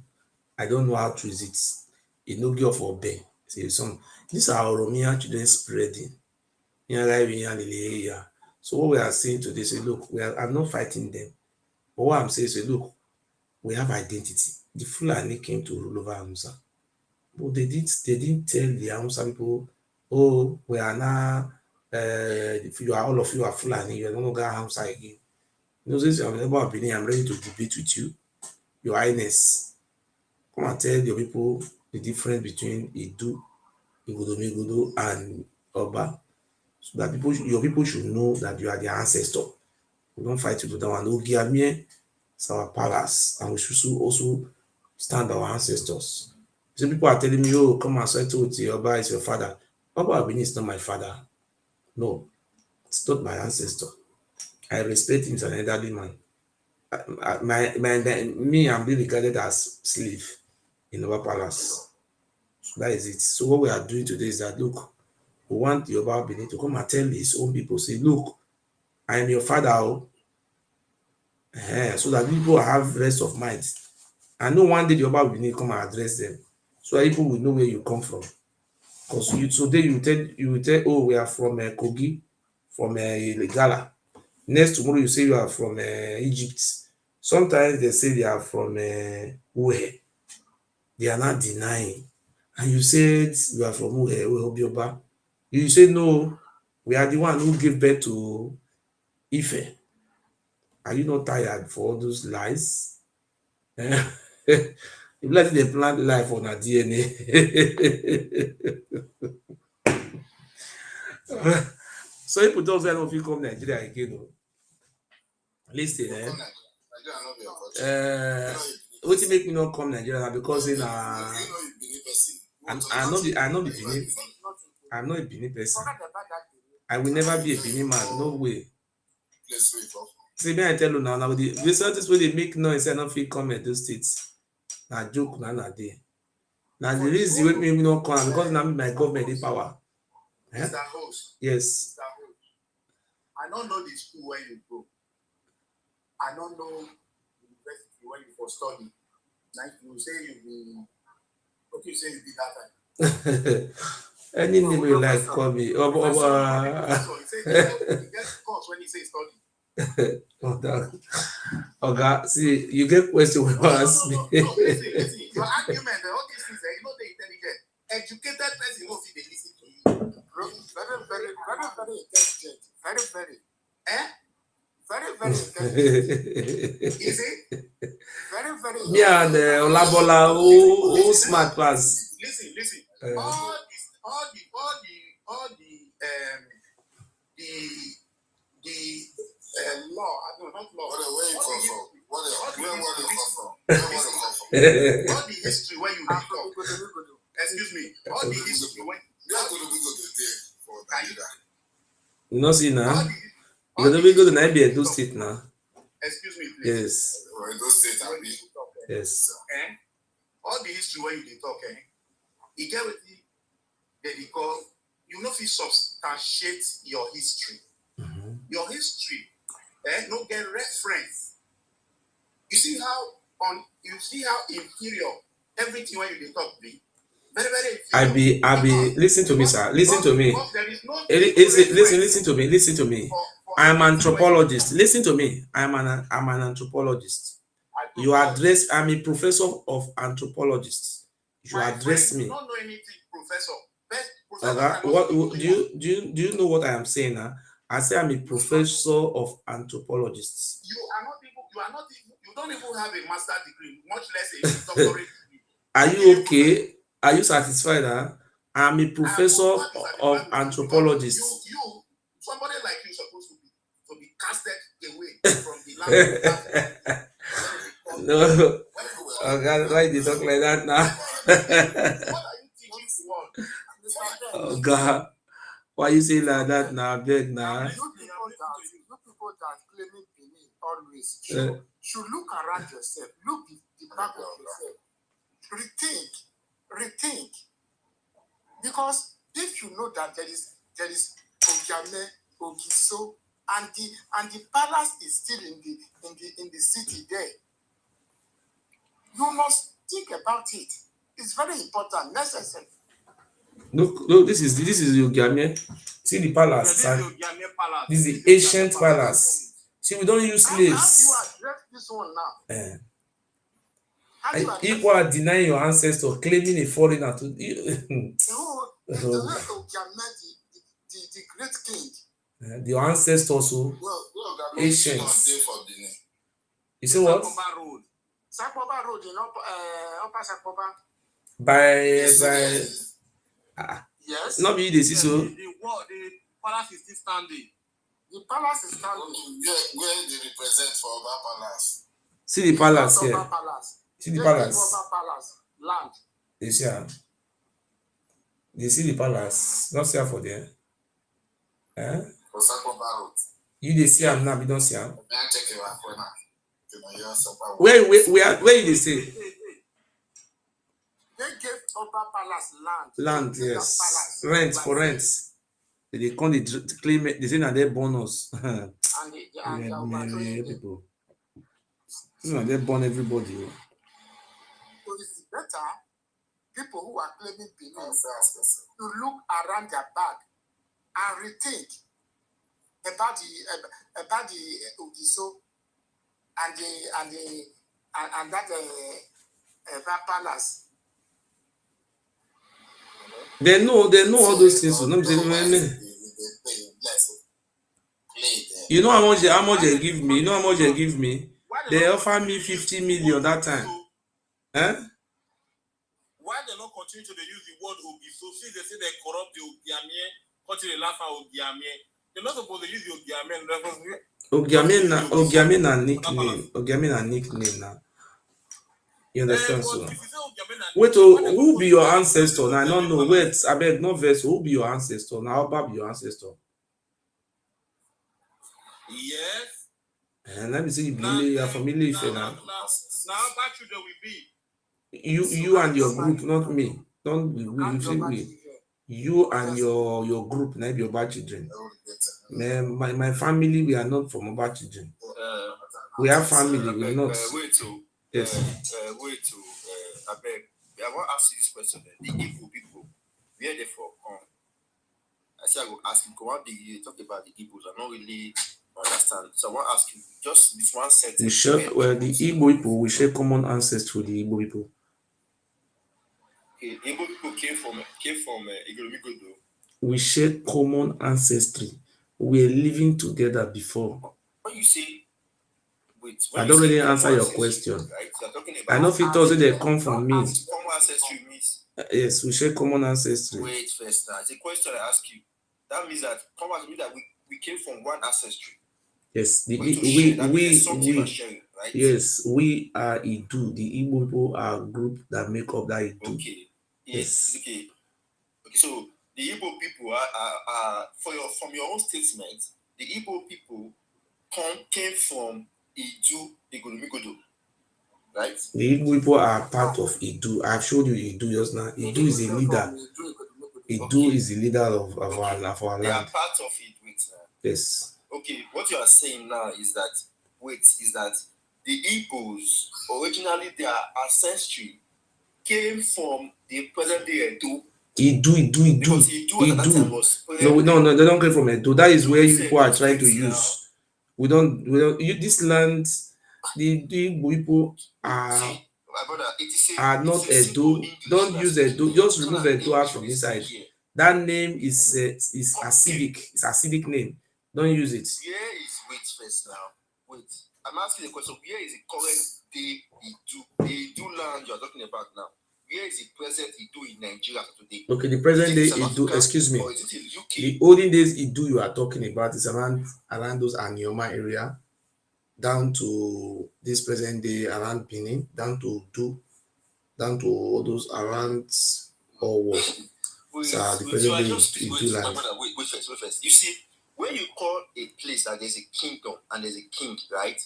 I don't know how true is it. Enogi of Obe is the son. These are Oromian children spreading. So what we are saying today, say, look, I'm not fighting them. But what I'm saying is, look, we have identity. The Fulani came to rule over Hausa. But they didn't tell the Hausa people, oh, we are now, if you are all of you are Fulani, you are no longer Hausa again. You know, since I'm ready to debate with you, Your Highness. Come and tell your people the difference between Iduu, Igodomegodo, and Oba. So that your people should know that you are their ancestor. We don't fight you to that one. Ogiamie is our palace, and we should also stand our ancestors. So people are telling me, oh, come and settle with your Oba is your father. Oba Abini is not my father. No, it's not my ancestor. I respect him as an elderly man. Me, I'm being regarded as slave in our palace. So that is it. So what we are doing today is that, look, we want the Oba Benin to come and tell his own people, say, look, I am your father, so that people have rest of mind. And no one day the Oba Benin come and address them, so that people will know where you come from. Because today you will tell, oh, we are from Kogi, from Gala. Next tomorrow you say you are from Egypt. Sometimes they say they are from Uhe. They are not denying. And you said you are from Uhe, Obioba. You say no, we are the one who gave birth to Ife. Are you not tired for all those lies? If let they plant life on a DNA. So people don't say if you come Nigeria again. Listen, what make me not come Nigeria because I'm not the Benin. I'm not a Benin person. I will never be a Benin man. No way. See, me I tell you now the resources where they make noise and not feel come at those states. Na joke na dey. Now the reason wey me not come because now my government dey power. Mr. Host. Yes. Mr. Host. I don't know the school where you go. I don't know the university where you for study. Like you say you be okay, you say you be that time. Any name you like, call me. He say you get course when he say study. Okay, see, you get question when you ask me. No, listen. Your argument, all these things, you know, they're intelligent. Educated person will see they listen to you. Very intelligent. Very. Very intelligent. Is it? Very. Me and Olabola, who smart pass. Listen. All the law. I don't know, not law. Where you come from? Where you come from? All the history where you talk. Excuse me. All the history when you know see now. You don't go to Edo State now. Excuse me, please. Yes. Edo State, yes. All the history where you talk, you get what they call. You know if you substantiate your history. Mm-hmm. Your history, no get reference. You see how inferior everything when you talk be. Very, I be, listen to me, sir. Listen to me. Listen to me. Listen to me. I'm an anthropologist. Listen to me. I'm an anthropologist. You address, I'm a professor of anthropologists. You address me. Don't know anything, professor. Okay. What do you know what I am saying now? I say I'm a professor of anthropologists. You don't even have a master's degree, much less a doctorate degree. Are you okay? Are you satisfied? Huh? I'm a professor of anthropologists. Somebody like you supposed to be casted away from the land. No. Oh God, why did you talk like that now? What are you teaching to us? Oh God, why you say like that now? Beg now. You people that claiming Benin always should look around yourself. Look the back of yourself. Rethink. Because if you know that there is Ogiame, Ogiso, and the palace is still in the city there, you must think about it. It's very important, necessary. Look, this is Ogiame. See the palace. This is the ancient palace. See, we don't use slaves. How do you address this one now? Equal are denying your ancestor, claiming a foreigner to the great king. The ancestors also ancient. You see what? Sakoba Road in Upper Sakoba. By Yes. not be the so. The palace is still standing. The palace is standing. Where they represent for Oba Palace. See the palace here. See the palace. Oba Palace land. You see how? They see the palace. Not see how for there. For Sakoba Road. You they see am now, we don't see am. Where you they say? They gave Oba Palace land. Land, yes. Rent for rent. They come they claim it. They say that they bonus. And people. They born everybody. So it's better people who are claiming Benin to look around their back and rethink about the Ogiso and that palace. They know all those things. You know how much they give me? You know how much they give me? They offer me 50 million that time. Why they not continue to use the word Ogiso? Since they say they corrupt the Ogiame, continue to laugh at Ogiame. They're not supposed to use the Ogiame. Ogiame na nickname. Ogiame na nickname now. You understand? So wait, who be your ancestor? Now I don't know. Wait, I beg no verse. Who be your ancestor? Now how be your ancestor? Yes. And let me see your family if now. Now bad children will be. You and your group, not me. Don't be we. You and your group, not your bad children. My family, we are not from bad children. We have family, we are not. Yes. I beg. I want to ask you this question. The Igbo people, where they from come? I say I will ask you. What do you talk about the Igbos? I don't really understand. So I want to ask you just this one sentence. We share the Igbo people. We share common ancestry with the Igbo people. Okay, Igbo people came from Igolomigodo. We share common ancestry. We are living together before. When you say, wait, I don't really answer your question. Right? I know if it doesn't they come from me. Common ancestry means. Yes, we share common ancestry. Wait first, it's a question I ask you. That means that common means that we came from one ancestry. Yes, sharing, right? Yes, we are Iduu. The Igbo people are a group that make up that Iduu. Okay. Yes. Okay. So the Igbo people are from your own statement. The Igbo people came from Iduu, Igolomigodo, right? The Igbo people are part of Iduu. I've showed you Iduu just now. Iduu is a leader. Iduu is the leader of our land. They are part of it. Yes. Okay, what you are saying now is that the Igbos originally their ancestry came from the present day Edo. Because Iduu at that time was no, they don't come from Edo. That is Iduu where is you people are Edo trying to state now. use. We don't this land, the Igbo people are See, my brother, not it's a simple Edo. English Don't we are use speaking Edo. here. Just It's remove not an Edo out English from we inside. speak here. That name is acidic. It's acidic name. Don't use it. Where is wait first now? Wait, I'm asking the question. Where is the current day Iduu? The Iduu land you are talking about now. Where is the present Iduu in Nigeria today? Okay, the present day Is it in South Iduu, Africa excuse me. or is it in UK? The olden days Iduu you are talking about is around those Anioma area, down to this present day around Benin, down to Udu, down to all those around Owo. The present day Iduu land. Wait first. You see, when you call a place that there's a kingdom and there's a king, right?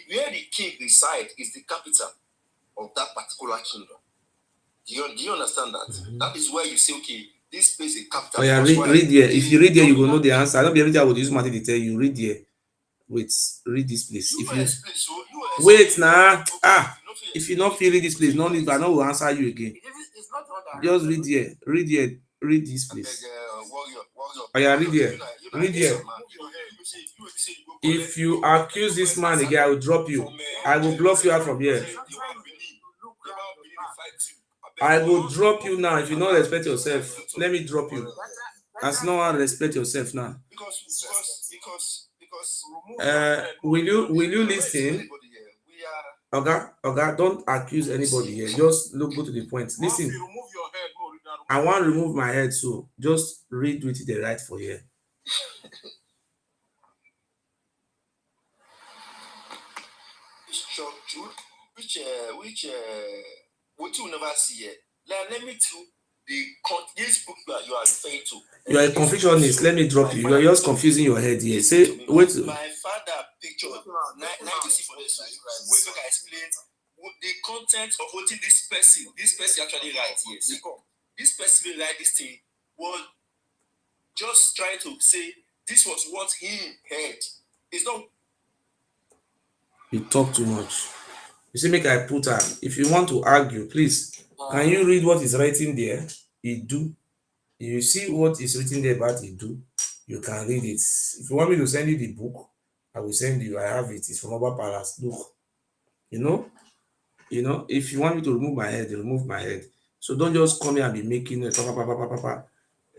Where the king resides is the capital of that particular kingdom. Do you understand that? Mm-hmm. That is where you say, okay, this place is capital. Oh yeah, read there. If you read there, you will know the answer. I don't be every time I would use money to tell you. Read there. Wait, read this place. If you wait now, if you not feel read this place, no need. I know will answer you again. Just read there. Read there. Read this place. Oh yeah, read there. Read there. If you accuse this man again, I will drop you. I will block you out from here. I will drop you now. If you don't respect yourself, let me drop you. As no one respect yourself now. Will you listen? Okay, don't accuse anybody here. Just go to the point. Listen. I want to remove my head, so just read with the right for here. What you never see yet. Let me to this book that you are referring to. You are a confusionist. Let me drop you. You are just confusing your head here. Say, wait. My father pictured. Now you see for this. Wait, I explain the content of what this person actually writes here. See, this person write this thing was just trying to say this was what he heard. It's not. You talk too much. You see, make I put her. If you want to argue, please, can you read what is writing there? Iduu. You see what is written there about Iduu, you can read it. If you want me to send you the book, I will send you. I have it. It's from Oba Palace. Look, you know, if you want me to remove my head, remove my head. So don't just come here and be making it.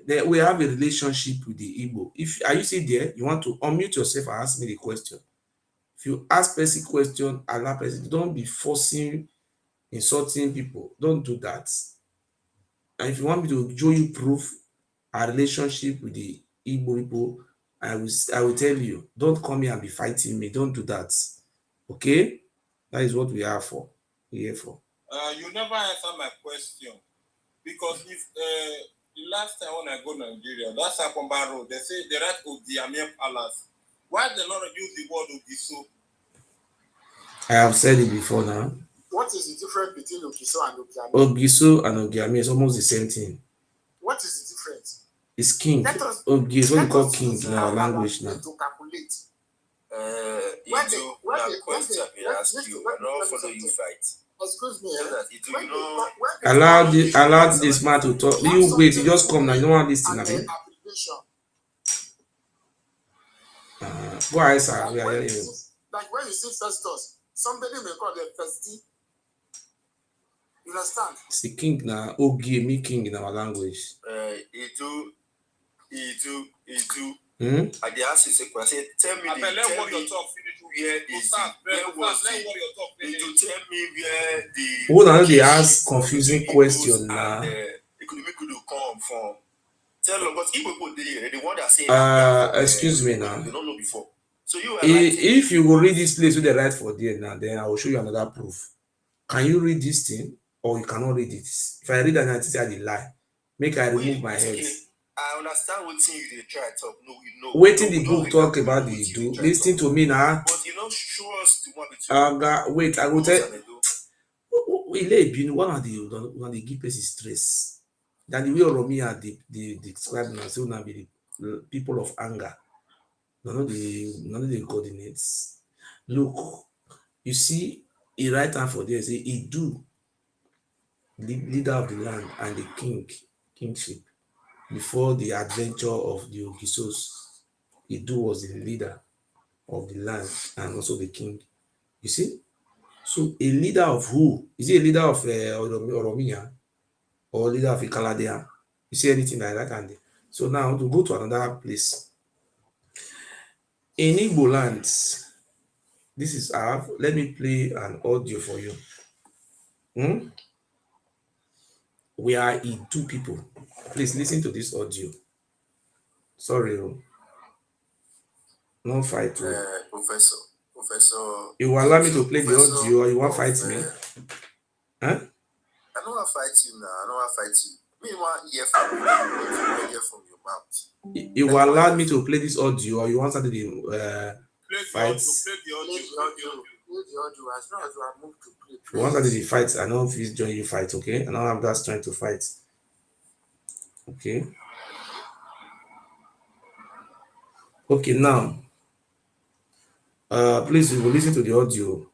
Then we have a relationship with the Igbo. If are you see there, you want to unmute yourself and ask me the question. If you ask person question, allow person, don't be forcing, insulting people. Don't do that. And if you want me to show you proof, our relationship with the Igbo people, I will tell you, don't come here and be fighting me. Don't do that. Okay? That is what we are for. We're here for. You never answer my question. Because if the last time when I go to Nigeria, that's Akomba Road, they say they write Odiamia Palace. Why they not use the word Ogiso? I have said it before now. What is the difference between Ogiso and Ogiamia? Ogiso and Ogiamia is almost the same thing. What is the difference? It's king. Ogi is what we call king in our language now. To calculate. Question we ask you, and not follow you fight. Excuse me. Allow this man to talk. You wait, you just come now. You don't want this thing, Abi. Go ahead, sir. We are hearing you. Like when you see Festus, somebody may call them Festi. You understand? It's the king now. Ogi, me king in our language. Iduu. I dey ask you say, tell me where the who now they ask confusing question now? Come from. Tell them, but Igbo dey the one that say. Excuse me now. You don't know before. So if you will read this place with the right for there now, then I will show you another proof. Can you read this thing or you cannot read it? If I read and I say I lie, make I remove my head. I understand what you try to talk. No, you know. Waiting the book talk about the Iduu. Listen to me now. But you know, show us the one wait, I will tell. One of the give person stress. That the way Oromia they describe now, so now be the people of anger. None of the coordinates. Look, you see, he write down for there say Iduu. leader of the land and the kingship. Before the adventure of the Ogisos, Iduu was the leader of the land and also the king. You see? So a leader of who? Is he a leader of Oromia or leader of Ikaladia? You see anything like that? And so now to go to another place. In Igbo lands, this is let me play an audio for you. We are Iduu people. Please listen to this audio. Sorry, no fight. Professor. You will allow me to play the audio or you want to fight me? Huh? I don't want to fight you now. I don't want to fight you. Me want to hear from you. I want to hear from your mouth. You will allow me to play this audio or you want something to fight? Play the audio. As long as you are moved to play. You want something to fight? I know if he's joining you fight, okay? I don't have that strength to fight. Okay. Okay, now. Please, we will listen to the audio.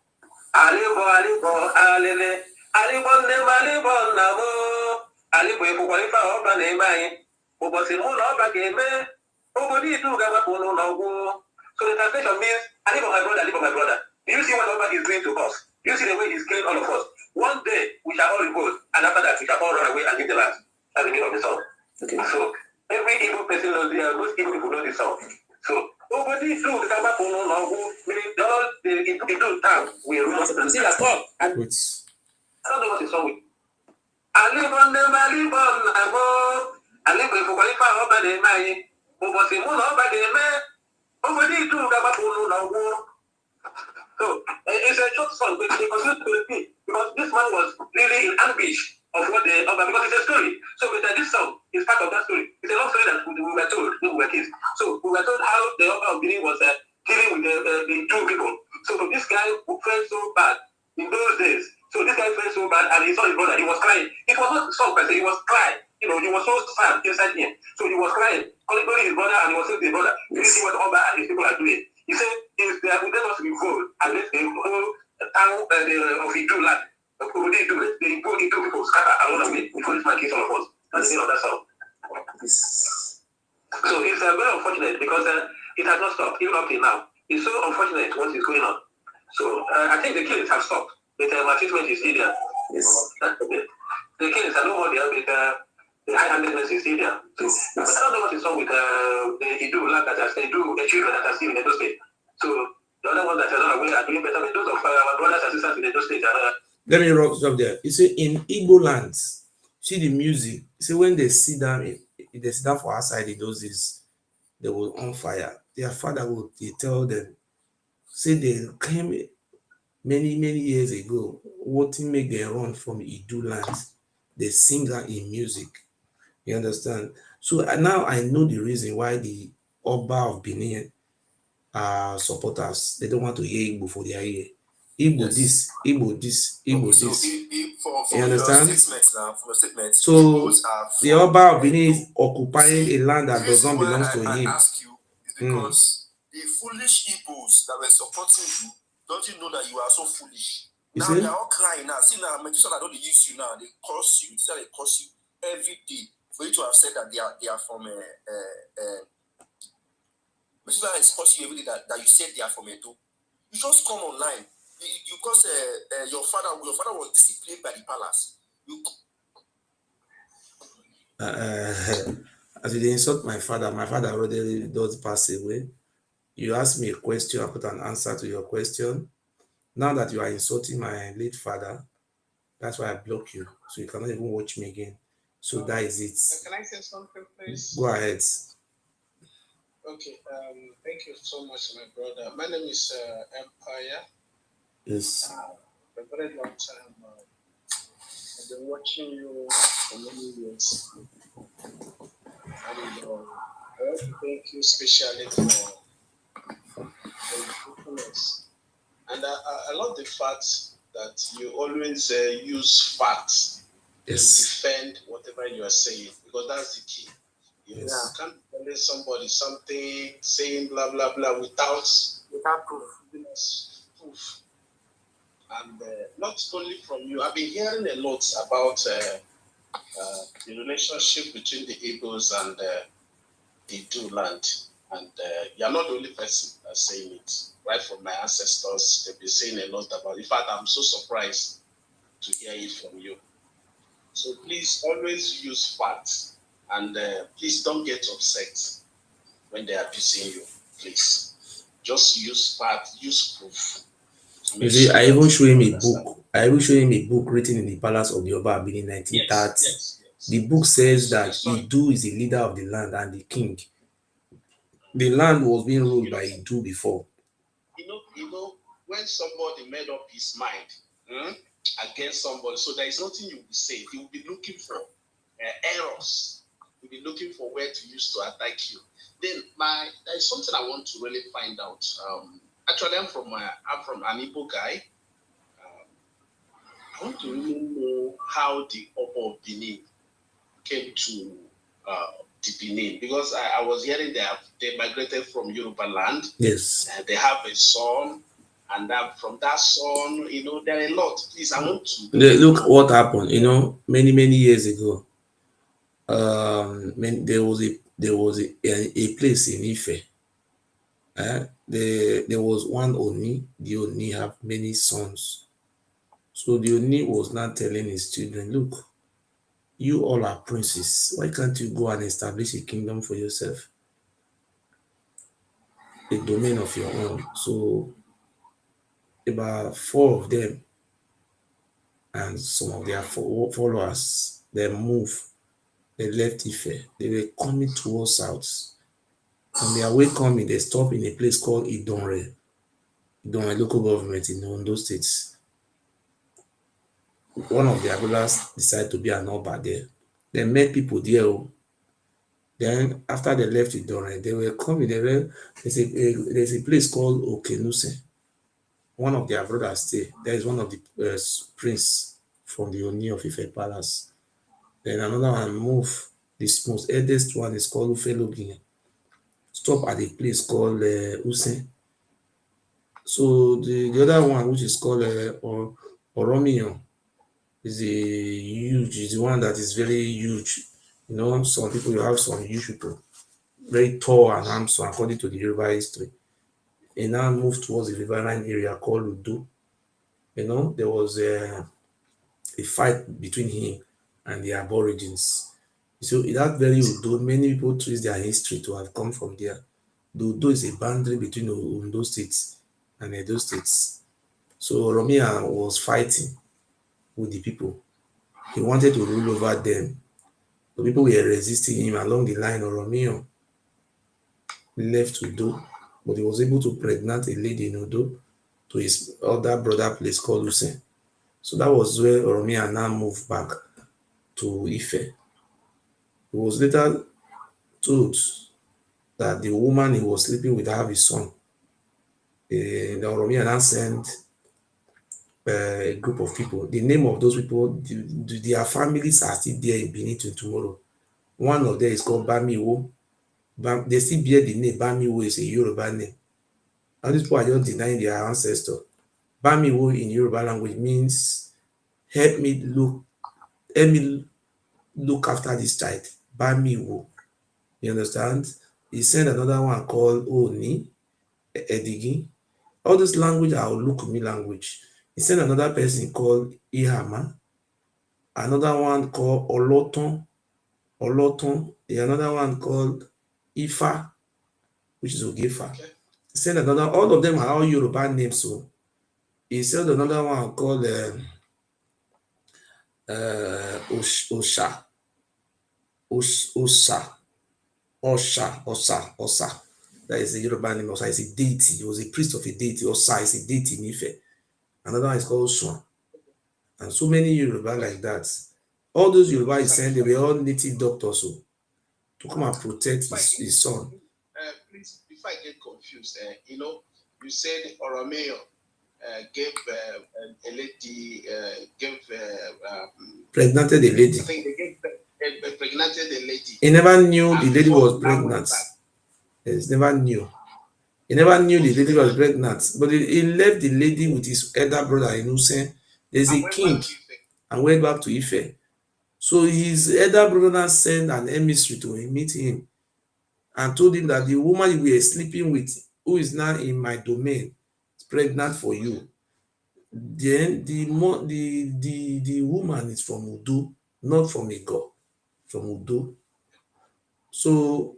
So the translation means, Ali for my brother, Ali for my brother. Do you see what Oba is doing to us? Do you see the way he's killing all of us? One day we shall all revolt, and after that we shall all run away and leave the land. That's the meaning of the song. Okay. So every evil person knows most evil people know this song. So nobody do the Kaba Puno now, meaning all the Iduu town will run and see that all. I don't know what the song with. Ali bon them, Ali bon abo, Ali bon for qualify Oba de Mai, Oba Simon Oba de Me. So it's a short song, but it was good to repeat because this man was really in ambush of what because it's a story. So with this song is part of that story. It's a long story that we were told when we were kids. So we were told how the Oba of Benin was dealing with the two people. So this guy felt so bad in those days. So this guy felt so bad and he saw his brother. He was crying. It was not song per se. He was crying. He was so sad inside him. So he was crying, calling his brother, and he was saying to his brother, "You see what Oba and his people are doing?" He said, "If they are let us revolt against the whole town of Iduu Land, the Iduu people scatter around me before this man kills all of us." That's the name of that song. So it's very unfortunate because it has not stopped even up till now. It's so unfortunate what is going on. So I think the killings have stopped, but my treatment is still there. Yes. The killings are no more there, but the high-handedness is still there. So I don't know what is wrong with the Iduu Land the children that are still in Edo State. So the other ones that are not aware are doing better than those of our brothers and sisters in Edo State. Let me stop there. You see, in Igbo lands, see the music. You see, when they sit down, they sit down for outside in those days, they will on fire. Their father would tell them, say they came many years ago, what make them run from Iduu Land. They sing that in music. You understand? So now I know the reason why the Oba of Benin supporters, they don't want to hear Igbo for their ear. Igbo yes. This, Igbo this, Igbo so this. You understand? So the Oba of Benin is occupying a land that does not belong to him. I ask you is because the foolish Igbos that were supporting you, don't you know that you are so foolish? You now see? They are all crying now. See now, Methuselah don't use you now. They curse you. They curse you every day for you to have said that they are from Methuselah is cursing you every day that you said they are from Edo. You just come online. You cause your father was disciplined by the palace. As you insult my father already does pass away. You ask me a question, I put an answer to your question. Now that you are insulting my late father, that's why I block you. So you cannot even watch me again. So that is it. Can I say something, please? Go ahead. Okay. Thank you so much, my brother. My name is Empire. Yes. For a very long time. I've been watching you for many years. And I want to thank you especially for truthfulness. And I love the fact that you always use facts to defend whatever you are saying, because that's the key. You can't tell somebody something, saying blah blah blah without proof. And not only from you, I've been hearing a lot about the relationship between the Igbos and the Iduu Land. And you're not the only person that's saying it. Right from my ancestors, they've been saying a lot about it. In fact, I'm so surprised to hear it from you. So please always use facts, and please don't get upset when they are abusing you. Please just use facts, use proof. You see, I even show him a book. I even show him a book written in the palace of the Oba in 1930. Yes. The book says that Iduu is the leader of the land and the king. The land was being ruled by Iduu before. You know, when somebody made up his mind against somebody, so there is nothing you will say. He will be looking for errors. He will be looking for where to use to attack you. Then there is something I want to really find out. Actually, I'm from an Igbo guy. I want to really know how the Oba of Benin came to the Benin, because I was hearing they migrated from Yoruba land. Yes. They have a son, and from that son, you know, there are a lot. Please, I want to look what happened. You know, many years ago. There was a place in Ife. There was one Oni. The Oni have many sons. So the Oni was not telling his children, look, you all are princes. Why can't you go and establish a kingdom for yourself? A domain of your own. So about 4 of them and some of their followers, they moved. They left Ife. They were coming towards south. On their way coming, they stopped in a place called Iduu Land local government in Ondo State. One of their brothers decided to be an Oba there. They met people there. Then after they left Iduu Land, they were coming. There's a place called Okenuse. One of their brothers stay. There is one of the prince from the Oni of Ife Palace. Then another one moved. This most eldest one is called Ufelogin. Stop at a place called Usen. So the other one, which is called Oromion, is the one that is very huge. You know, some people, you have some huge people, very tall and handsome according to the Yoruba history. And now moved towards the riverine area called Udo. You know, there was a fight between him and the Aborigines. So that very Udo, many people trace their history to have come from there. The Udo is a boundary between Ondo states and Edo states. So Romeo was fighting with the people. He wanted to rule over them. The people were resisting him along the line of Romeo. Left Udo, but he was able to pregnant a lady in Udo to his other brother place called Usen. So that was where Romeo now moved back to Ife. He was later told that the woman he was sleeping with have his son. The Romeo now sent a group of people. The name of those people, their families are still there in Benin to tomorrow. One of them is called Bamiwo. They still bear the name Bamiwo is a Yoruba name. And these people are just denying their ancestor. Bamiwo in Yoruba language means help me look after this child. Bamiwo. You understand? He sent another one called Oni, Edigi. All this language are Olukumi language. He sent another person called Ihama, another one called Oloton, another one called Ifa, which is Ogefa. Okay. He sent another, all of them are all Yoruba names. So he sent another one called Osha. That is the Yoruba name. Osha is a deity. He was a priest of a deity. Osha is a deity in Ife. Another one is called Swan. And so many Yoruba like that. All those Yoruba he sent, they were all native doctors to come and protect his son. Please, before I get confused, you know, you said Oromeo gave a lady, pregnanted a lady. I think they gave pregnanted a lady. He never knew the lady was pregnant. He never knew. He never knew the lady was pregnant, but he left the lady with his elder brother Innocent. There's a king and went back to Ife. So his elder brother now sent an emissary to meet him and told him that the woman you were sleeping with, who is now in my domain, is pregnant for you. Then the woman is from Udo, not from Igor, from Udo. So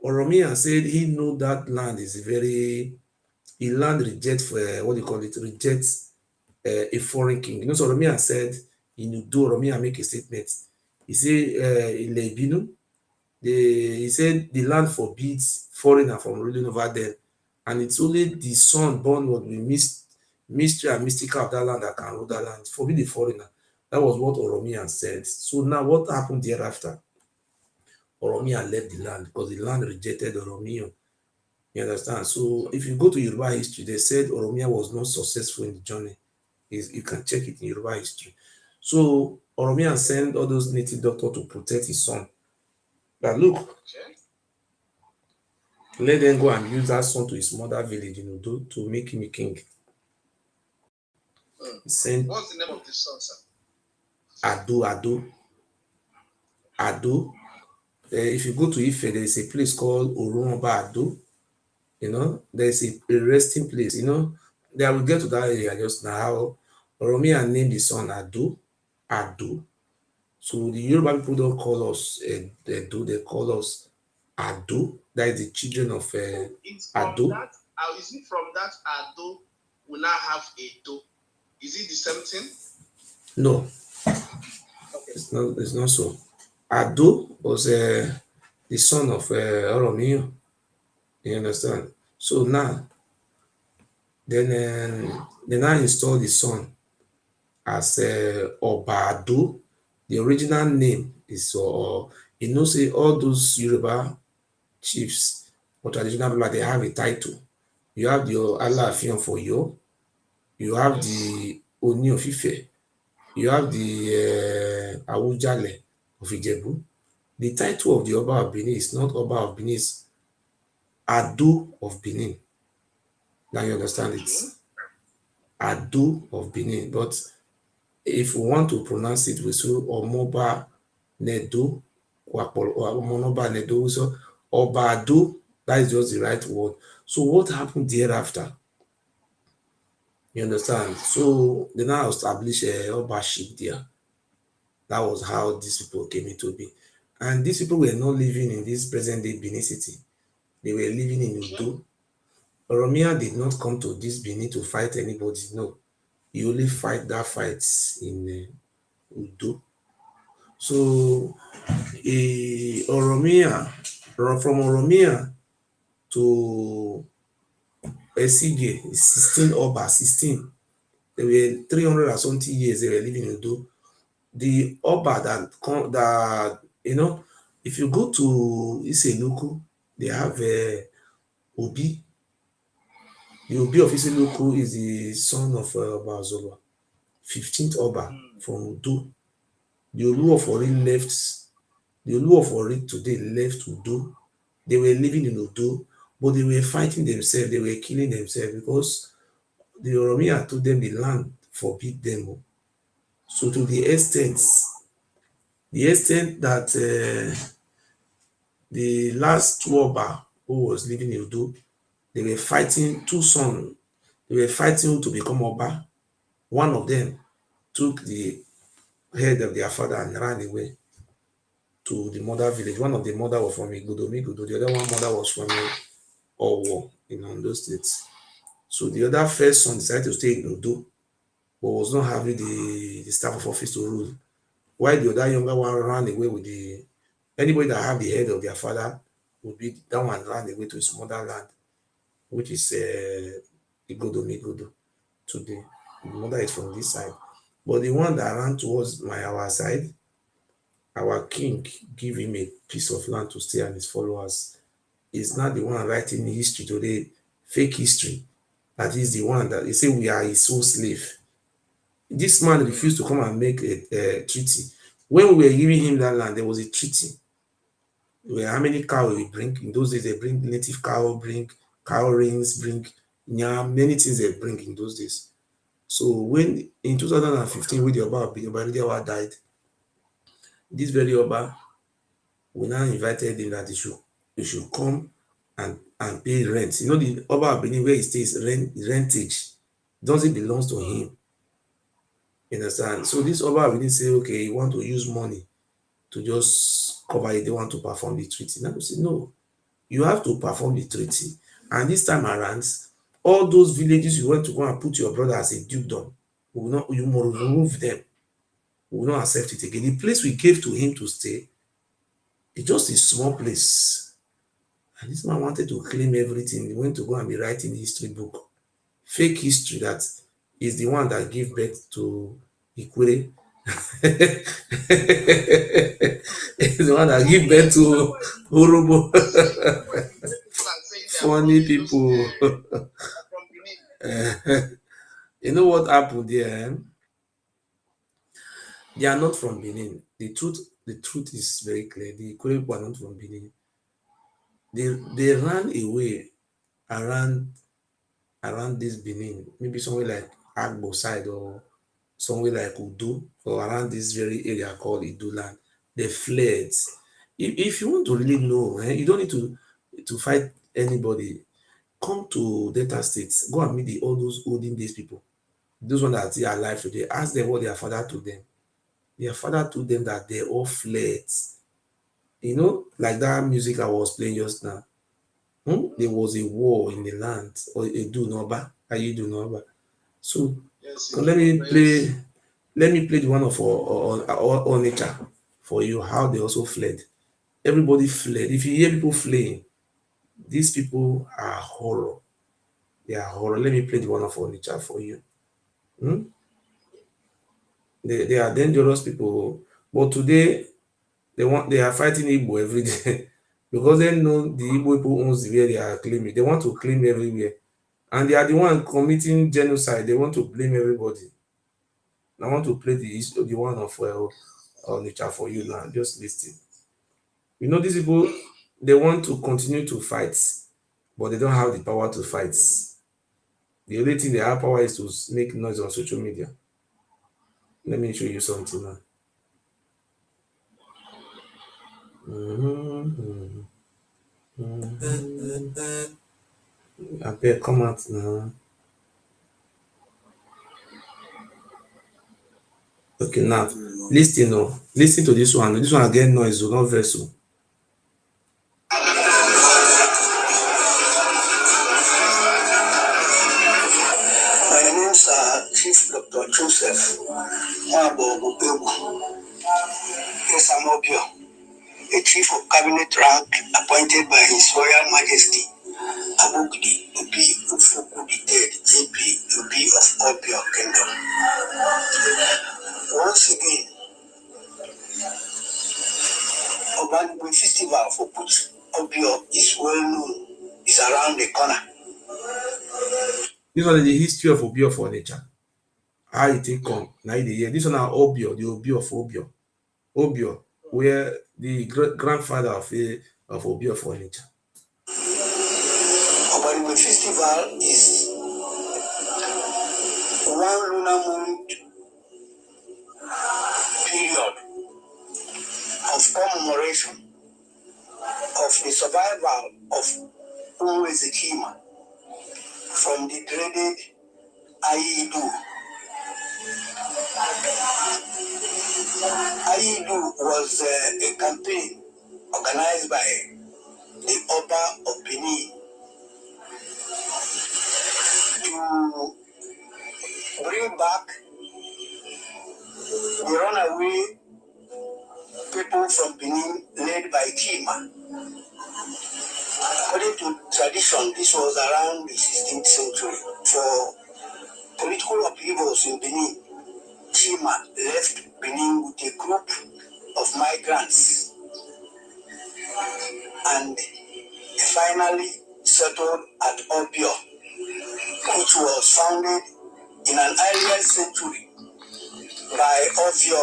Oromia said he know that land is a land rejects for what do you call it? Rejects a foreign king. You know, so Oromia said in Udo, Oromia make a statement. He said in Lebinu, he said the land forbids foreigner from ruling over them, and it's only the son born with mystery and mystical of that land that can rule that land. Forbid the foreigner. That was what Oromia said. So now what happened thereafter? Oromia left the land because the land rejected Oromia. You understand? So if you go to Yoruba history, they said Oromia was not successful in the journey. You can check it in Yoruba history. So Oromia sent all those native doctors to protect his son. But look, let them go and use that son to his mother village in Udo to make him a king. What's the name of the son, sir? Ado. If you go to Ife, there is a place called Orumba Ado. You know, there is a resting place. You know, they will get to that area just now. How Oromia named the son Ado. So the Yoruba people don't call us Edo, they call us Ado. That is the children of Ado. Is it from that Ado we now have Edo? Is it the same thing? No. Okay. It's not so. Ado was the son of Oromio. You understand? So now, then they now install the son as Obado. The original name is you know, say all those Yoruba chiefs or traditional people, they have a title. You have the Alaafin for you. You have the Oni of Ife. You have the Awujale of Ijebu. The title of the Oba of Benin is not Oba of Benin, it's Ado of Benin. Now you understand it. Ado of Benin. But if we want to pronounce it, we say Omoba Nedo, or Omoba Nedo, so Oba Ado, that is just the right word. So what happened thereafter? You understand? So they now established a Obaship there. That was how these people came into being. And these people were not living in this present-day Benin city. They were living in Udo. Oromia did not come to this Benin to fight anybody. No. He only fight that fights in Udo. So Oromia, from Oromia to Esige, 16 Oba, 16. They were 300 or something years they were living in Udo. The Oba that you know, if you go to Iseluku, they have Obi. The Obi of Iseluku is the son of Oba Azolwa, 15th Oba from Udo. The Olu of Ori today left Udo. They were living in Udo, but they were fighting themselves, they were killing themselves because the Oromia told them the land forbid them. So to the extent that the last Oba who was living in Udo, they were fighting two sons. They were fighting to become Oba. One of them took the head of their father and ran away to the mother village. One of the mother was from Migudo. The other one mother was from Owo in Ondo State. So the other first son decided to stay in Udo, but was not having the staff of office to rule. While the other younger one ran away with anybody that have the head of their father would be that one ran away to his motherland, which is Igodo. Today, the mother is from this side. But the one that ran towards our side, our king give him a piece of land to stay and his followers. Is not the one writing history today, fake history. That is the one that they say we are his sole slave. This man refused to come and make a treaty. When we were giving him that land, there was a treaty. How many cows we bring? In those days, they bring native cow, bring cowrings, bring yam, many things they bring in those days. So when in 2015, when the Oba died, this very Oba, we now invited him that he should come and pay rent. You know, the Oba Benin where he stays, rentage doesn't belong to him. You understand? So this Oba Benin say, okay, he want to use money to just cover it. They want to perform the treaty. Now we say, no, you have to perform the treaty. And this time around, all those villages you want to go and put your brother as a dukedom, you must remove them. We will not accept it again. The place we gave to him to stay is just a small place. And this man wanted to claim everything. He went to go and be writing history book. Fake history that is the one that gave birth to Ikwere. It's the one that gave birth to Orobo. Funny people. You know what happened there? They are not from Benin. The truth is very clear. The Ikwere people are not from Benin. They ran away around this Benin, maybe somewhere like Agbo side or somewhere like Udu or around this very area called Iduu Land. They fled. If you want to really know, you don't need to fight anybody. Come to Delta States, go and meet all those olden days people, those ones that are still alive today. Ask them what their father told them. Their father told them that they all fled. You know, like that music I was playing just now. There was a war in the land, or Iduu Noba. So Yes, let me play the one of Onitsha for you, how they also fled. Everybody fled. If you hear people fleeing, these people are horror. They are horror. Let me play the one of Onitsha for you. They are dangerous people. But today they are fighting Igbo every day because they know the Igbo people owns where they are claiming. They want to claim everywhere. And they are the one committing genocide. They want to blame everybody. I want to play the one of nature for you now. Just listen. You know, these people, they want to continue to fight, but they don't have the power to fight. The only thing they have power is to make noise on social media. Let me show you something now. I better come out now. Okay, now listen, listen to this one. This one again noise, not vessel. My name is Chief Dr. Joseph Mwabo Esamobio, a chief of cabinet rank appointed by His Royal Majesty Abugdi Obi Ufuku III JP Obi of Obio Kingdom. Once again, Obanigwe Festival for which Obio is well known is around the corner. This one is the history of Obio for nature. How it take come? Now the year. This one are Obio, the Obio of Obio. Obio, where the grandfather of Obio for nature. Obanigwe Festival is one lunar moon period of commemoration of the survival of Uwezekima from the dreaded Iduu. Iduu was a campaign organized by the Oba of Benin to bring back the runaway people from Benin led by Kima. According to tradition, this was around the 16th century. For political upheavals in Benin, Kima left Benin with a group of migrants and finally settled at Obio, which was founded in an earlier century by Ovio,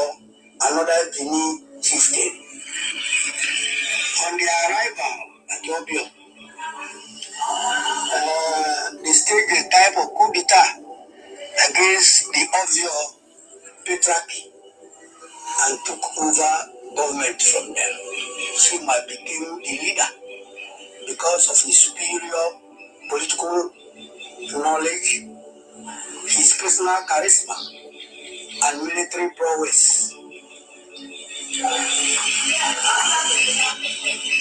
another Benin chieftain. On their arrival at Obio, coup d'etat against the Ovio Petrarchy and took over government from them. Chima became the leader because of his superior political knowledge, his personal charisma, and military prowess.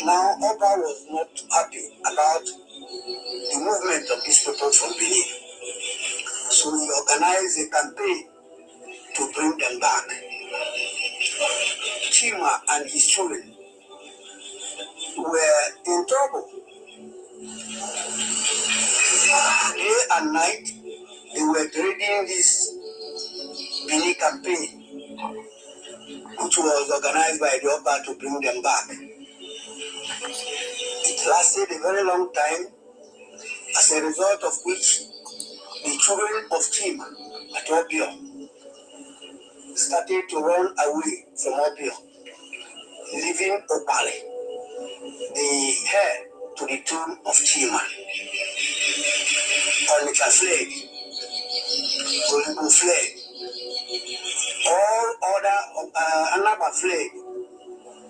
Now, Oba was not happy about the movement of these people from Benin, so he organized a campaign to bring them back. Chima and his children were in trouble. Day and night, they were dreading this Benin campaign, which was organized by the Oba to bring them back. It lasted a very long time, as a result of which the children of Chima at Obio started to run away from Obio, leaving Opale, the heir to the tomb of Chima. Onitsha fled, Olibo fled, all other Anaba fled,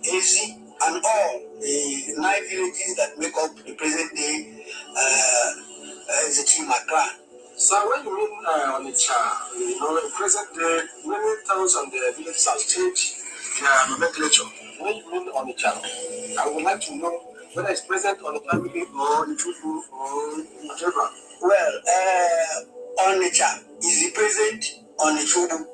Ezi, and all the 9 villages that make up the present day the Chima clan. So when you mean Onitsha, in present day, many towns and villages have changed their nomenclature. When you mean Onitsha, I would like to know whether it's present on the family or the Chufu or whatever. Well, Onitsha is the present on the Chubu,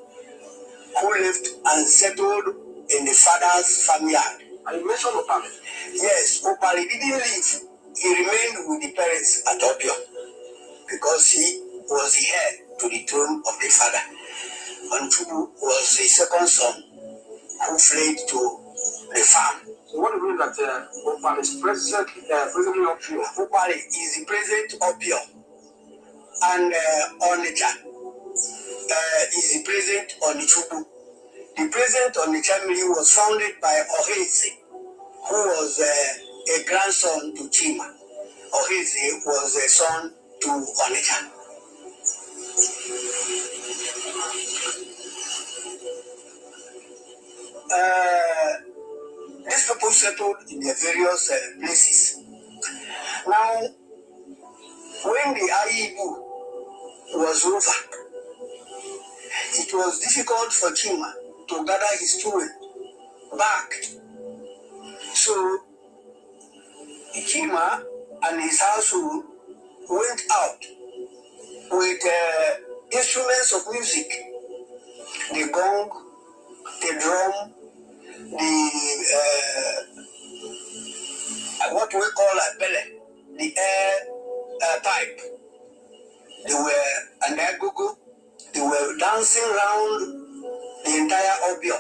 who left and settled in the father's farmyard. And you mentioned Opale. Yes, Opale didn't leave. He remained with the parents at Obio because he was the heir to the throne of the father. Onchubu was the second son who fled to the farm. So what do you mean that Opale is presently Obio? Opale is the present Obio, and Onitsha is the present Onitshubu. The present Onitshamiri was founded by Oheze, who was a grandson to Chima. Oheze was a son to Onitsha. These people settled in their various places. Now, when the Aibu was over, it was difficult for Chima to gather his children back. So, Chima and his household went out with instruments of music, the gong, the drum, the what we call a bele, the air pipe. They were and their gugu. They were dancing around the entire Obio,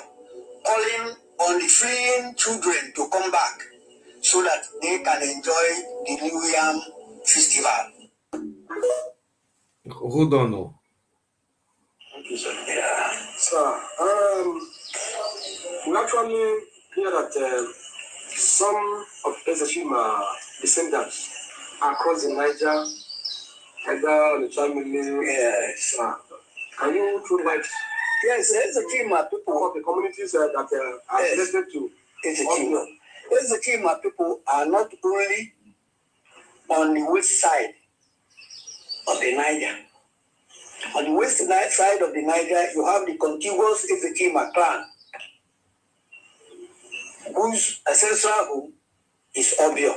calling on the fleeing children to come back so that they can enjoy the New Yam festival. Hold on. No. Thank you, sir. Yeah. So, we actually hear that some of Ezeshima descendants across the Niger, either the family. Yes. Can you throw light? Yes, Ezeshima people of the communities that are related to Ezeshima people are not only on the west side of the Niger. On the west side of the Niger, you have the contiguous Ezeshima clan, whose ancestral home is Obio.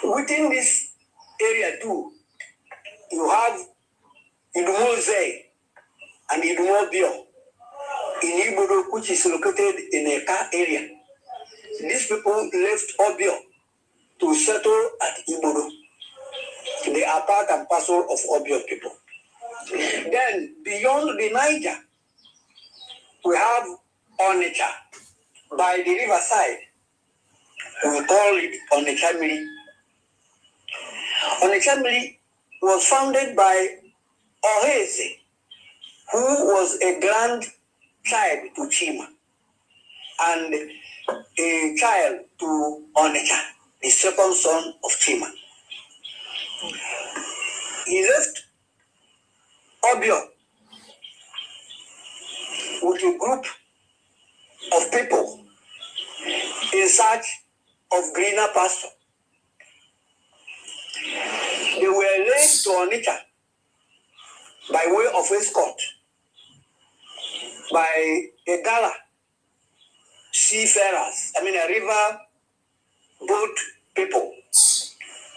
Within this area too, you have Iduu and Iduu in Ibodo, which is located in a Eka area. These people left Obio to settle at Ibodo. They are part and parcel of Obio people. Then, beyond the Niger, we have Onitsha. By the riverside, we call it Onitshamiri. Onitshamiri was founded by Oheze, who was a grandchild to Chima and a child to Onitsha, the second son of Chima. He left Obio with a group of people in search of greener pasture. They were led to Onitsha by way of escort by a gala seafarers, a river boat people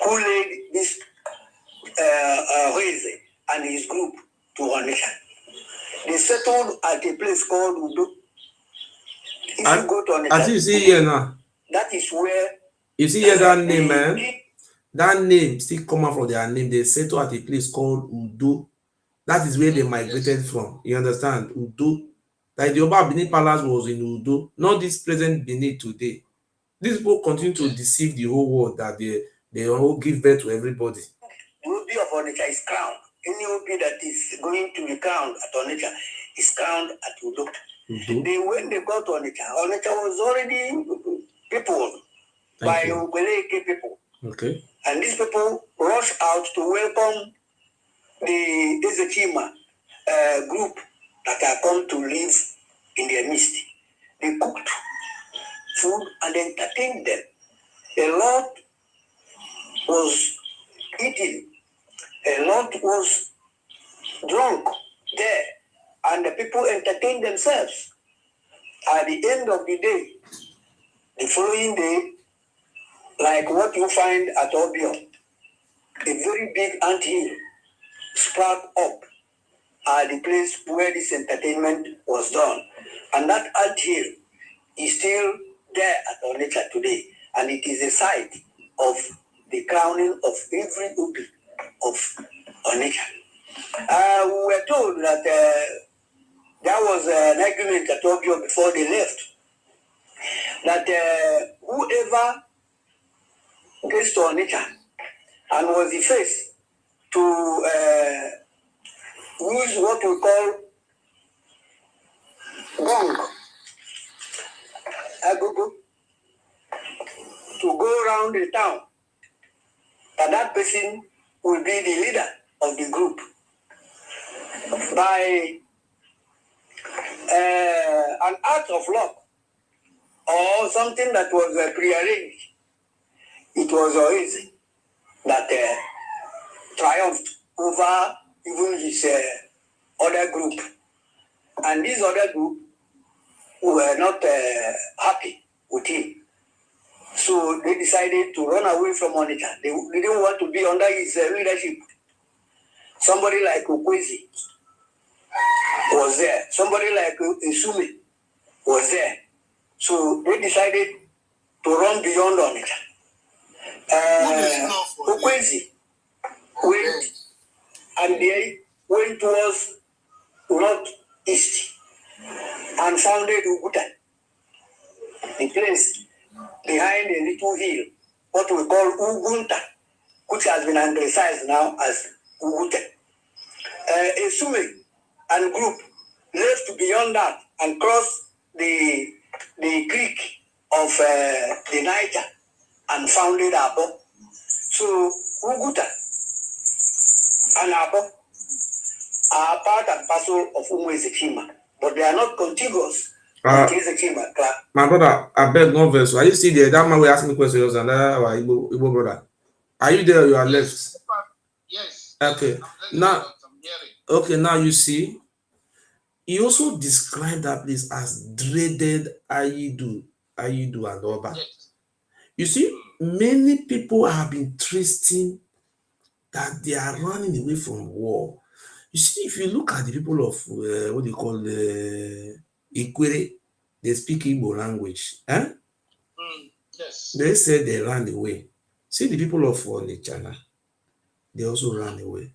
who led this Hoise and his group to Onitsha. They settled at a place called Iduu. If you go to Onitsha, as you see here now, that is where you see here that name, man. That name still come out from their name. They settled at a place called Iduu. That is where they migrated from. You understand? Iduu. Like the Oba Benin Palace was in Iduu, not this present Benin today. These people continue to deceive the whole world that they all give birth to everybody. The Obi of Onitsha is crowned. Any Obi that is going to be crowned at Onitsha is crowned at Iduu. When they got to Onitsha, Onitsha was already peopled by Ubeleke people. Okay. And these people rushed out to welcome the Ezekima group that had come to live in their midst. They cooked food and entertained them. A lot was eaten. A lot was drunk there. And the people entertained themselves. At the end of the day, the following day, like what you find at Obio, a very big anthill sprang up at the place where this entertainment was done. And that anthill is still there at Onitsha today. And it is a site of the crowning of every Obi of Onitsha. We were told that there was an agreement at Obio before they left, that whoever gets to Onitsha and was the first to use what we call gong, agogo, to go around the town, that person will be the leader of the group. By an act of luck or something that was prearranged, it was easy that triumphed over even his other group. And this other group were not happy with him. So they decided to run away from Onitsha. They didn't want to be under his leadership. Somebody like Okwezi was there. Somebody like Isume was there. So they decided to run beyond Onitsha. Okwezi went and they went towards northeast and founded Uguta, the place behind a little hill, what we call Ugunta, which has been anglicized now as Uguta. Isume and group left beyond that and crossed the creek of the Niger and founded Abo. So Uguta and Abo are part and parcel of Ezekima, but they are not contiguous. My brother, I beg no verse. Are you see there? That man will ask me questions and our Igbo brother. Are you there? You are left. Yes. Okay. Now, now you see. He also described that place as dreaded Iduu and Oba. Yes. You see, many people have been trusting that they are running away from war. You see, if you look at the people of what they call Ikwere, they speak Igbo language. Yes. They said they ran away. See, the people of Onitsha, they also ran away.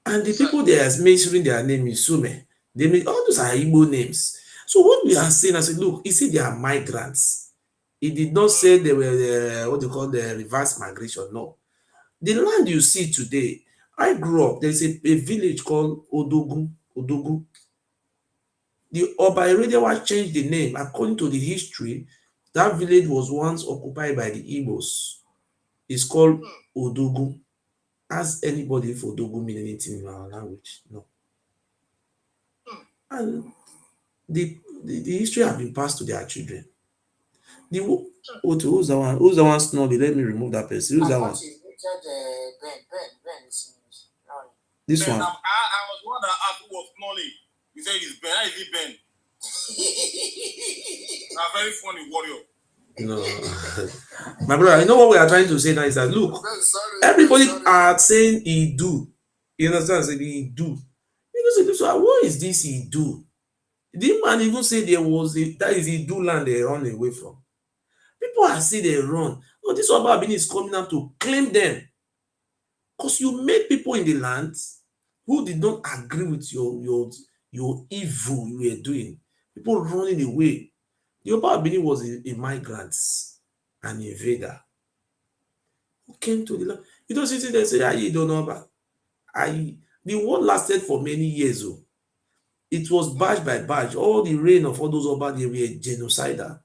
And the people they are mentioning their name is Sume. They make all those are Igbo names. So what we are saying, I said, look, you see, they are migrants. It did not say they were what they call the reverse migration. No. The land you see today, I grew up, there's a village called Odogu. The Oba Eredewa changed the name. According to the history, that village was once occupied by the Igbos. It's called Odogu. Ask anybody if Odogu mean anything in our language. No. And the history have been passed to their children. Who's the one? Who's the one snobby? Let me remove that person. Who's that one? This one. I was one that asked who was snoring. You said it's Ben. How is it Ben? A very funny warrior. No. My brother, you know what we are trying to say now is that look, everybody are saying Iduu. You understand? Say Iduu. You know, so what is this Iduu? The man even say there was that is Iduu Land they run away from. People are saying they run. No, this Oba Abini is coming out to claim them. Because you made people in the land who did not agree with your evil you were doing. People running away. The Oba Abini was a migrant, an invader who came to the land. You don't see they say, you don't know about. The war lasted for many years. Oh. It was badge by badge. All the reign of all those Oba, they were genocidal.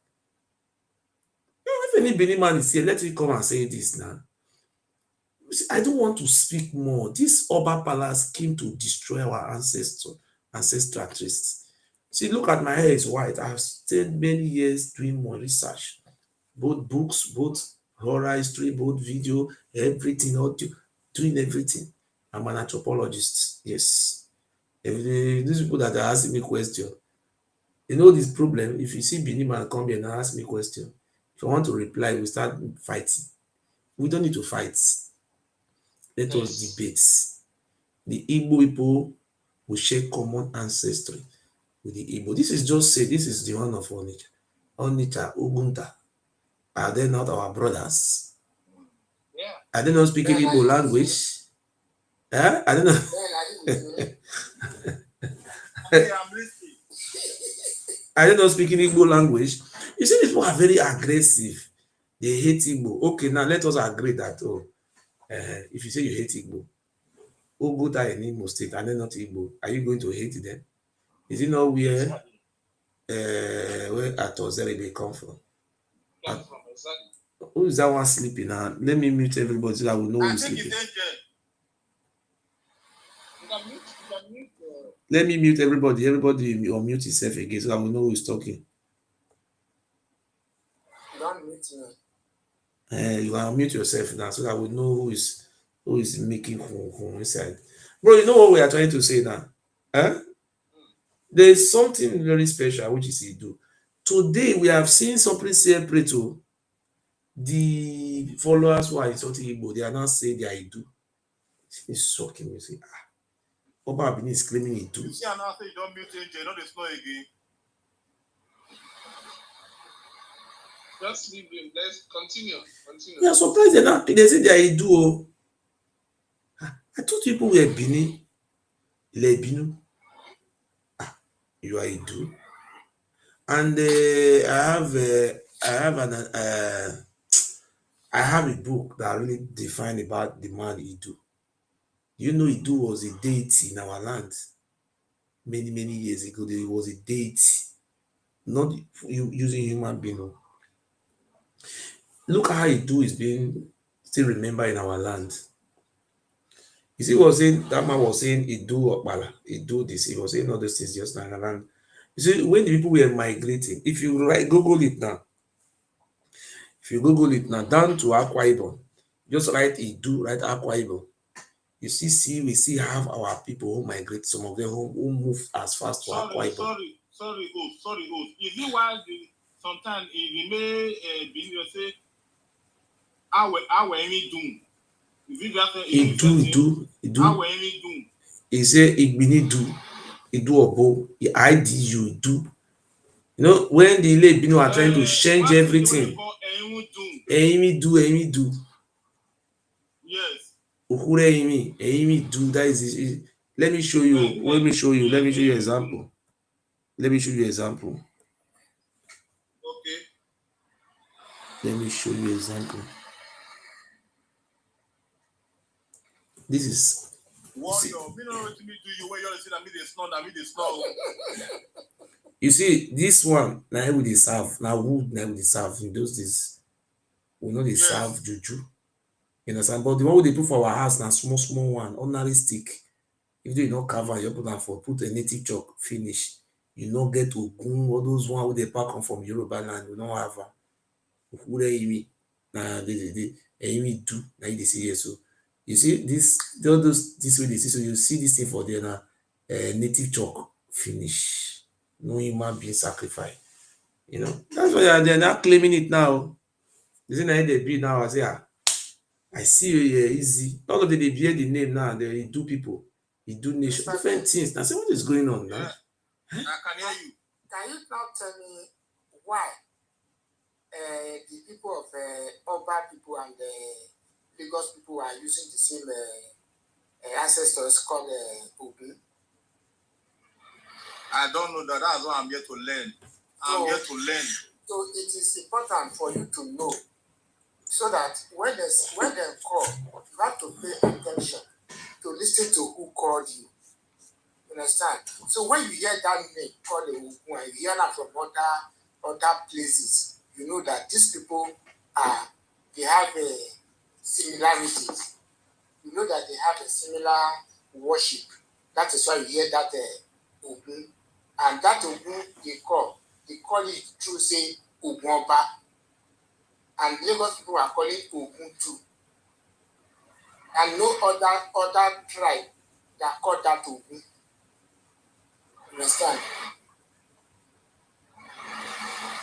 If any Benin man is here, let me come and say this now. I don't want to speak more. This Oba Palace came to destroy our ancestral traits. See, look at my hair is white. I've stayed many years doing more research. Both books, both horror history, both video, everything, audio, doing everything. I'm an anthropologist. Yes. These people that are asking me questions, you know this problem. If you see Benin man come here and ask me question, if I want to reply, we start fighting. We don't need to fight. Let us debate. The Igbo people will share common ancestry with the Igbo. This is just say this is the one of Onitsha. Onitsha, Ugunta. Are they not our brothers? Yeah. Are they not speaking Igbo language? I don't know. I'm listening. Are they not speaking Igbo language? You see, these people are very aggressive. They hate Igbo. Okay, now let us agree that if you say you hate Igbo, Oguta in Imo State, and they're not Igbo, are you going to hate them? Is it not where Atozere they come from? Who is that one sleeping now? Let me mute everybody so that we know who's sleeping. Let me mute everybody. Everybody unmute yourself again so that we know who is talking. Don't mute me. You can unmute yourself now so that we know who is making inside. Bro, you know what we are trying to say now? There is something very special which is Iduu. Today we have seen something separate to the followers who are insulting Igbo. They are not saying they are Iduu. It's shocking. You see, Oba Abini is claiming Iduu. You see, and now say you don't mute AJ, not the snow again. Just leave him. Let's continue. We are surprised they say they are Iduu. I thought people were Bini. Lebinu. You are Iduu. And I have a book that really defined about the man Iduu. You know, Iduu was a deity in our land. Many years ago, there was a deity, not using human being. Look how Iduu is being still remembered in our land. You see, that man was saying Iduu Okpala, Iduu this. He was saying all those things just in our land. You see, when the people were migrating, if you Google it now, down to Akwa Ibom, just write Iduu, write Akwa Ibom. You see, we see have our people who migrate, some of them who move as fast to Akwa Ibom. Sorry. Is it why sometimes it may be say, our any doom? Is it that Iduu? Our any doom? He say Igbini do, Iduu Obo, IDU do. You know, when the late Bino are trying to change everything. Amy do. Yes. Ukure Amy do. That is. Let me show you. Let me show you example. Okay. Let me show you example. This is. You see, this one now we serve. Now wood now we serve in those days. We know they serve juju. You understand? But the one they put for our house now small one, ordinary stick. If you don't cover, you put that for put a native chalk finish. You not get Ogun, all those one who they pack come from Yoruba land, we don't have who they imi. Nah, they imi do. Now they see here. So you see this, all those this way they see. So you see this thing for there now, native chalk finish. No human being sacrifice. You know, that's why they're not claiming it now. You see now they be now. I say, I see you here easy. All of them they bear the name now. They do people, they do nation, different things. Now, say what is going on now? Yeah. I can hear you. Can you now tell me why the people of Oba people and the Lagos people are using the same ancestors called Ogun? I don't know that. That's what I'm here to learn. I'm here to learn. So it is important for you to know, so that when they call, you have to pay attention to listen to who called you. You understand? So when you hear that name called Ogun, and you hear that from other places, you know that these people they have a similarities. You know that they have a similar worship. That is why you hear that Ogun. And that Ogun they call it through say Ogunba. And Lagos people are calling Ogun too. And no other tribe that call that Ogun. Understand?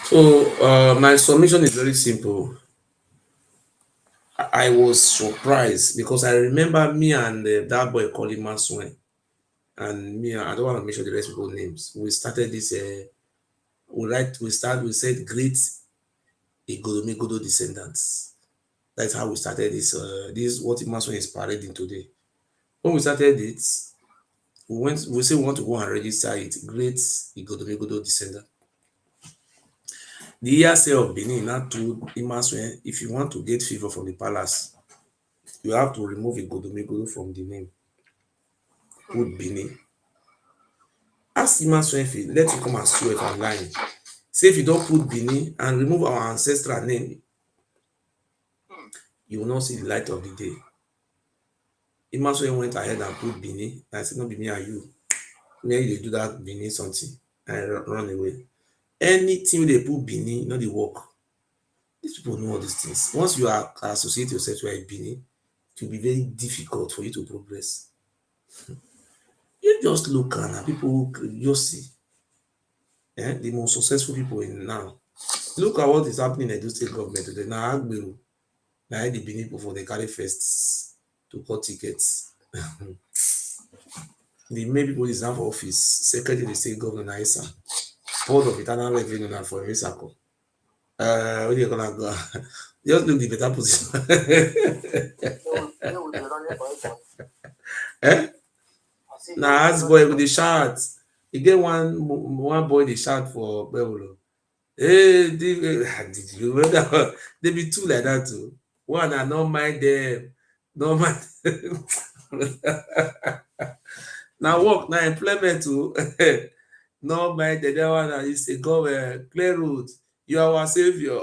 So my submission is very simple. I was surprised because I remember me and that boy calling Maswen, and me. I don't want to mention the rest people's names. We started this. We said great Igodomegodo descendants. That's how we started this. This is what Maswen is parading today. When we started it, we say we want to go and register it. Great Igodomegodo descendant. The ERC of Benin now told Imaswen, if you want to get favor from the palace, you have to remove Igodomegodo from the name. Put Benin. Ask Imaswen, let him come and swear if I'm lying. Say if you don't put Benin and remove our ancestral name, you will not see the light of the day. Imaswen went ahead and put Benin. I said, no, be me and you. Maybe they do that Benin something and run away. Anything they put Benin, not the work. These people know all these things. Once you are associate yourself with a Benin, it will be very difficult for you to progress. You just look and people just see. The most successful people in now. Look at what is happening in the state government today. Now, the Benin people for the carry first to cut tickets. The main people is for office, secretary of the state governor Naisa, board of internal revenue now for Misako. What do you gonna go? Just look the better position. Now, as boy with the shout, you get one boy the shout for Beolo. Hey, did you remember? They be two like that too. One I don't mind them, don't mind. Now work, now employment too. No mind the other one is a government clear route. You are our savior.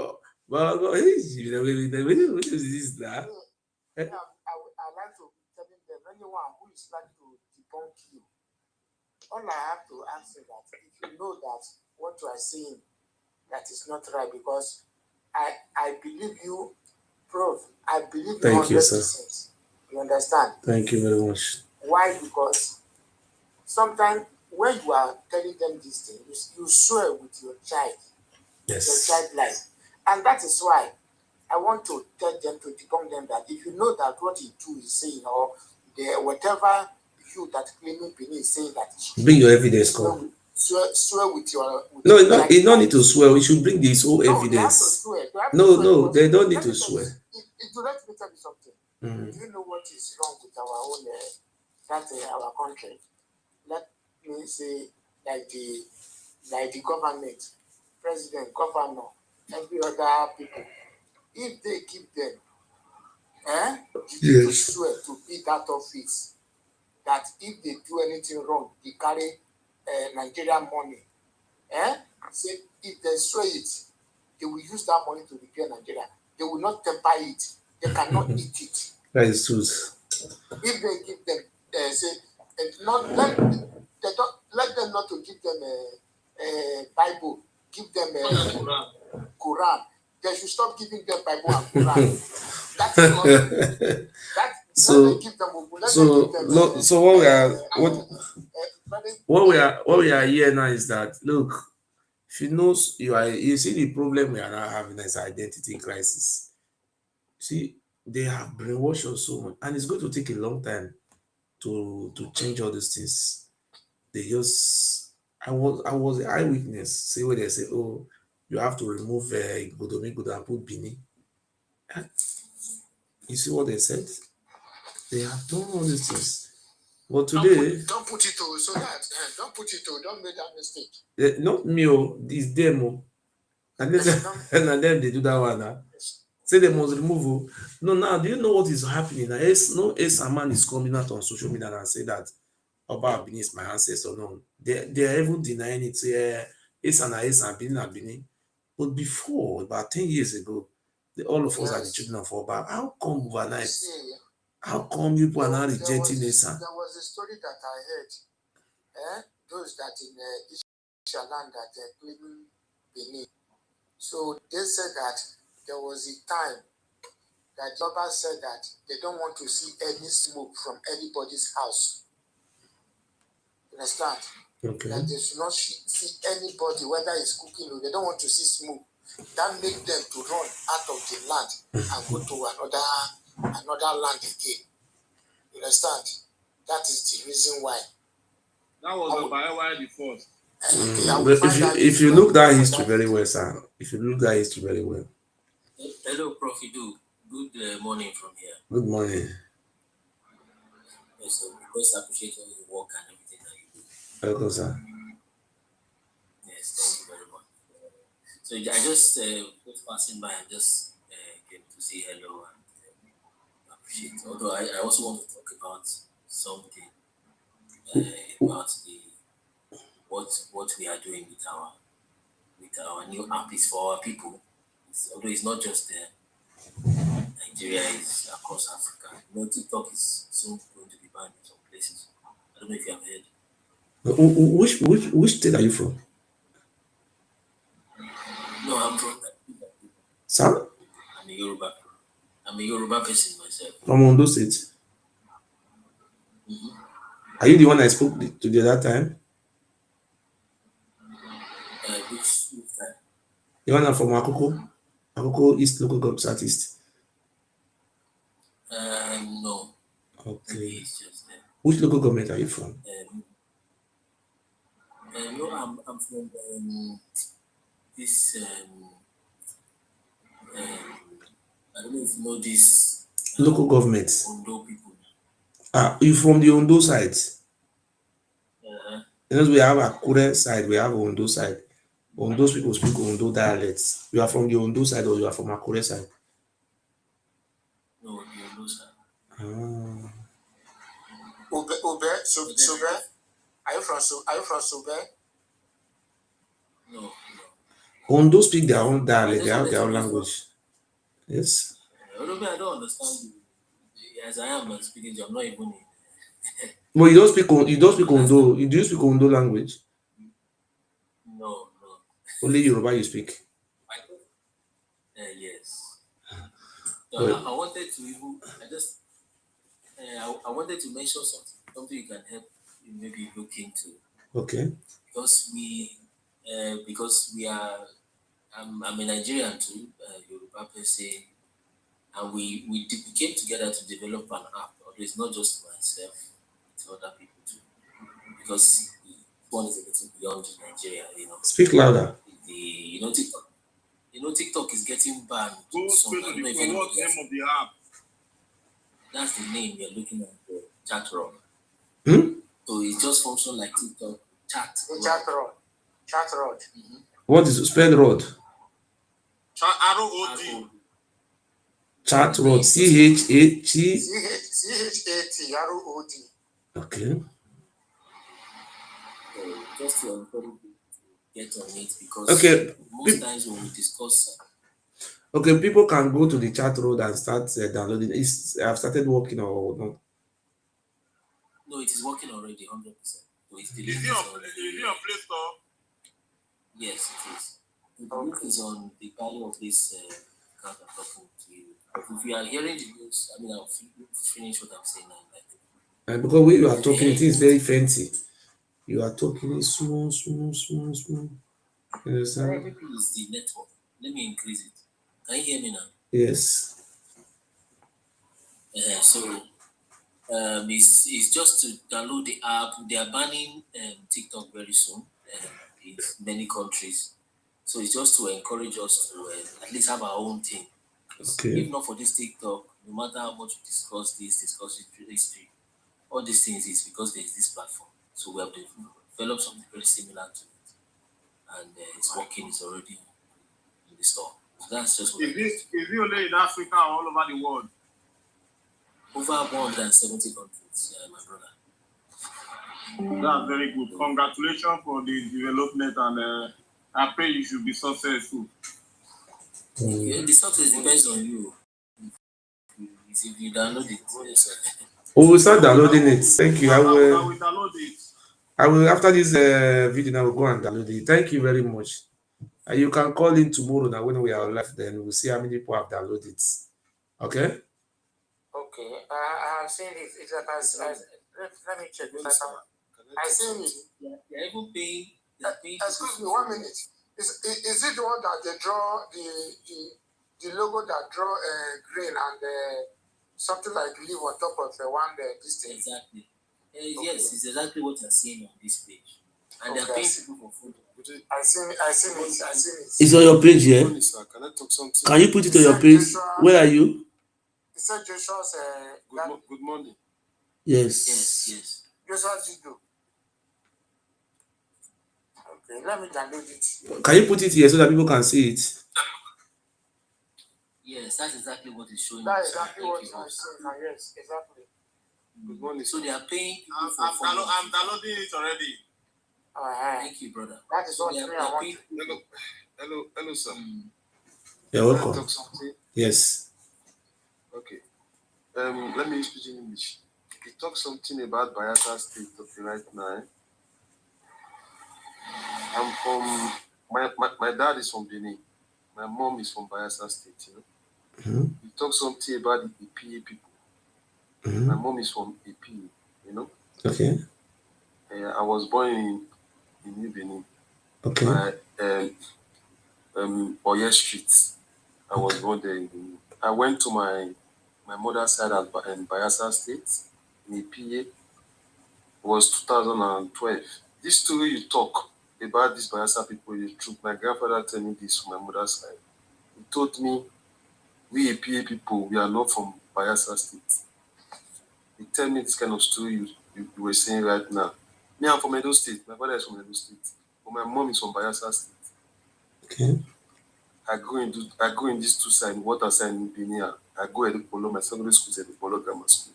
But what is this now? I like to be telling them anyone who is like to debunk you. All I have to ask is that if you know that what you are saying that is not right, because I believe you, Prof. I believe you. Thank you, sir. You understand? Thank you very much. Why? Because sometimes when you are telling them this thing, you swear with your child, yes, your child life, and that is why I want to tell them, to debunk them, that if you know that what he do is saying, or whatever you that claiming Benin is saying, that bring your evidence, come. Swear with your. No, you don't need to swear. We should bring this whole evidence. No, they don't need to swear. Let me tell you something. Do you know what is wrong with our own our country? Let me say, like the government, president, governor, every other people, if they give them to swear to be that office, that if they do anything wrong, they carry Nigerian money. Say if they swear it, they will use that money to repair Nigeria. They will not temper it. They cannot eat it. That is truth. If they give them, say and not let them not to give them a Bible, give them a Quran. They should stop giving them Bible and Quran. That is not that. So, so what we are here now is that, look, if you know, you see the problem we are now having is identity crisis. See, they have brainwashed us so much, and it's going to take a long time to change all these things. They just, I was an eyewitness. See where they say, oh, you have to remove Godomigodo and put Bini. You see what they said? They have done all these things. But today, don't put it to, so that don't put it to, don't make that mistake. Not me, it's them. And then they do that one. Say they must remove. No, now do you know what is happening? A man is coming out on social media and say that Oba Abini is my ancestor. No, they are even denying it. Say Esa Bini. But before, about 10 years ago, all of us are the children of Oba. How come overnight? How come people are now rejecting Esa? There was a story that I heard. Those that in Iduu Land that they're claiming Benin. So they said that there was a time that Oba said that they don't want to see any smoke from anybody's house. You understand? Okay. That they should not see anybody, whether it's cooking or they don't want to see smoke. That make them to run out of the land and go to another land again. You understand? That is the reason why. That was by the first. But if you look that history very well, sir. If you look that history very well. Hello, Prof. Iduu. Good morning from here. Good morning. Yes, so because I appreciate all your work and everything that you do. Welcome, sir. Yes, thank you very much. So I just was passing by and just came to say hello and appreciate. Although I also want to talk about something about what we are doing with our new app is for our people. Although it's not just Nigeria, it's across Africa. You know, TikTok is soon going to be banned in some places. I don't know if you have heard. Which state are you from? No, I'm from Sir? I'm a Yoruba person myself. From Ondo State. Mm-hmm. Are you the one I spoke to the other time? Which time? The one from Akoko East Local Government Southeast. No. Okay. Maybe it's just there. Which local government are you from? No, I'm from this. I don't know if you know this. Local government. Ondo people. You from the Ondo side? You know, we have Akure side, we have Ondo side. Ondo people speak Ondo dialects. You are from the Ondo side or you are from Akure side? No, the Ondo side. Sobe? Are you from Sobe? No. Ondo speak their own dialect, they have their own language. Yes. I don't understand you. As I am speaking, I'm not even. Well, you don't speak Ondo. Do you speak Ondo language? No. Only Yoruba you speak. Yes. So I wanted to even. I wanted to mention something you can help maybe look into. Okay. Because we are. I'm a Nigerian too, Yoruba per se, and we came together to develop an app. Although it's not just myself, it's other people too. Because one is a little beyond Nigeria, you know. Speak louder. TikTok is getting banned. Go straight to the name of the app. That's the name you're looking at, the chat room. So it just functions like TikTok. Chat road. Mm-hmm. What is spelled road? ROD. Chat road. CHAT ROD. Okay. Just to encourage you to get on it because most times when we discuss. Okay, people can go to the chat road and start downloading. I've started working or not. No, it is working already, 100%. So it's Is it on Play Store? Yes, it is. The link is on the bio of this account I'm talking to you. If you are hearing the news, I mean, I'll finish what I'm saying now. And because when you are talking, it is very fancy. You are talking small. You understand? Maybe it's the network. Let me increase it. Can you hear me now? Yes. So it's just to download the app. They are banning TikTok very soon in many countries. So it's just to encourage us to at least have our own thing. Okay. If not for this TikTok, no matter how much we discuss history, all these things is because there is this platform. So we have developed something very similar to it, and it's working. It's already in the store. So that's just what Is it only in Africa or all over the world? Over 170 countries, my brother. That's very good. Congratulations for the development, and I pray you should be successful. The success depends on you. If you download it, we will start downloading it. Thank you. I will download it. I will, after this video, now we'll go and download it. Thank you very much. You can call in tomorrow now when we are live, then we'll see how many people have downloaded it. Okay? Okay. I have seen it. It's like let me check. I seen it. They're even paying. Excuse me, 1 minute. Is it the one that they draw the logo that draw green and something like leaf on top of the one this thing? Exactly. Yes, it's exactly what you're seeing on this page. And they're paying people for food. I seen it. It's on your page here. Sir, can I talk something? Can you put it on your page? Where are you? It said Joshua's Good morning. Yes. Joshua's Iduu. Okay, let me download it. Can you put it here so that people can see it? Yes, that's exactly what it's showing. That's exactly what I'm saying now. Yes, exactly. Good morning. So they are paying. I'm downloading it already. Thank you, brother. That is what I want. Hello, sir. You're welcome. Can I talk something? Yes. Okay. Let me speak in English. You talk something about Bayelsa State right now. I'm from my dad is from Benin. My mom is from Bayelsa State. You talk something about the EPA people. My mom is from EPA. Okay. I was born in New Benin. Okay. Oye Street. I was born there in Benin. I went to my mother's side in Bayelsa State in EPA. It was 2012. This story you talk about these Bayelsa people is true. My grandfather told me this from my mother's side. He told me, we EPA people, we are not from Bayelsa State. He tell me this kind of story you were saying right now. Me, I'm from Edo State. My father is from Edo State. But my mom is from Bayelsa State. Okay. I go in these two sides, water side in Benin. I go Edo Polo, my secondary school is Edo Polo Grammar School.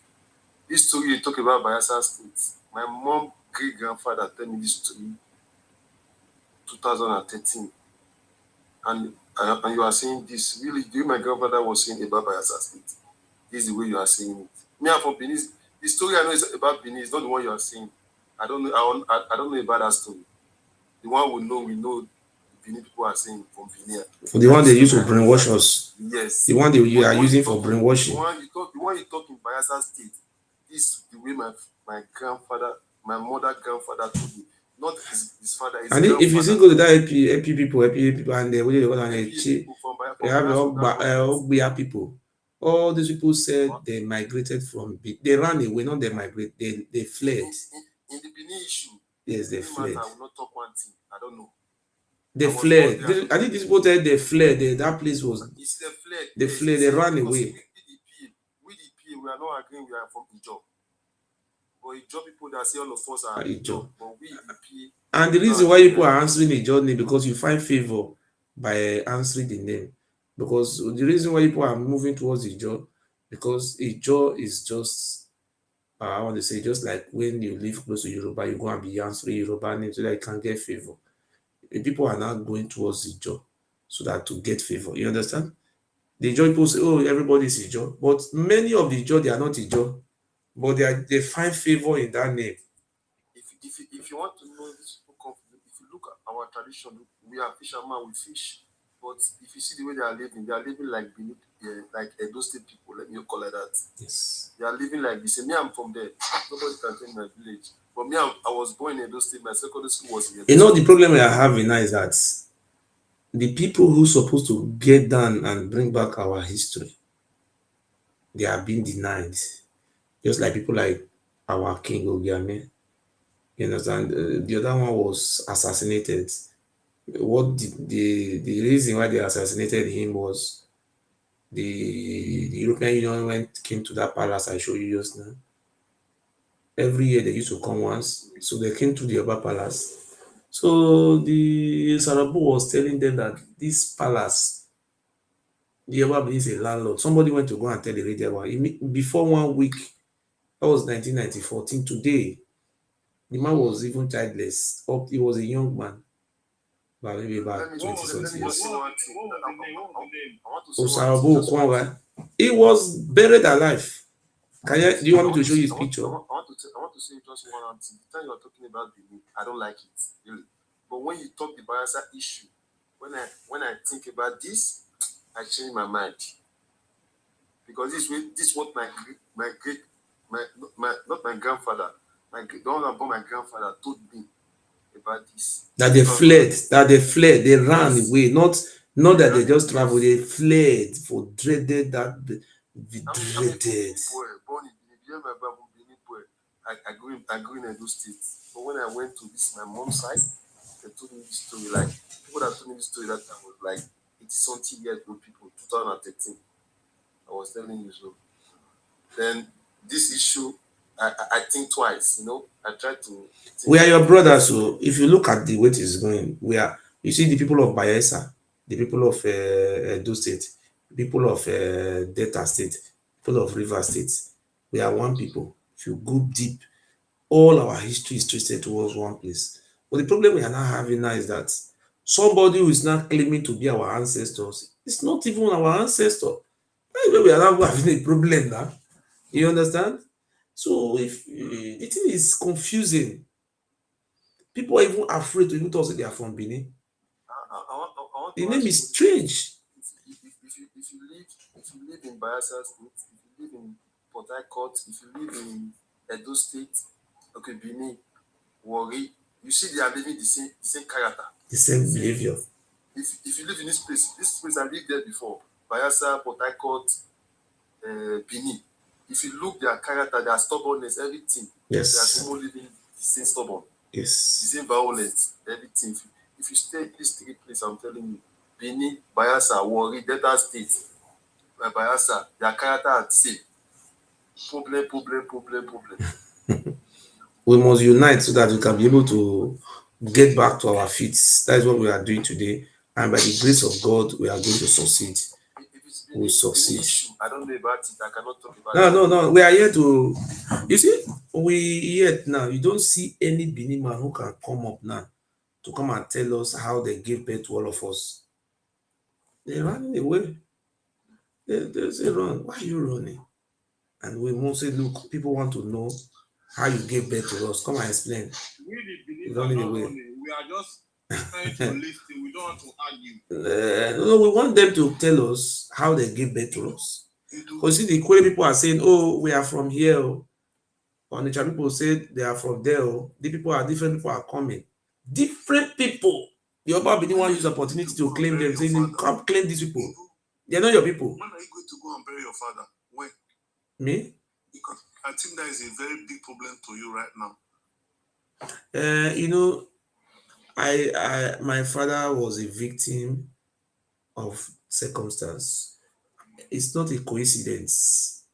This story you talk about Bayelsa State. My mom great-grandfather tell me this story 2013. And you are saying this. Really, my grandfather was saying about Bayelsa State. This is the way you are saying it. Me, I'm from Benin. The story I know is about Benin. It's not the one you are saying. I don't know. I don't know about that story. The one we know. Benin people are saying from Benin. For the one they use to brainwash us. Yes. The one you are using for brainwashing. The one you talk in Bayelsa State. This is the way my grandfather, my mother grandfather told me. Not his father. His and if you still go to that AP people, and they have Ogbia people. All these people said they migrated from. They ran away, not they migrate. They fled. In the Benin issue. Yes, they fled. I will not talk one thing. I don't know. They fled. I think this people said they fled. That place was. It's they fled. They fled. They ran away. We are not agreeing. We are from Ijo. But Ijo people that say all of us are Ijo. But we EP. And the reason why people are answering Ijo name because you find favor by answering the name. Because the reason why people are moving towards Ijo, because Ijo is just, I want to say, just like when you live close to Yoruba, you go and be answering Yoruba name so that you can get favor. The people are now going towards Ijo so that to get favor. You understand? The Ijo people say, oh, everybody is Ijo. But many of the Ijo, they are not Ijo. but they find favor in that name. If you want to know this people come, if you look at our tradition, we are fishermen, we fish. But if you see the way they are living like Benin, like Edo State people, let me call it that. Yes. They are living like this. Me, I'm from there. Nobody can tell my village. But me, I was born in Edo State. My secondary school was in Edo State. The problem we are having now is that the people who supposed to get down and bring back our history, they are being denied. Just like people like our King Ogiame. You understand? The other one was assassinated. What the reason why they assassinated him was the European Union came to that palace I showed you just now. Every year they used to come once, so they came to the Oba Palace. So the Sarabu was telling them that this palace, the Oba is a landlord. Somebody went to go and tell the radio about it. Before 1 week, that was 1994. Till today, the man was even childless. He was a young man, but maybe about 20 something years. Sarabu Okwanwa. He was buried alive. Do you want me to show you his picture? I want to say just one thing. The time you are talking about Benin, I don't like it, really. But when you talk the Bayelsa issue, when I think about this, I change my mind. Because this is what my not my grandfather, the one about my grandfather told me about this. That they fled, they ran away, not that they just traveled, they fled for dreaded that dreaded. I grew in Iduu State. But when I went to this my mom's side, they told me this story. Like people that told me this story that time was like 80-something years old people, 2013. I was telling you so. Then this issue, I think twice, I tried to. We are your brothers, so if you look at the way it is going, you see the people of Bayelsa, the people of Edo State, the people of Delta State, people of River State. We are one people. If you go deep, all our history is twisted towards one place. But the problem we are now having now is that somebody who is not claiming to be our ancestors is not even our ancestor. That's where we are now having a problem now. You understand? So if the thing is confusing, people are even afraid to even talk say they are from Benin. The name is strange. If you live in Bayelsa State, if you live in Port Harcourt, if you live in Edo State, okay, Benin, Warri, you see they are living the same character, the same behavior. If you live in this place I lived there before, Bayelsa, Port Harcourt, Benin. If you look their character, their stubbornness, everything, yes, they are all living the same stubborn, yes, the same violence, everything. If you stay in these three places, I'm telling you, Benin, Bayelsa, Warri, Delta State, Bayelsa, their character are the same. Problem. We must unite so that we can be able to get back to our feet. That is what we are doing today. And by the grace of God, we are going to succeed. We succeed. I don't know about it. I cannot talk about it. No. We are here to, you see, yet now, you don't see any Benin man who can come up now to come and tell us how they gave birth to all of us. They're running away. They say, run. Why are you running? And we must say, look, people want to know how you gave birth to us. Come and explain. We running away. We are just trying to listen. We don't want to argue. No, we want them to tell us how they gave birth to us. Because see, the Kwele people are saying, oh, we are from here. Onitsha people say they are from there. Different people are coming. Different people. The Oba didn't want to use the opportunity to claim them, saying, come claim these people. They're not your people. When are you going to go and bury your father? When? Me? Because I think that is a very big problem to you right now. My father was a victim of circumstance. It's not a coincidence.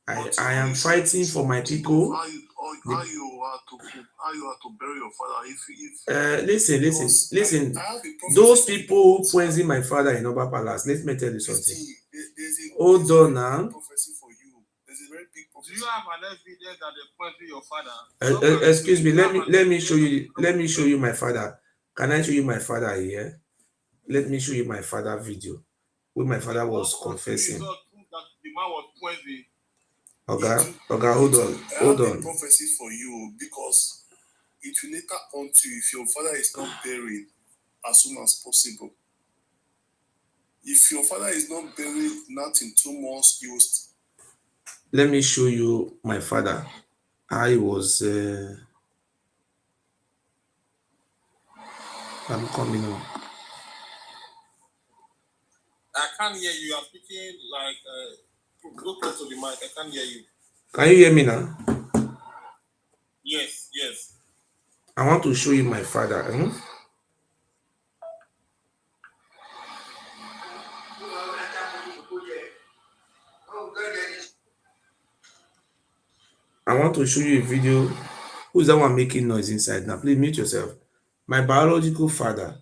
I am fighting for my people. How you are to bury your father? Listen. Those people who poison my father in Oba Palace, let me tell you something. Hold on now. Do you have an evidence that they poisoned your father? Excuse me. Let me show you. Let me show you my father. Can I show you my father here? Let me show you my father video where my father was confessing. That the man was poisoned. Oga, hold on. I have a prophecy for you, because it will later haunt you if your father is not buried as soon as possible. If your father is not buried not in 2 months, you will. Let me show you my father. I was. I'm coming on. I can't hear you. I'm speaking like go close to the mic. I can't hear you. Can you hear me now? Yes, yes. I want to show you my father. I want to show you a video. Who's that one making noise inside now? Please mute yourself. My biological father.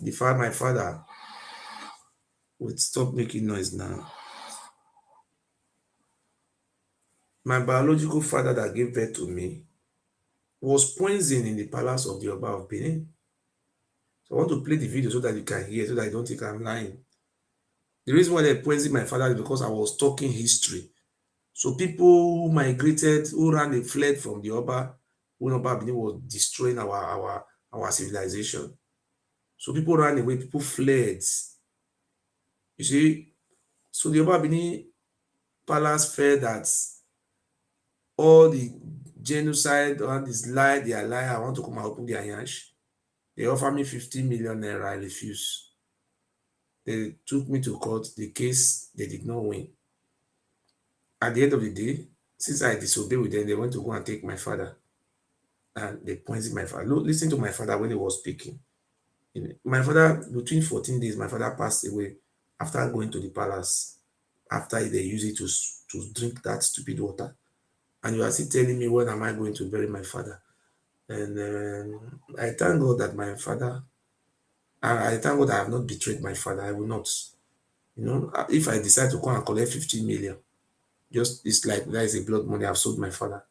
My father would stop making noise now. My biological father that gave birth to me was poisoned in the palace of the Oba of Benin. So I want to play the video so that you can hear, so that I don't think I'm lying. The reason why they poisoned my father is because I was talking history. So people who migrated, who fled from the Oba, when Oba Benin was destroying our civilization. So people ran away, people fled. You see, so the Oba Benin palace felt that all the genocide, all this lie, they are lie, I want to come and open their yansh. They offer me 50 million naira, I refuse. They took me to court. The case, they did not win. At the end of the day, since I disobeyed with them, they went to go and take my father. And they pointed my father. Look, listen to my father when he was speaking. My father, between 14 days, my father passed away after going to the palace, after they used it to drink that stupid water. And you are still telling me, when am I going to bury my father? And I thank God that my father, I thank God I have not betrayed my father. I will not. If I decide to go and collect 15 million, just it's like that is a blood money. I've sold my father.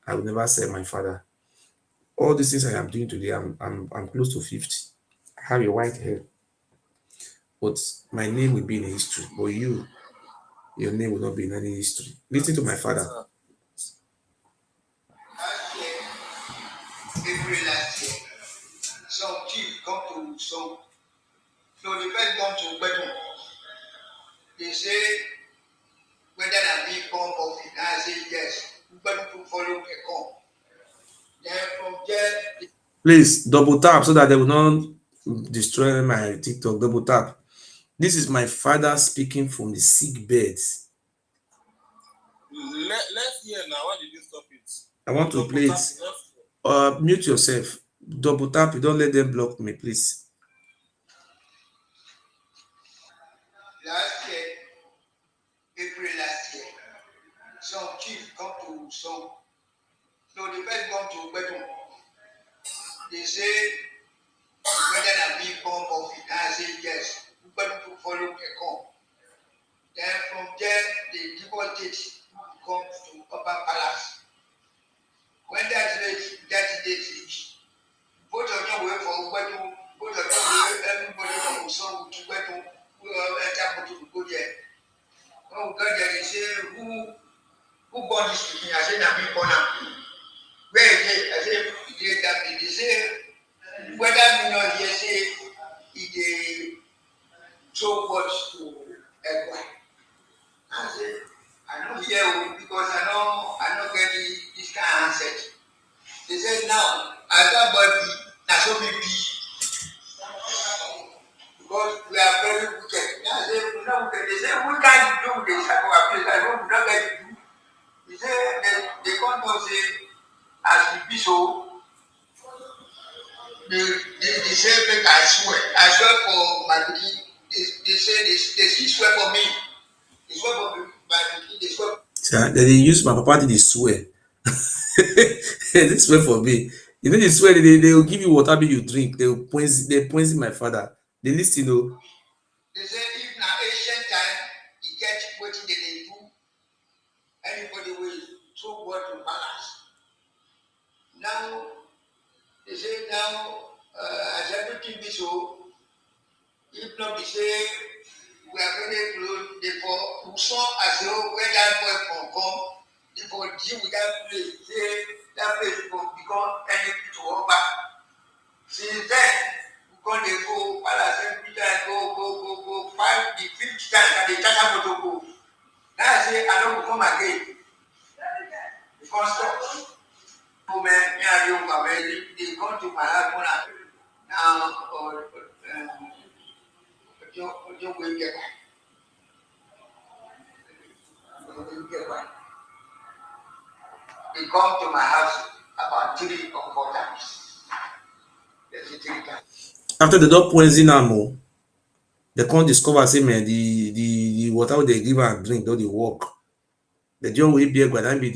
I will never sell my father. All these things I am doing today, I'm close to 50. I have a white hair, but my name will be in history. But your name will not be in any history. Listen to my father. April last year, some chief come to so the first come to Bedouin. They say whether I be born of it. I say yes. Bedouin to follow a come. Then from there. Please double tap so that they will not destroy my TikTok. Double tap. This is my father speaking from the sick bed. Let's hear now. Why did you stop it? I want to play it. Mute yourself. Double tap. Don't let them block me, please. Last year, April last year, some chief come to so the first come to Bedouin. They say whether I be born of it. I say yes. Bedouin to follow a come. Then from there, the deported come to Upper Palace. When that date reach, both of them wait for Bedouin. Both of them wait, everybody from some to Bedouin. We all enter to go there. When we got there, they say, who born this pikin? I say, na me born am. Where is it? I say, they say, whether me not here say, they show words to Ekwa. I say, I don't hear because I don't get this kind of answer. They say now, I can't body, now so me be. Because we are very wicked. I say, we not wicked. They say, we can't do this type of appeal. I don't get it. They say, they come to say, as we be so, they say, make I swear. I swear for my body. They say, they see swear for me. They swear for my body. They swear. They use my papa to swear. They swear for me. You know, they swear they will give you whatever you drink. They poison my father. They listen, though. They say if na ancient time, you get what they do. Anybody will throw word to balance. Now they say as everything be so, if not be say we are very close. Therefore, we saw as though when that boy can come, therefore deal with that place. Say that place will become enemy to our back. Since then, we come dey go palace every time, go, 5 the 5th time that the Tata motor go. Now I say I don't go come again. Because stop. Oh man, me and you come, they come to my house now, you will get back. They come to my house about 3 or 4 times. After the dog poison am, they can't discover say man the water wey they give am drink don dey work. The job wey be that be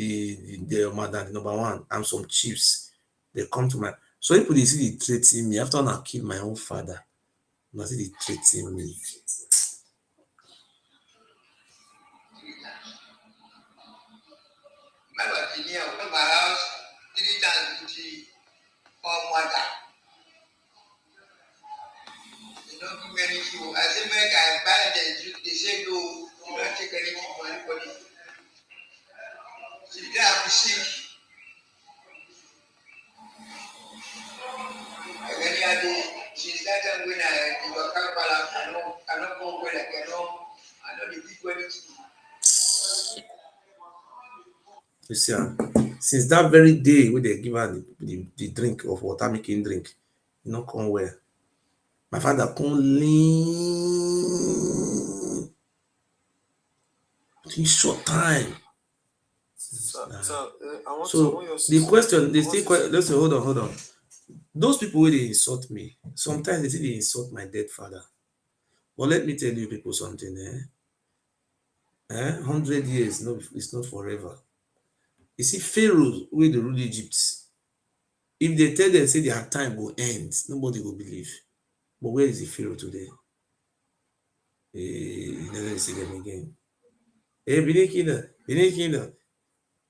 the madam, the number one, and some chiefs. They come to my so people they see they treating me after I kill my own father. Now see they treating me. My house 3 times with or mother. They don't give me anything. I say make I buy them. They say no, you don't take anything from anybody. So they have to sick. And any other since that time when I was Kampala, I don't go where I know the people anything. You see, since that very day when they give her the drink of water making drink, you know come where my father come lean in short time. So the question they still let's say hold on. Those people where they insult me, sometimes they say they insult my dead father. But let me tell you people something, 100 years, no, it's not forever. You see, Pharaohs where they rule Egypt, if they tell them say their time will end, nobody will believe. But where is the Pharaoh today? You never see them again. Benin Kingdom.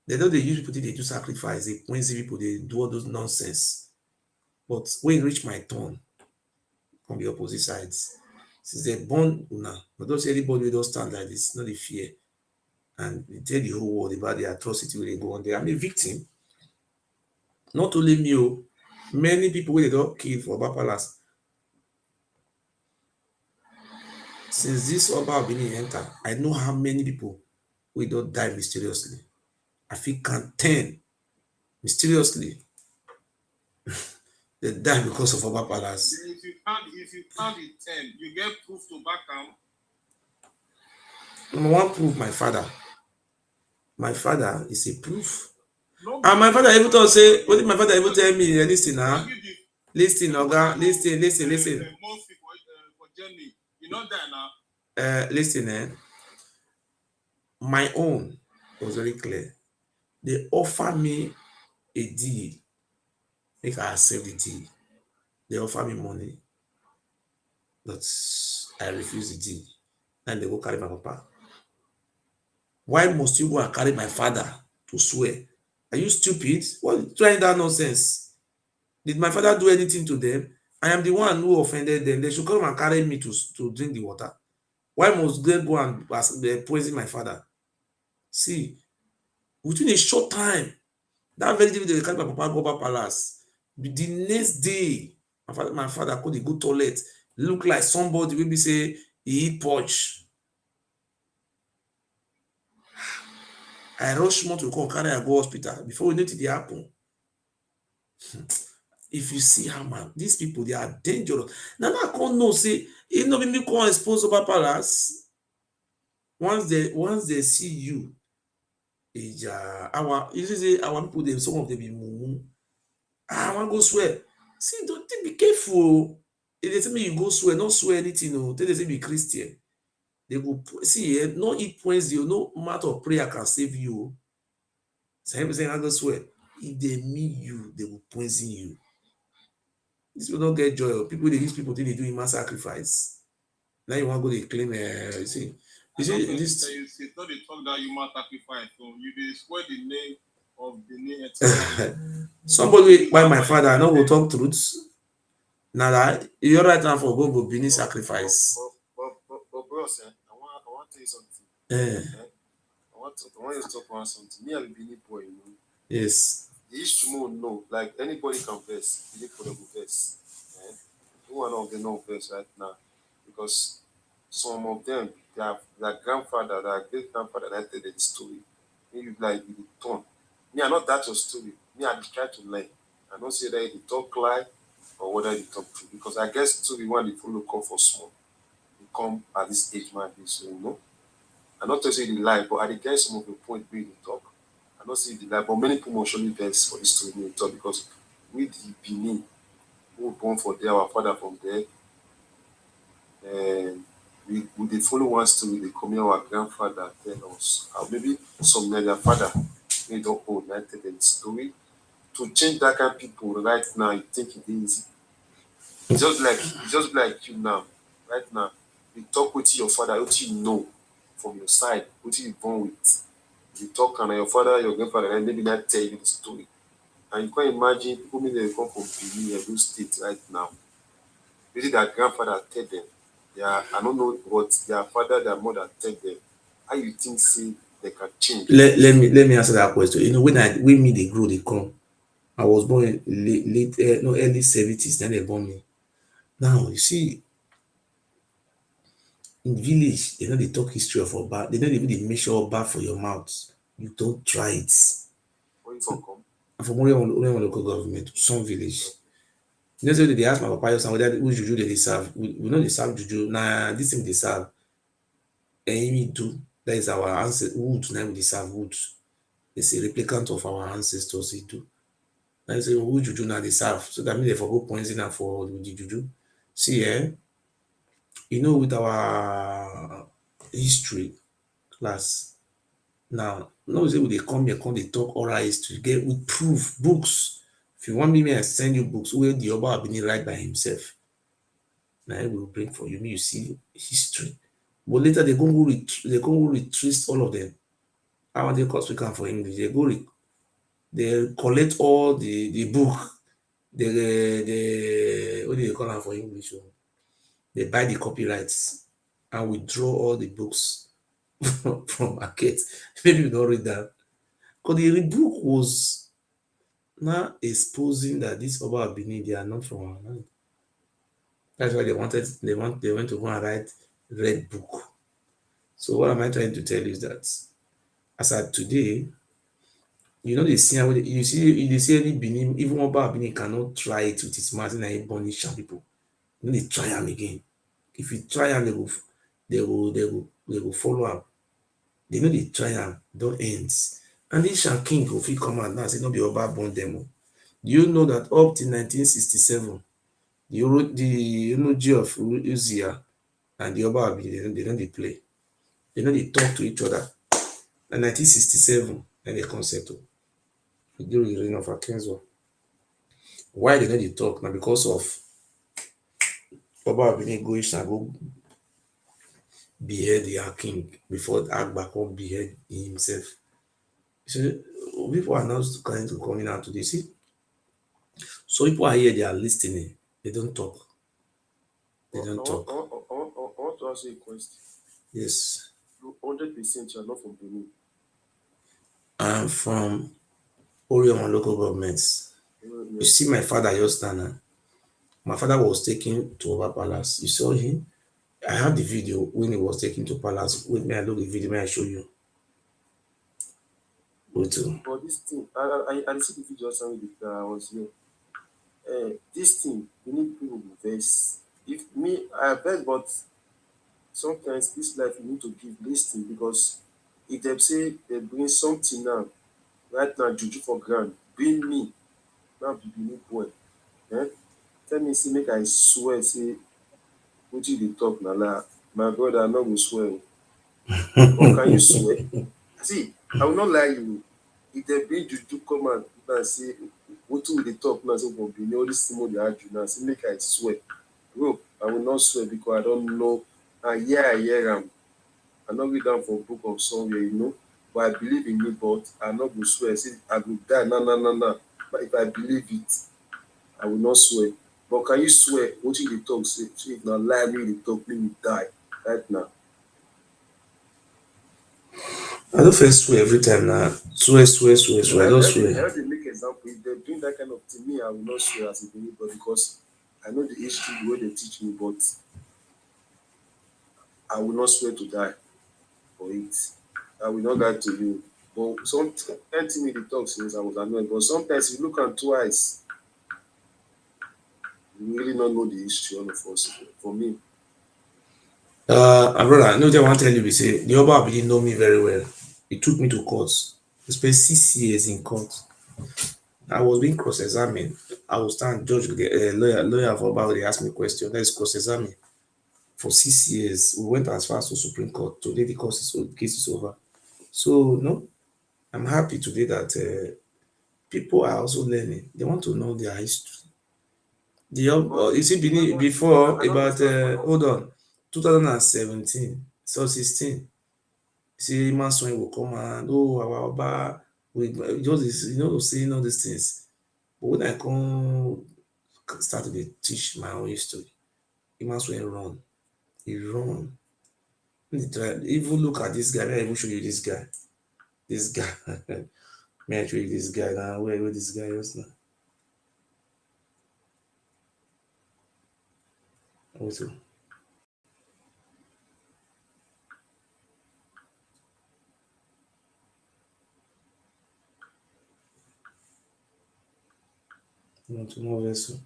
They know they use people, they do sacrifice, they point people, they do all those nonsense. But when it reach my turn, from the opposite sides, since they're born now, but don't say anybody will don't stand like this, not the fear. And they tell the whole world about the atrocity where they go on there. I'm a victim. Not only me, many people where they don't kill for Oba Palace. Since this Oba Benin enter, I know how many people we don't die mysteriously. I feel count 10 mysteriously. They die because of Oba Palace. If you count it 10, you get proof to back down. Number one proof, my father. My father is a proof. And my father even told say, what did my father even tell me? Listen, listen, Oga, listen. You know that now. Listen, my own was very clear. They offer me a deal. Make I accept the deal. They offer me money. But I refuse the deal. And they go carry my papa. Why must you go and carry my father to swear? Are you stupid? What trying that nonsense? Did my father do anything to them? I am the one who offended them. They should come and carry me to drink the water. Why must they go and poison my father? See, within a short time, that very day they carry my papa go back palace. The next day, my father could go toilet, look like somebody will be say he eat porch. I rush more to come carry her go hospital before we know it happen. If you see how man, these people they are dangerous. Now I can't know say if no me come expose over palace. Once they see you, our you see our people them some of them be mumu. I want go swear. See, don't be careful. If they tell me you go swear, not swear anything. No, they say be Christian. They go see no eat points you, no matter of prayer can save you. Some saying I go swear. If they meet you, they will poison you. These people don't get joy. People they use people think they do human sacrifice. Now you want to go they claim you see this it's not the talk that human sacrifice. So you they swear the name of the name. Somebody by my father, I know will talk truth. Now that you're right now for go Benin sacrifice. But bros, Eh, I want you to talk about something. Me, I'm a Benin boy, you know. yes. The history more no, like anybody can verse, Benin for them verse. Eh? One of them no verse right now because some of them, their grandfather, their great grandfather, that tell the story. Maybe like you turn. Me, I not that your story. Me, I dey try to learn. I don't say that they talk lie or whether they talk true because I guess story one they follow come for small. They come at this age, man. So you know. I not to say the lie, but I dey get some of the point where they talk. I not say the lie, but many people must surely vex for this story wey talk because we the Benin who born for there, our father from there, and we dey follow one story dey come here our grandfather tell us. Maybe some na their father wey don old na tell them the story. To change that kind of people right now, you think it is easy. It's just like you now, right now. You talk with your father, what you know from your side, what you born with. You talk and your father, your grandfather, and maybe not tell you the story. And you can imagine people maybe they come from Benin, Edo State right now. Maybe their grandfather tell them. Yeah, I don't know what their father, their mother tell them. How you think say they can change? Let me answer that question. You know, when me they grow, they come. I was born in late no early 70s, then they born me. Now you see, in village, they know they talk history of Oba. They don't even they measure Oba for your mouth. You don't try it. Where you for come? I'm from only one local government, some village. You know, so they ask my papa your son whether which juju they serve. We know they serve juju. Nah, this thing they serve. And we do. That is our ancestor wood. Now we serve wood. It's a replicant of our ancestors. They do. Now say who juju now they serve. So that means they forgo poison and for the juju. See, you know, with our history class now, no say we dey come here, come dey talk oral history, get with proof, books. If you want me, may I send you books wey the Oba Abini write by himself. Na him we will bring for you, make you see history. But later they go retrace all of them. How they call speak am for English? They collect all the book, what do they call am for English? Oh? They buy the copyrights and withdraw all the books from market. Maybe you don't read that. Because the book was now exposing that this Oba Benin, they are not from our land. That's why they went to go and write red book. So what am I trying to tell you is that as at today, you know they see how you see any Benin, even Oba Benin cannot try it with his mouth and he punish some people. You know they try him again. If you try him, they will follow up. They know they try am don end. And dis king go fit come out now say no be Oba born dem o. Do you know that up till 1967 the eulogy of Uzziah and the Oba Abini they no dey play. They no dey talk to each other. Na 1967 na dey come settle during the reign of Akinzo. Why they no dey talk na because of Oba Abini go Isha go behead their king before Agba come behead himself. So people are now kind to coming out today. See, so people are here, they are listening. They don't talk. They don't talk. I want to ask you a question. Yes. You 100% you are not from Benin. I'm from Orion local governments. You see my father just now. My father was taken to Oba Palace. You saw him? I have the video when he was taken to Palace. Wait, may I look the video, may I show you? Wait to. But this thing, I see the video somewhere that I was here. This thing, you need people to vex. If me, I vex, but sometimes this life you need to give listening because if they say they bring something now, right now, juju for ground, bring me, now be Benin boy. Eh? Tell me, say, make I swear, say, what you dey talk na lie. My brother, I no go swear. Or can you swear? See, I will not lie you. If they bring juju come out now say, what we dey talk now, say for Benin, all this thing wey dey argue now, say make I swear. Bro, I will not swear because I don't know. And yeah, I hear am. I no read am for book of somewhere, you know. But I believe in it, but I no go swear. Say I go die, no. But if I believe it, I will not swear. But can you swear what you dey talk? Say if na lie me dey talk, make me die right now. I don't first swear every time now. Swear. I don't swear. I already make example. If they're doing that kind of thing, me, I will not swear as a believer because I know the history, the way they teach me, but I will not swear to die for it. I will not lie to you. But sometimes me the talk since I was annoyed. But sometimes you look at twice, you really not know the history all of us. For me. Brother, no, I want to tell you, we say the Oba didn't know me very well. He took me to court. He spent 6 years in court. I was being cross-examined. I was stand judge with the lawyer for Oba. They asked me question. That is cross-examined for 6 years. We went as far as to Supreme Court. Today the case is over. So no, I'm happy today that people are also learning. They want to know their history. You see, before about hold on, 2017, so 16. See, Mason will come and our Oba, we just this, saying all these things. But when I come start to teach my own history, Mason run, he run. He try, even look at this guy. May I even show you this guy? This guy. May I show you this guy now? Where this guy is now? Also. You want to know vessel?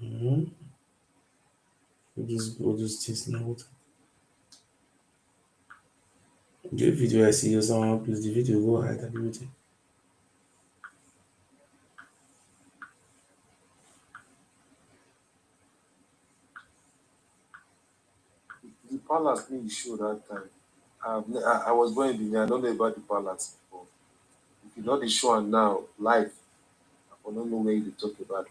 Mm-hmm. All those things now. The video I see you someone please the video go hide and everything. The palace being show that time. I was born in Benin. I don't know about the palace before. If you know the show and now live, I don't know where you talk about.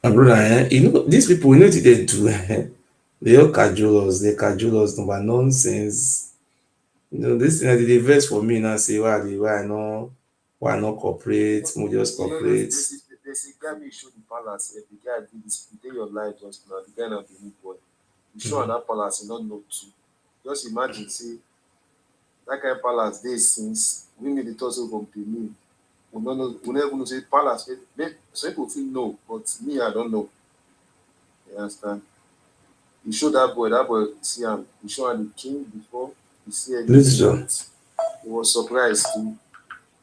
And brother, these people, what they do, they all cajole us, no, but nonsense. This thing they vex for me now, say why I not cooperate, we just cooperate. There's a guy me show the palace. The guy did this, he did your life just now. The guy not the new boy. You show that palace, you not know too. Just imagine, see, that kind of palace dey since we made the talk so from Benin. We don't know, we never even know say palace. Some people feel know, but me, I don't know. You understand? You show that boy see him. You show him the king before. You see everything. He was surprised too.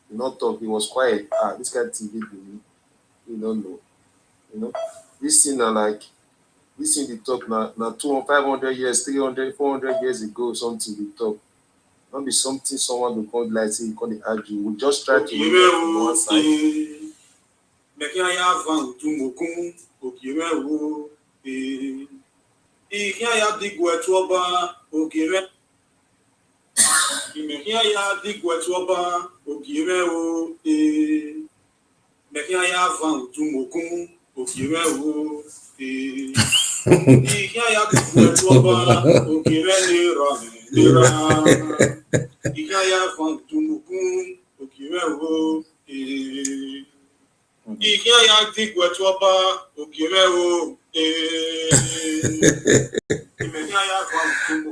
He not talk. He was quiet. This guy TV Benin. You don't know. You know, this thing are like this thing they talk now 200, 500 years, 300, 400 years ago, something they talk. Not be something someone will call like say you call it argue. We just try to on one side.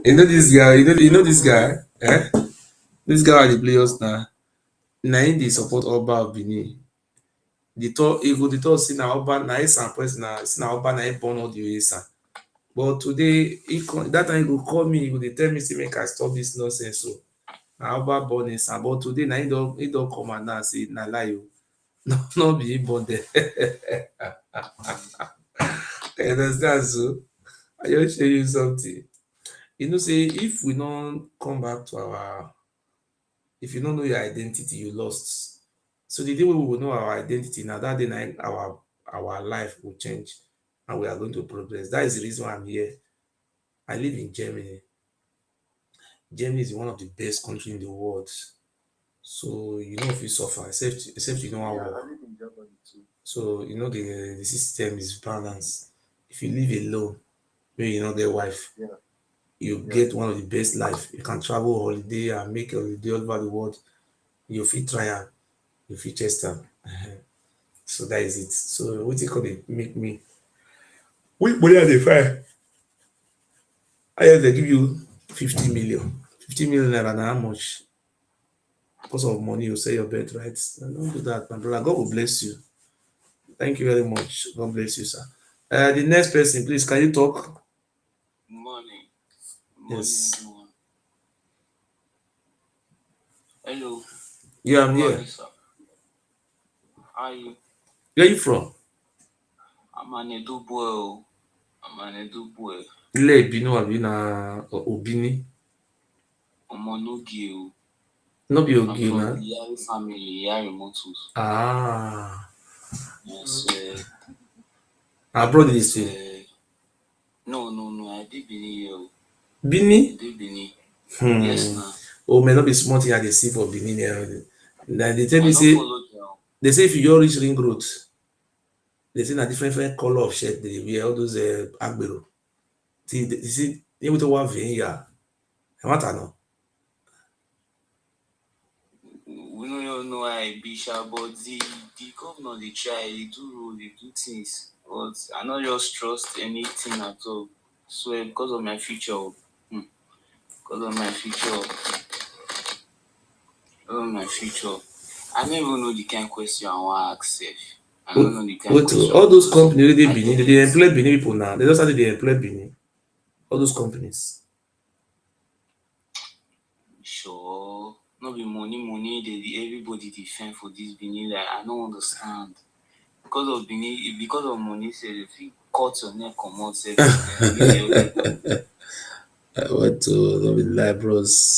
You know this guy, you know this guy, eh? This guy they play us now. Now they support Oba of Benin. The thought see now Oba na Esan person na Oba na born all the Esan. But today, that time he go call me, he go tell me say make I stop this nonsense. So na Oba born Esan. But today na he don't come and now say na lie you. No be him born there. You understand so? I just show you something. You know, say if we don't come back to if you don't know your identity, you lost. So the day we will know our identity, now that day night our life will change and we are going to progress. That is the reason why I'm here. I live in Germany. Germany is one of the best countries in the world. So you know if you suffer, except you know how I work. live in Germany too. So you know the system is balanced. If you live alone, maybe you know their wife, you get one of the best life. You can travel holiday and make a holiday all over the world. You fit try am. you fit test am. So that is it. So what you call it make me which money I dey find? I they give you 50 million. 50 million naira na how much? Because of money, you sell your bed, right? Don't do that, my brother. God will bless you. Thank you very much. God bless you, sir. The next person, please, can you talk? Morning. Yes. Everyone. Hello. Yeah, I'm here. Sir. How are you? Where are you from? I'm an Iduu boy. I'm an Iduu boy. Ilé Ìbínú àbí na Òbíní? I'm on Ogi. No be I'm Ogi from na. the Yari family, Yari Motus. Ah. Yes. Abroad dey stay. No. I did Bini here. Bini? I did Bini. Hmm. Yes, na. Oh, may not be small thing I dey see for Benin. Then they tell I me don't say follow them. they say if you just reach ring road, they say na different color of shirt they wear, all those agbero. See, they see able to wear vein ya. What I know. We don't know how I be sure, but the governor they try, they do rule, they do things. But I not just trust anything at all. So because of my future. Because of my future. I don't even know the kind of question I want to ask sef. I don't know the kind of question. All those companies they Benin, they employ Benin people now. They just started they employ Benin. All those companies. Sure. No be money, everybody defend for this Benin. Like I don't understand. Because of Benin, because of money, say if you cut your neck, come out, say I want to love it, like bros.